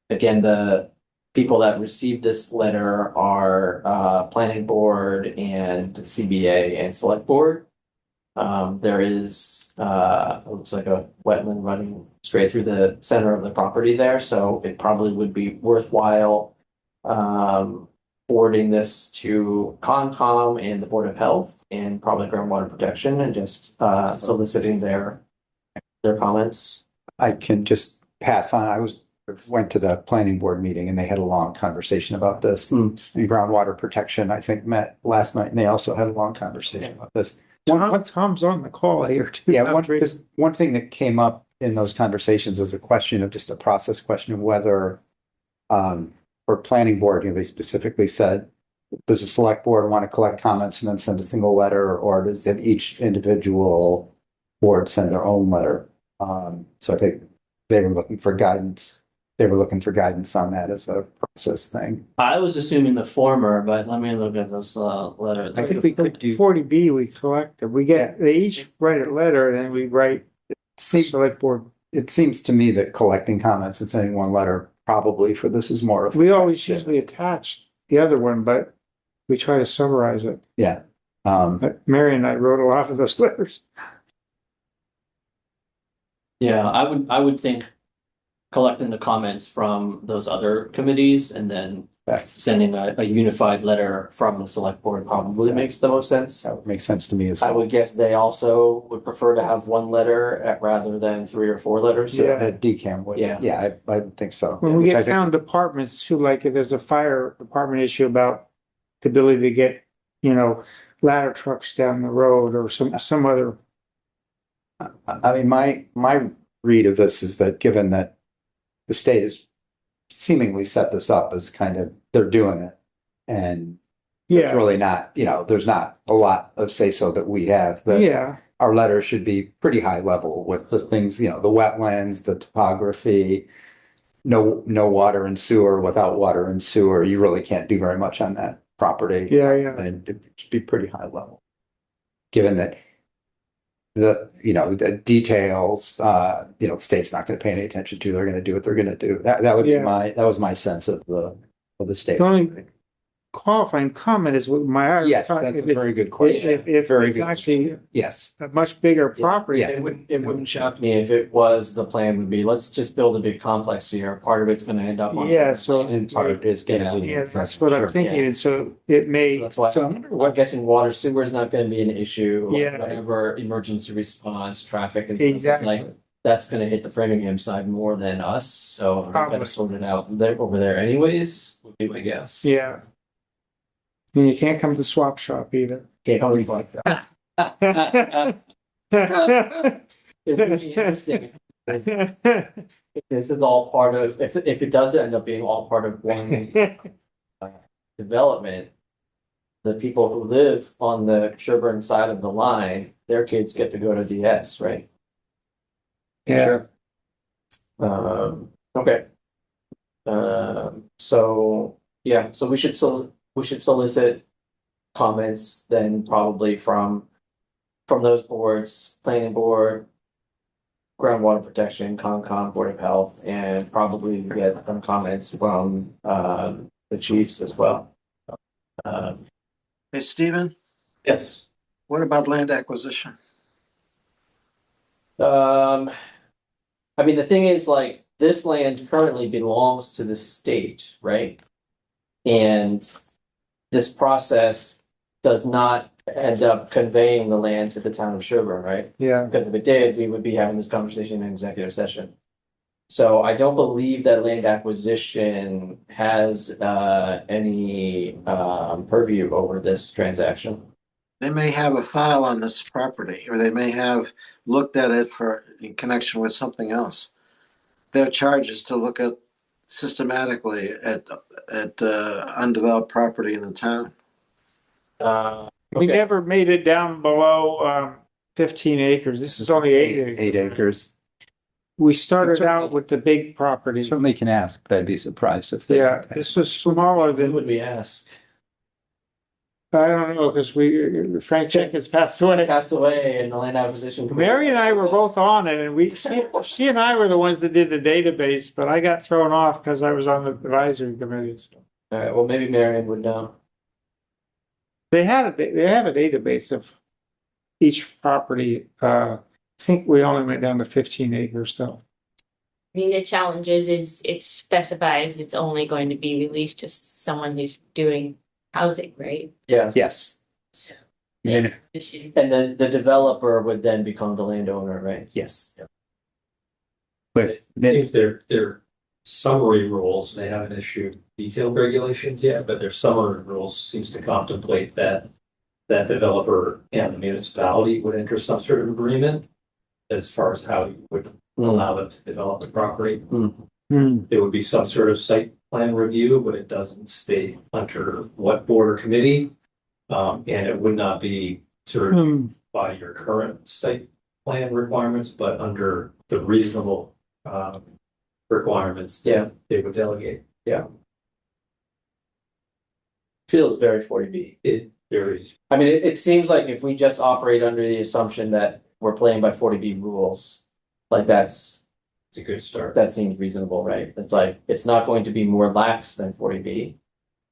again, the people that received this letter are planning board and CBA and select board. There is it looks like a wetland running straight through the center of the property there, so it probably would be worthwhile forwarding this to Concom and the Board of Health and probably groundwater protection and just soliciting their comments. I can just pass on. Went to the planning board meeting and they had a long conversation about this. And groundwater protection, I think, met last night and they also had a long conversation about this. Tom's on the call here too. Yeah, one thing that came up in those conversations was a question of just a process question of whether for planning board, they specifically said, does the select board want to collect comments and then send a single letter, or does each individual board send their own letter? So I think they were looking for guidance. They were looking for guidance on that as a process thing. I was assuming the former, but let me look at this letter. I think we could do. 40B we collected. They each write a letter and then we write select board. It seems to me that collecting comments and sending one letter probably for this is more. We always usually attach the other one, but we try to summarize it. Yeah. But Mary and I wrote a lot of those letters. Yeah, I would think collecting the comments from those other committees and then sending a unified letter from the select board probably makes the most sense. That would make sense to me as well. I would guess they also would prefer to have one letter rather than 3 or 4 letters. Yeah. That DCAM would. Yeah. I would think so. When we get town departments too, like if there's a fire department issue about the ability to get, ladder trucks down the road or some other. I mean, my read of this is that given that the state has seemingly set this up as kind of, they're doing it. And it's really not, there's not a lot of say-so that we have. Our letter should be pretty high level with the things, the wetlands, the topography, no water and sewer. Without water and sewer, you really can't do very much on that property. And it should be pretty high level. Given that the details, the state's not going to pay any attention to. They're going to do what they're going to do. That would be that was my sense of the state. The only qualifying comment is with my. Yes, that's a very good question. If Very it's good. actually Yes. a much bigger property. Yeah. It wouldn't shock me if it was, the plan would be, let's just build a big complex here. Part of it's going to end up on. So Part of it is going to be. that's what I'm thinking. And so it may. So that's why I'm guessing water sewer is not going to be an issue. Yeah. Whatever emergency response, traffic and stuff. Exactly. It's like, that's going to hit the Framingham side more than us. So they're going to sort it out over there anyways, would be my guess. Yeah. And you can't come to swap shop either. Can't come like that. It's really interesting. If this is all part of, if it does end up being all part of one development, the people who live on the Sherborn side of the line, their kids get to go to DS, right? Yeah. Sure. Okay. So we should solicit comments then probably from those boards, planning board, groundwater protection, Concom, Board of Health, and probably get some comments from the chiefs as well. Hey, Stephen, Yes. what about land acquisition? I mean, the thing is, like, this land currently belongs to the state, right? And this process does not end up conveying the land to the town of Sherborn, right? Yeah. Because if it did, we would be having this conversation in executive session. So I don't believe that land acquisition has any purview over this transaction. They may have a file on this property, or they may have looked at it in connection with something else. Their charge is to look at systematically at undeveloped property in the town. We never made it down below 15 acres. This is only 8 acres. 8 acres. We started out with the big property. Certainly can ask, but I'd be surprised if they. Yeah, this was smaller Who than, would we ask? I don't know, because Frank Jenkins passed away. Passed away in the land acquisition. Mary and I were both on it, and she and I were the ones that did the database, but I got thrown off because I was on the advisory committee. So. All right. Well, maybe Marion would know. They have a database of each property. I think we only went down to 15 acres though. I mean, the challenge is it specifies it's only going to be released to someone who's doing housing, right? Yeah. Yes. Yeah. And then the developer would then become the landowner, right? Yes. But if they're summary rules, they haven't issued detailed regulations yet, but their summary rules seems to contemplate that developer and the municipality would enter some sort of agreement as far as how you would allow them to develop the property. There would be some sort of site plan review, but it doesn't state under what board or committee. And it would not be sort of by your current site plan requirements, but under the reasonable requirements. Yeah. They would delegate. Yeah. Feels very 40B. It varies. I mean, it seems like if we just operate under the assumption that we're playing by 40B rules, like It's a good start. that seems reasonable, right? It's like, it's not going to be more lax than 40B,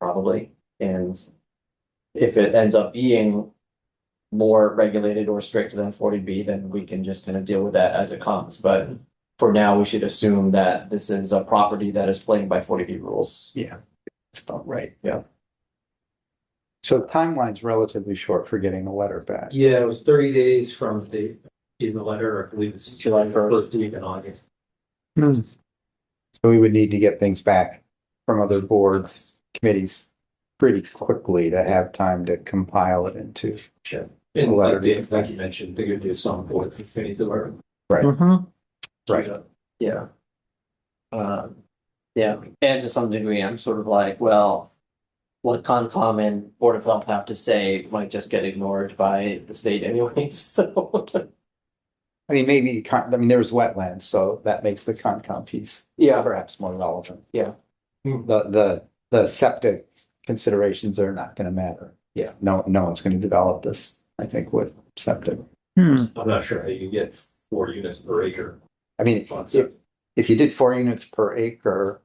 probably. And if it ends up being more regulated or strict than 40B, then we can just kind of deal with that as it comes. But for now, we should assume that this is a property that is playing by 40B rules. Yeah, that's about right. Yeah. So the timeline's relatively short for getting a letter back. Yeah, it was 30 days from the letter. I believe it's July 1st. Week in August. So we would need to get things back from other boards, committees pretty quickly to have time to compile it into. And a letter. like you mentioned, they're going to do some boards and committees that are Right. right. Yeah. Yeah. And to some degree, I'm sort of like, well, what Concom and Board of Health have to say might just get ignored by the state anyway. So I mean, maybe, there's wetlands, so that makes the Concom piece yeah. perhaps more relevant. Yeah. The septic considerations are not going to matter. Yeah. No one's going to develop this, I think, with septic. I'm not sure how you get 4 units per acre. I mean, if you did 4 units per acre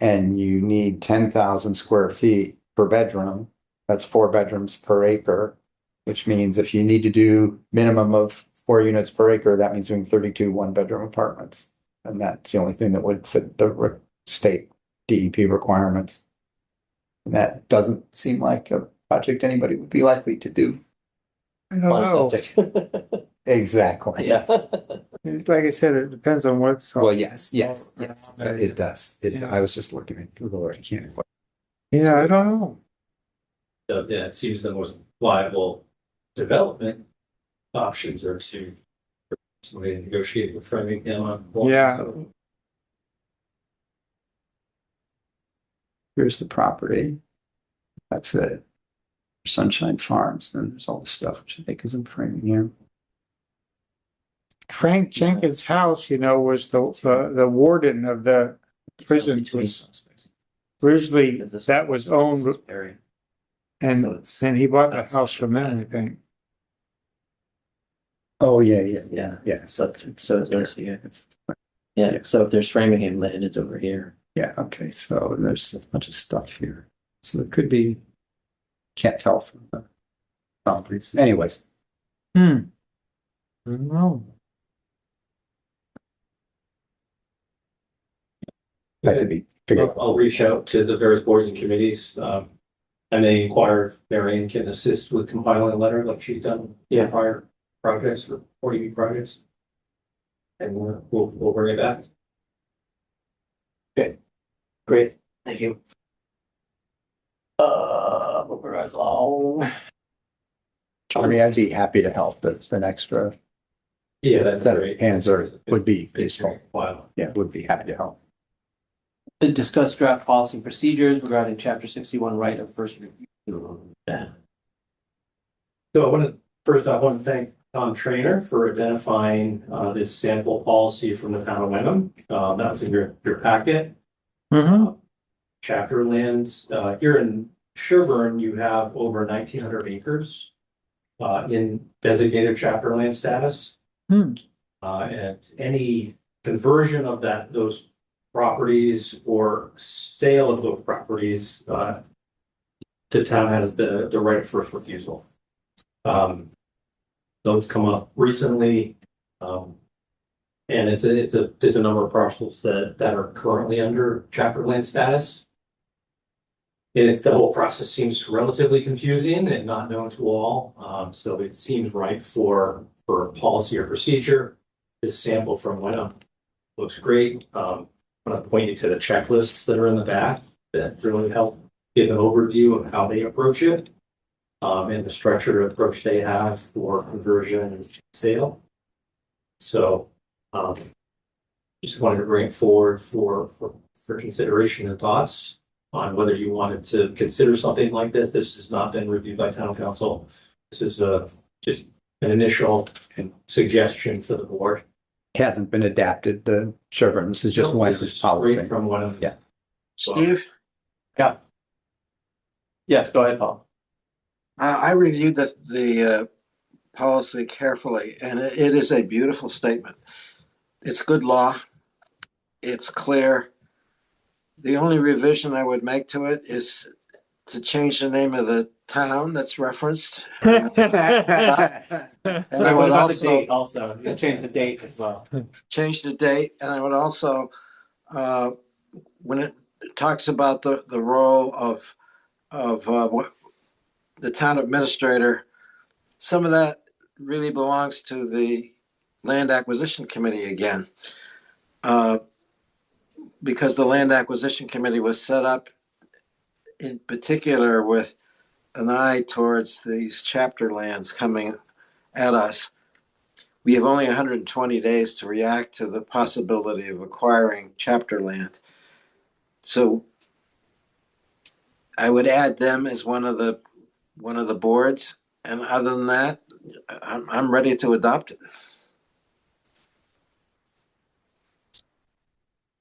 and you need 10,000 square feet per bedroom, that's 4 bedrooms per acre, which means if you need to do minimum of 4 units per acre, that means doing 32 one-bedroom apartments. And that's the only thing that would fit the state DEP requirements. And that doesn't seem like a project anybody would be likely to do. I don't know. Exactly. Yeah. Like I said, it depends on what's. Well, yes, it does. I was just looking at Google, I can't. Yeah, I don't know. So, yeah, it seems the most viable development options are to somebody negotiate with Framingham on. Yeah. Here's the property. That's it. Sunshine Farms, and there's all the stuff which I think is in Framingham. Frank Jenkins' house, was the warden of the prison. Was originally that was owned, and then he bought the house from them, I think. Oh yeah. So there's So if there's Framingham land, it's over here. Yeah. Okay. So there's a bunch of stuff here. So it could be. Can't tell from the boundaries. Anyways. I don't know. that could be figured out. I'll reach out to the various boards and committees. I may inquire if Marion can assist with compiling a letter like she's done in prior projects or 40B projects. And we'll bring it back. Okay, great, thank you. Moving right along. I mean, I'd be happy to help if an extra Yeah, that'd be that great. hands would be useful. Wow. Yeah, would be happy to help. To discuss draft policy and procedures regarding chapter 61 right of first review. So I want to thank Tom Trainer for identifying this sample policy from the town of Wenham. That's in your packet. Chapter lands here in Sherborn, you have over 1,900 acres in designated chapter land status. And any conversion of those properties or sale of those properties, the town has the right of first refusal. Those come up recently, and it's a number of parcels that are currently under chapter land status. And the whole process seems relatively confusing and not known to all. So it seems right for policy or procedure. This sample from Wenham looks great. I'm going to point you to the checklists that are in the back that really help give an overview of how they approach it and the structured approach they have for conversion and sale. So just wanted to bring it forward for consideration and thoughts on whether you wanted to consider something like this. This has not been reviewed by town council. This is just an initial suggestion for the board. Hasn't been adapted to Sherborn. This is just one of his policy. Straight from one of Yeah. Steve, Yeah. Yes, go ahead, Paul. I reviewed the policy carefully, and it is a beautiful statement. It's good law. It's clear. The only revision I would make to it is to change the name of the town that's referenced. And I would also you change the date as well. Change the date, and I would also, when it talks about the role of the town administrator, some of that really belongs to the Land Acquisition Committee again. Because the Land Acquisition Committee was set up in particular with an eye towards these chapter lands coming at us. We have only 120 days to react to the possibility of acquiring chapter land. So I would add them as one of the boards, and other than that, I'm ready to adopt it.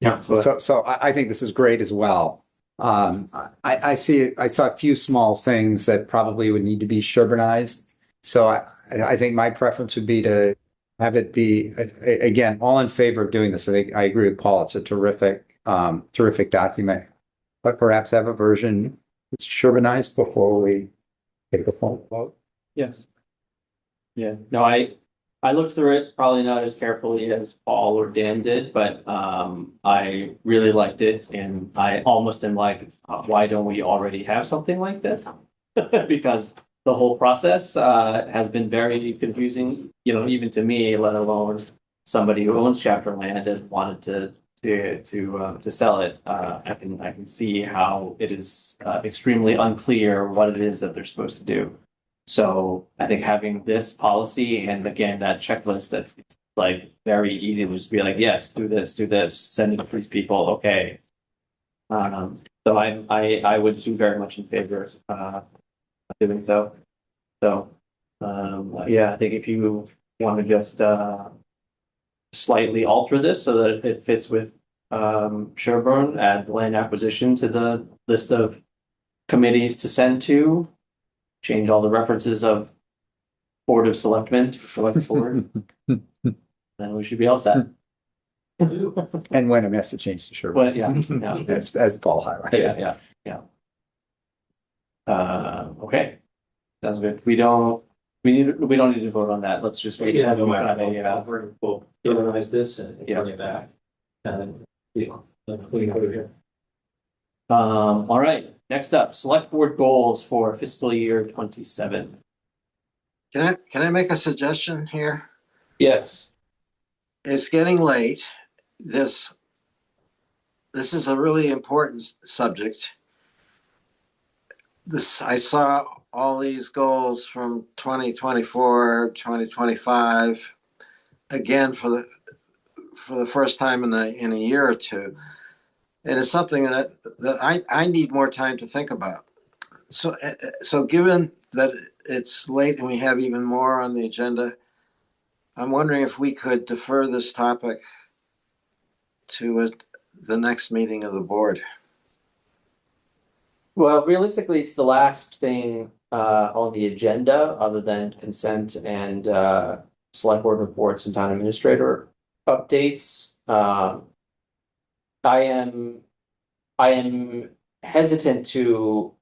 Yeah. So I think this is great as well. I saw a few small things that probably would need to be Sherbornized. So I think my preference would be to have it be, again, all in favor of doing this. I think I agree with Paul. It's a terrific document, but perhaps have a version that's Sherbornized before we take a full vote. Yes. Yeah, no, I looked through it, probably not as carefully as Paul or Dan did, but I really liked it, and I almost am like, why don't we already have something like this? Because the whole process has been very confusing, even to me, let alone somebody who owns chapter land and wanted to sell it. I can see how it is extremely unclear what it is that they're supposed to do. So I think having this policy and again that checklist that it's like very easy to just be like, yes, do this, send it to these people, okay. So I would do very much in favor of doing so. So yeah, I think if you want to just slightly alter this so that it fits with Sherborn, add land acquisition to the list of committees to send to. Change all the references of Board of Selectmen, Select Board, then we should be all set. And when it has to change to Sherborn. But yeah. As Paul highlighted. Yeah. Okay, sounds good. We don't need to vote on that. Let's just wait. We'll organize this and bring it back. And All right, next up, select board goals for fiscal year 27. Can I make a suggestion here? Yes. It's getting late. This is a really important subject. I saw all these goals from 2024, 2025 again for the first time in a year or two. And it's something that I need more time to think about. So given that it's late and we have even more on the agenda, I'm wondering if we could defer this topic to the next meeting of the board. Well, realistically, it's the last thing on the agenda other than consent and select board reports and town administrator updates. I am hesitant to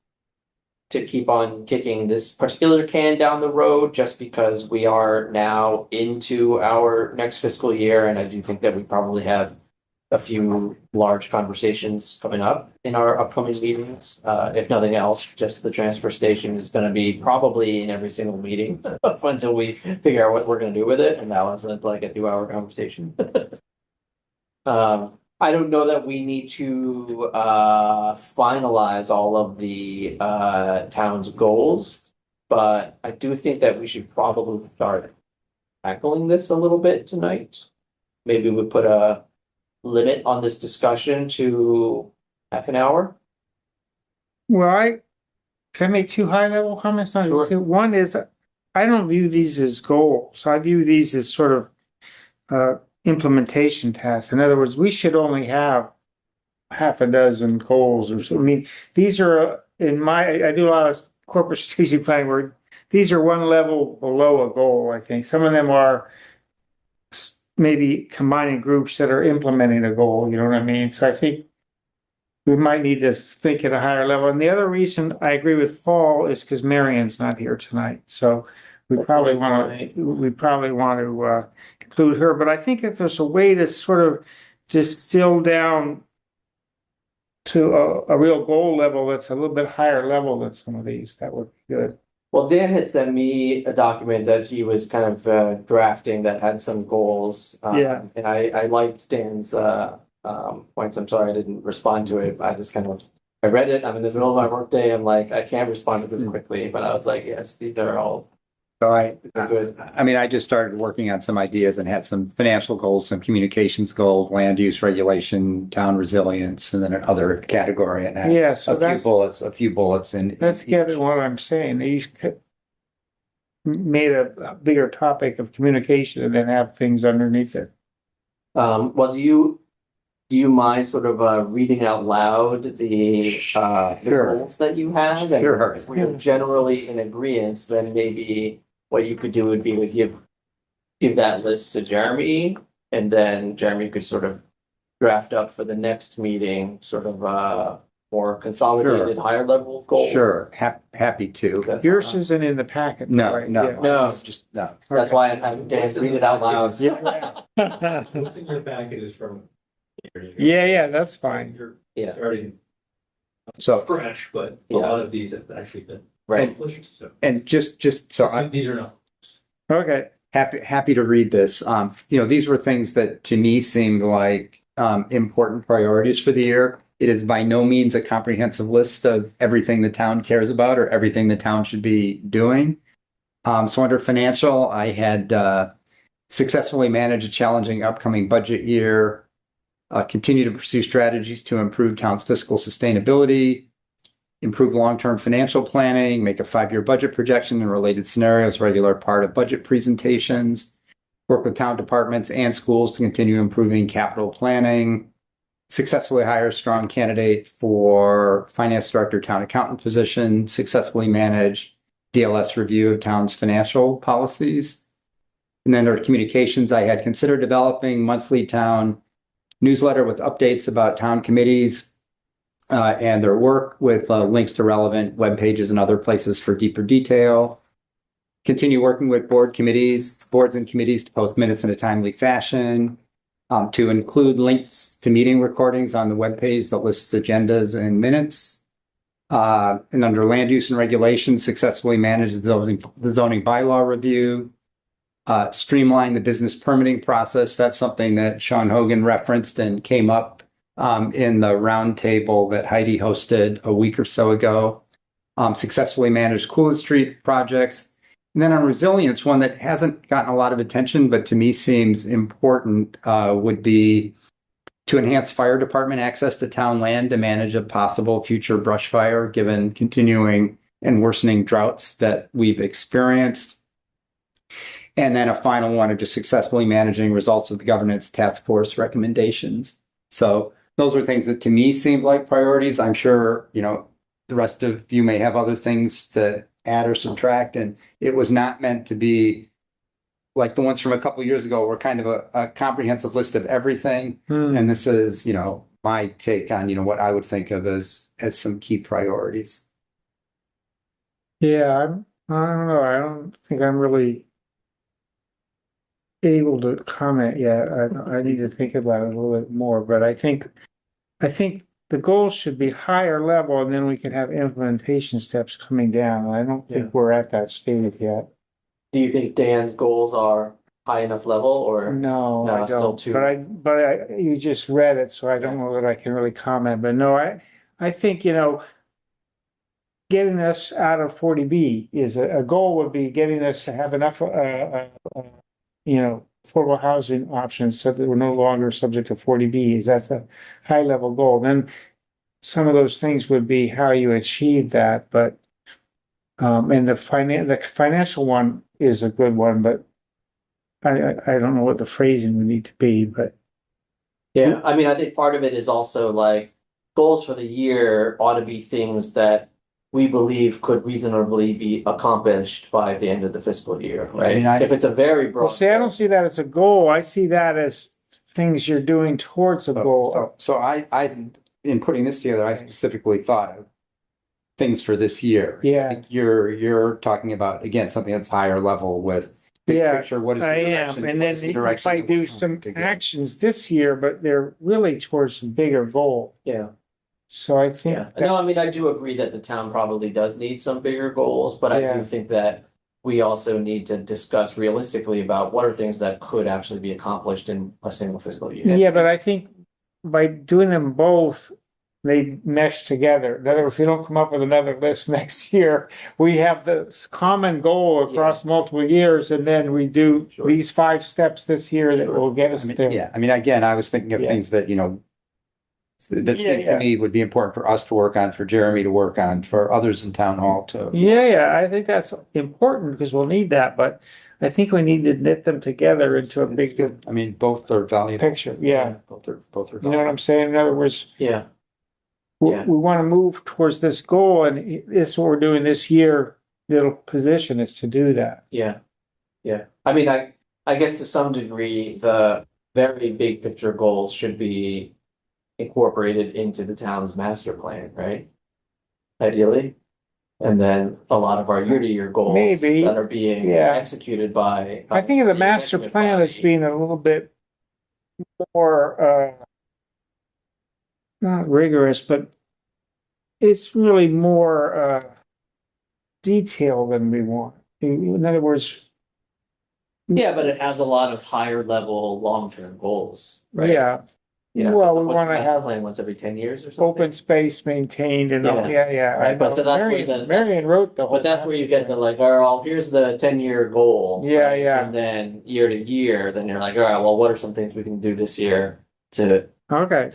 keep on kicking this particular can down the road just because we are now into our next fiscal year, and I do think that we probably have a few large conversations coming up in our upcoming meetings. If nothing else, just the transfer station is going to be probably in every single meeting until we figure out what we're going to do with it, and that was like a 2-hour conversation. I don't know that we need to finalize all of the town's goals, but I do think that we should probably start tackling this a little bit tonight. Maybe we put a limit on this discussion to half an hour. Well, can I make 2 high-level comments on it? Sure. One is, I don't view these as goals. I view these as sort of implementation tasks. In other words, we should only have half a dozen goals or so. I mean, these are I do a lot of corporate strategic planning where these are one level below a goal, I think. Some of them are maybe combining groups that are implementing a goal, you know what I mean? So I think we might need to think at a higher level. And the other reason I agree with Paul is because Marion's not here tonight. So we probably want to include her. But I think if there's a way to sort of distill down to a real goal level that's a little bit higher level than some of these, that would be good. Well, Dan had sent me a document that he was kind of drafting that had some goals. Yeah. And I liked Dan's points. I'm sorry I didn't respond to it. I read it. I'm in the middle of my workday. I'm like, I can't respond to this quickly. But I was like, yes, these are all So good. I mean, I just started working on some ideas and had some financial goals, some communications goals, land use regulation, town resilience, and then another category. And Yeah, so a few bullets. And that's getting what I'm saying. You made a bigger topic of communication and then have things underneath it. Well, do you mind sort of reading out loud the goals that you have? And Sure. if we're generally in agreement, then maybe what you could do would be to give that list to Jeremy, and then Jeremy could sort of draft up for the next meeting, sort of more consolidated, higher level goals. Sure, happy to. Yours isn't in the packet. No, right? no, Yeah. No. just no. That's why I'm Dan to read it out loud. What's in your packet is from. Yeah, that's fine. You're Yeah. starting So fresh, but a Yeah. lot of these have actually been Right. published. So and just so these are not. Okay. happy to read this. These were things that to me seemed like important priorities for the year. It is by no means a comprehensive list of everything the town cares about or everything the town should be doing. So under financial, I had successfully managed a challenging upcoming budget year, continue to pursue strategies to improve town's fiscal sustainability, improve long-term financial planning, make a 5-year budget projection and related scenarios regular part of budget presentations, work with town departments and schools to continue improving capital planning, successfully hire a strong candidate for finance director, town accountant position, successfully manage DLS review of town's financial policies. And then under communications, I had considered developing monthly town newsletter with updates about town committees and their work with links to relevant web pages and other places for deeper detail. Continue working with boards and committees to post minutes in a timely fashion. to include links to meeting recordings on the webpage that lists agendas and minutes. And under land use and regulations, successfully manage the zoning bylaw review. Streamline the business permitting process. That's something that Sean Hogan referenced and came up in the roundtable that Heidi hosted a week or so ago. Successfully manage Coolidge Street projects. And then on resilience, one that hasn't gotten a lot of attention, but to me seems important, would be to enhance fire department access to town land to manage a possible future brush fire, given continuing and worsening droughts that we've experienced. And then a final one of just successfully managing results of the governance task force recommendations. So those are things that to me seem like priorities. I'm sure, the rest of you may have other things to add or subtract. And it was not meant to be like the ones from a couple of years ago were kind of a comprehensive list of everything. And this is, my take on, what I would think of as some key priorities. Yeah, I don't know. I don't think I'm really able to comment yet. I need to think about it a little bit more, but I think the goals should be higher level, and then we can have implementation steps coming down. I don't think we're at that stage yet. Do you think Dan's goals are high enough level or? No, I still don't. too? But you just read it, so I don't know that I can really comment. But no, I think, getting us out of 40B is a goal would be getting us to have enough, affordable housing options so that we're no longer subject to 40Bs. That's a high level goal. Then some of those things would be how you achieve that, but and the financial one is a good one, but I don't know what the phrasing would need to be, but Yeah, I mean, I think part of it is also like goals for the year ought to be things that we believe could reasonably be accomplished by the end of the fiscal year, right? If it's a very broad. well, see, I don't see that as a goal. I see that as things you're doing towards a goal. So I in putting this together, I specifically thought of things for this year. Yeah. I think you're talking about, again, something that's higher level with big picture. What is the I direction? am. And what then is the if direction I that we're do trying some to get? actions this year, but they're really towards a bigger goal. Yeah. So I think No, I mean, I do agree that the town probably does need some bigger goals, but I do think that we also need to discuss realistically about what are things that could actually be accomplished in a single fiscal year. Yeah, but I think by doing them both, they mesh together. In other words, if we don't come up with another list next year, we have this common goal across multiple years, and then we do these 5 steps this year that will get us there. Yeah, I mean, again, I was thinking of things that, that seemed to me would be important for us to work on, for Jeremy to work on, for others in town hall to. Yeah, I think that's important because we'll need that, but I think we need to knit them together into a big I mean, both are valuable. picture. Yeah. Both are valuable. You know what I'm saying? In other words, we want to move towards this goal, and this is what we're doing this year. It'll position us to do that. Yeah. I mean, I guess to some degree, the very big picture goals should be incorporated into the town's master plan, right? Ideally. And then a lot of our year-to-year goals that are being executed by. I think of the master plan as being a little bit more not rigorous, but it's really more detailed than we want. In other words, yeah, but it has a lot of higher level long-term goals, right? Yeah. Well, we want to have plan once every 10 years or something. Open space maintained and all. Yeah. Right, but so that's where Marion wrote the whole. But that's where you get the like, all right, well, here's the 10-year goal. Yeah, right? yeah. And then year to year, then you're like, all right, well, what are some things we can do this year to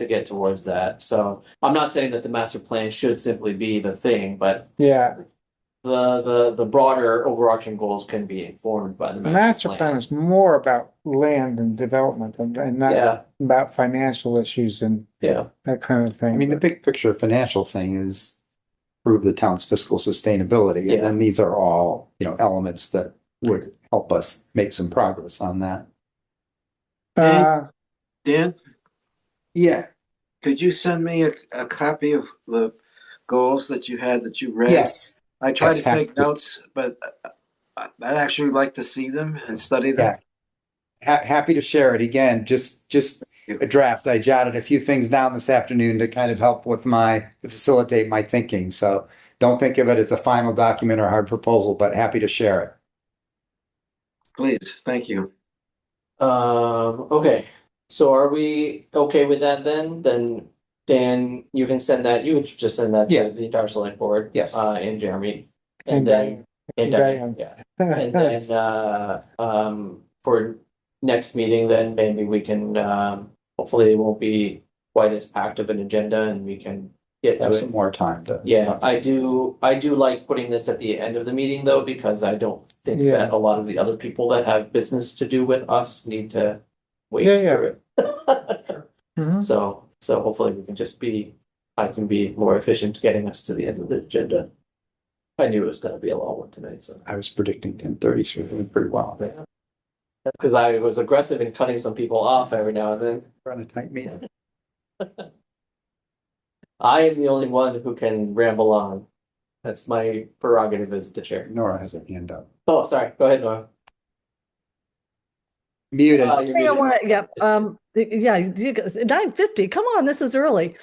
get towards that? So I'm not saying that the master plan should simply be the thing, but the broader overarching goals can be informed by the master plan is more about land and development and not about financial issues and that kind of thing. I mean, the big picture financial thing is improve the town's fiscal sustainability. And then these are all, elements that would help us make some progress on that. Dan? Yeah. Could you send me a copy of the goals that you had that you read? Yes. I tried to take notes, but I'd actually like to see them and study them. Yeah. Happy to share it again. Just a draft. I jotted a few things down this afternoon to kind of help with to facilitate my thinking. So don't think of it as a final document or hard proposal, but happy to share it. Please, thank you. Okay, so are we okay with that then? Then Dan, you can send that, you would just send that Yeah. to the entire select board. Yes. And Jeremy. And And then, and Diane, Diane. yeah. And then, for next meeting, then maybe we can, hopefully it won't be quite as packed of an agenda and we can get to Have it. some more time to. Yeah, I do like putting this at the end of the meeting though, because I don't think Yeah. that a lot of the other people that have business to do with us need to wait Yeah, yeah. through it. Mhm. So hopefully we can I can be more efficient getting us to the end of the agenda. I knew it was gonna be a long one tonight, so. I was predicting 10:30, so we're doing pretty well. Yeah. That's because I was aggressive in cutting some people off every now and then. Run a tight meeting. I am the only one who can ramble on. That's my prerogative as the chair. Nora has her hand up. Oh, sorry. Go ahead, Nora. Muted. You're I muted. want to, yeah, yeah, 9:50, come on, this is early.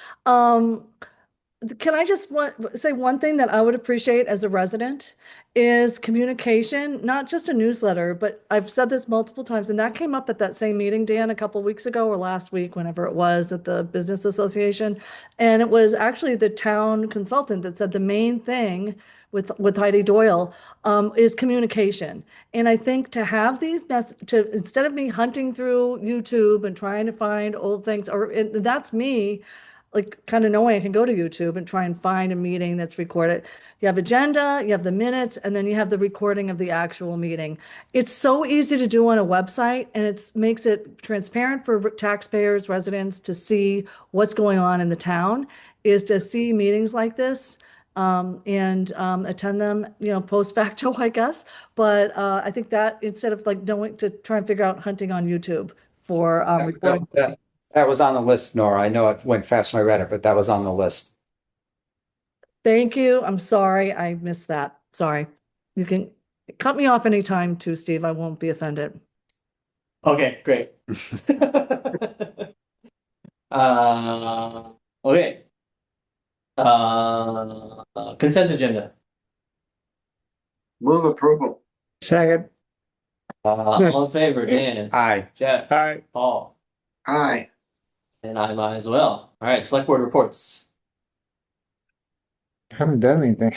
Can I just say one thing that I would appreciate as a resident is communication, not just a newsletter, but I've said this multiple times, and that came up at that same meeting, Dan, a couple weeks ago or last week, whenever it was at the Business Association. And it was actually the town consultant that said the main thing with Heidi Doyle is communication. And I think to have these instead of me hunting through YouTube and trying to find old things, that's me, like kind of knowing I can go to YouTube and try and find a meeting that's recorded. You have agenda, you have the minutes, and then you have the recording of the actual meeting. It's so easy to do on a website, and it makes it transparent for taxpayers, residents to see what's going on in the town, is to see meetings like this and attend them, post facto, I guess. But I think that instead of like knowing to try and figure out hunting on YouTube for recording. That was on the list, Nora. I know it went fast when I read it, but that was on the list. Thank you. I'm sorry. I missed that. Sorry. You can cut me off anytime too, Steve. I won't be offended. Okay, great. Okay. Consent agenda. Move approval. Second. All in favor, Dan, Aye. Jeff, Aye. Paul, Aye. and I'm aye as well. All right, select board reports. Haven't done anything.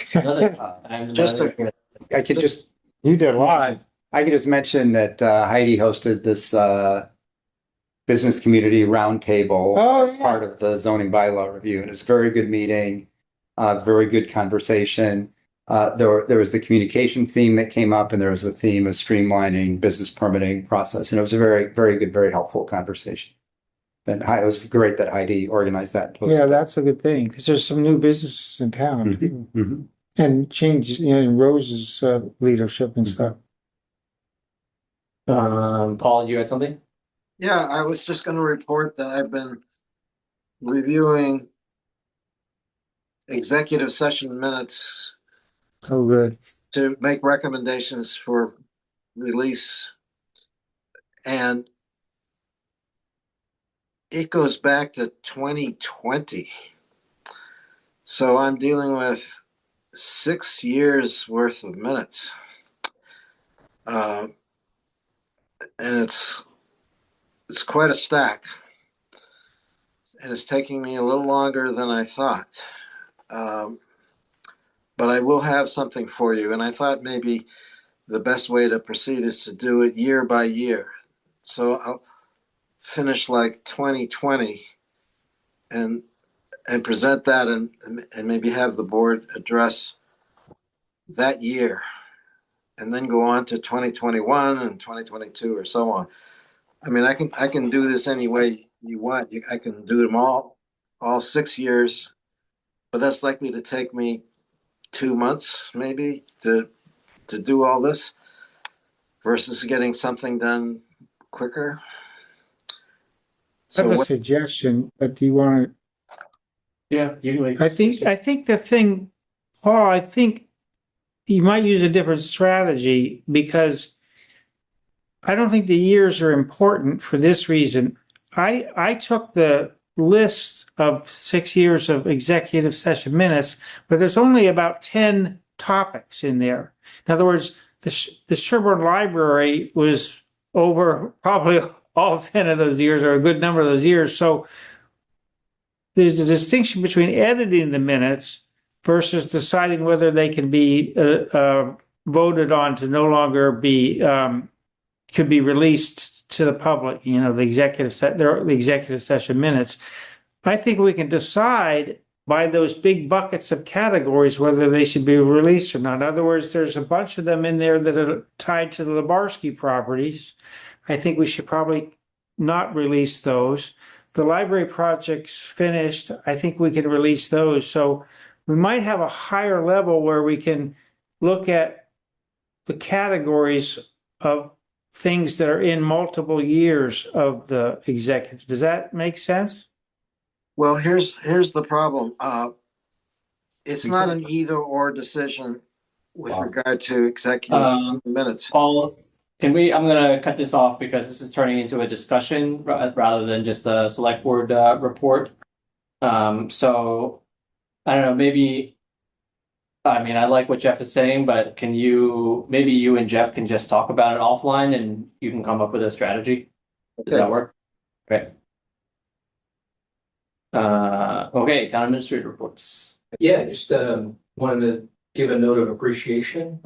Just I could just. You did a lot. I could just mention that Heidi hosted this business community roundtable as part of the zoning bylaw review. And it was a very good meeting, very good conversation. There was the communication theme that came up, and there was the theme of streamlining business permitting process. And it was a very, very good, very helpful conversation. And it was great that Heidi organized that. Yeah, that's a good thing because there's some new businesses in town Mm-hmm. and change, Rose's leadership and stuff. Paul, you had something? Yeah, I was just going to report that I've been reviewing executive session minutes Oh, good. to make recommendations for release. And it goes back to 2020. So I'm dealing with 6 years worth of minutes. And it's quite a stack. And it's taking me a little longer than I thought. But I will have something for you. And I thought maybe the best way to proceed is to do it year by year. So I'll finish like 2020 and present that and maybe have the board address that year and then go on to 2021 and 2022 or so on. I mean, I can do this any way you want. I can do them all 6 years, but that's likely to take me 2 months maybe to do all this versus getting something done quicker. I have a suggestion, but do you want to? Yeah, you. I think the thing, Paul, I think you might use a different strategy because I don't think the years are important for this reason. I took the list of 6 years of executive session minutes, but there's only about 10 topics in there. In other words, the Sherborn Library was over probably all 10 of those years, or a good number of those years. So there's a distinction between editing the minutes versus deciding whether they can be voted on to no longer be could be released to the public. You know, the executive session minutes. I think we can decide by those big buckets of categories whether they should be released or not. In other words, there's a bunch of them in there that are tied to the Lebarski properties. I think we should probably not release those. The library project's finished. I think we can release those. So we might have a higher level where we can look at the categories of things that are in multiple years of the executive. Does that make sense? Well, here's the problem. It's not an either or decision with regard to executive minutes. Paul, I'm gonna cut this off because this is turning into a discussion rather than just a select board report. So I don't know, maybe, I mean, I like what Jeff is saying, but maybe you and Jeff can just talk about it offline and you can come up with a strategy. Does that work? Great. Okay, town administrator reports. Yeah, just wanted to give a note of appreciation.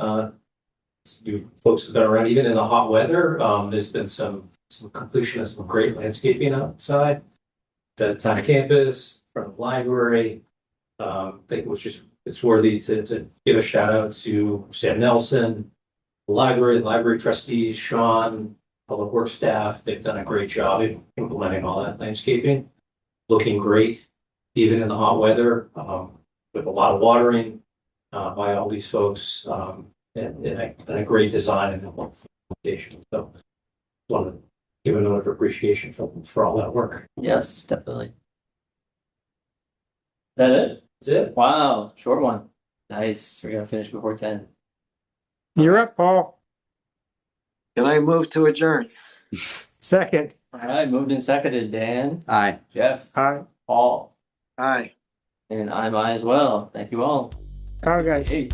You folks have been around even in the hot weather. There's been some completion of some great landscaping outside the town campus, from the library. I think it's worthy to give a shout out to Sam Nelson, the library trustees, Sean, public works staff. They've done a great job in implementing all that landscaping. Looking great, even in the hot weather, with a lot of watering by all these folks, and a great design and implementation. So, want to give a note of appreciation for all that work. Yes, definitely. Is that it? That's it. Wow, short one. Nice. We're gonna finish before 10. You're up, Paul. Can I move to adjourn? Second. All right, moved and seconded. Dan, Aye. Jeff, Aye. Paul, Aye. and I'm I as well. Thank you all. Bye, guys. Hey.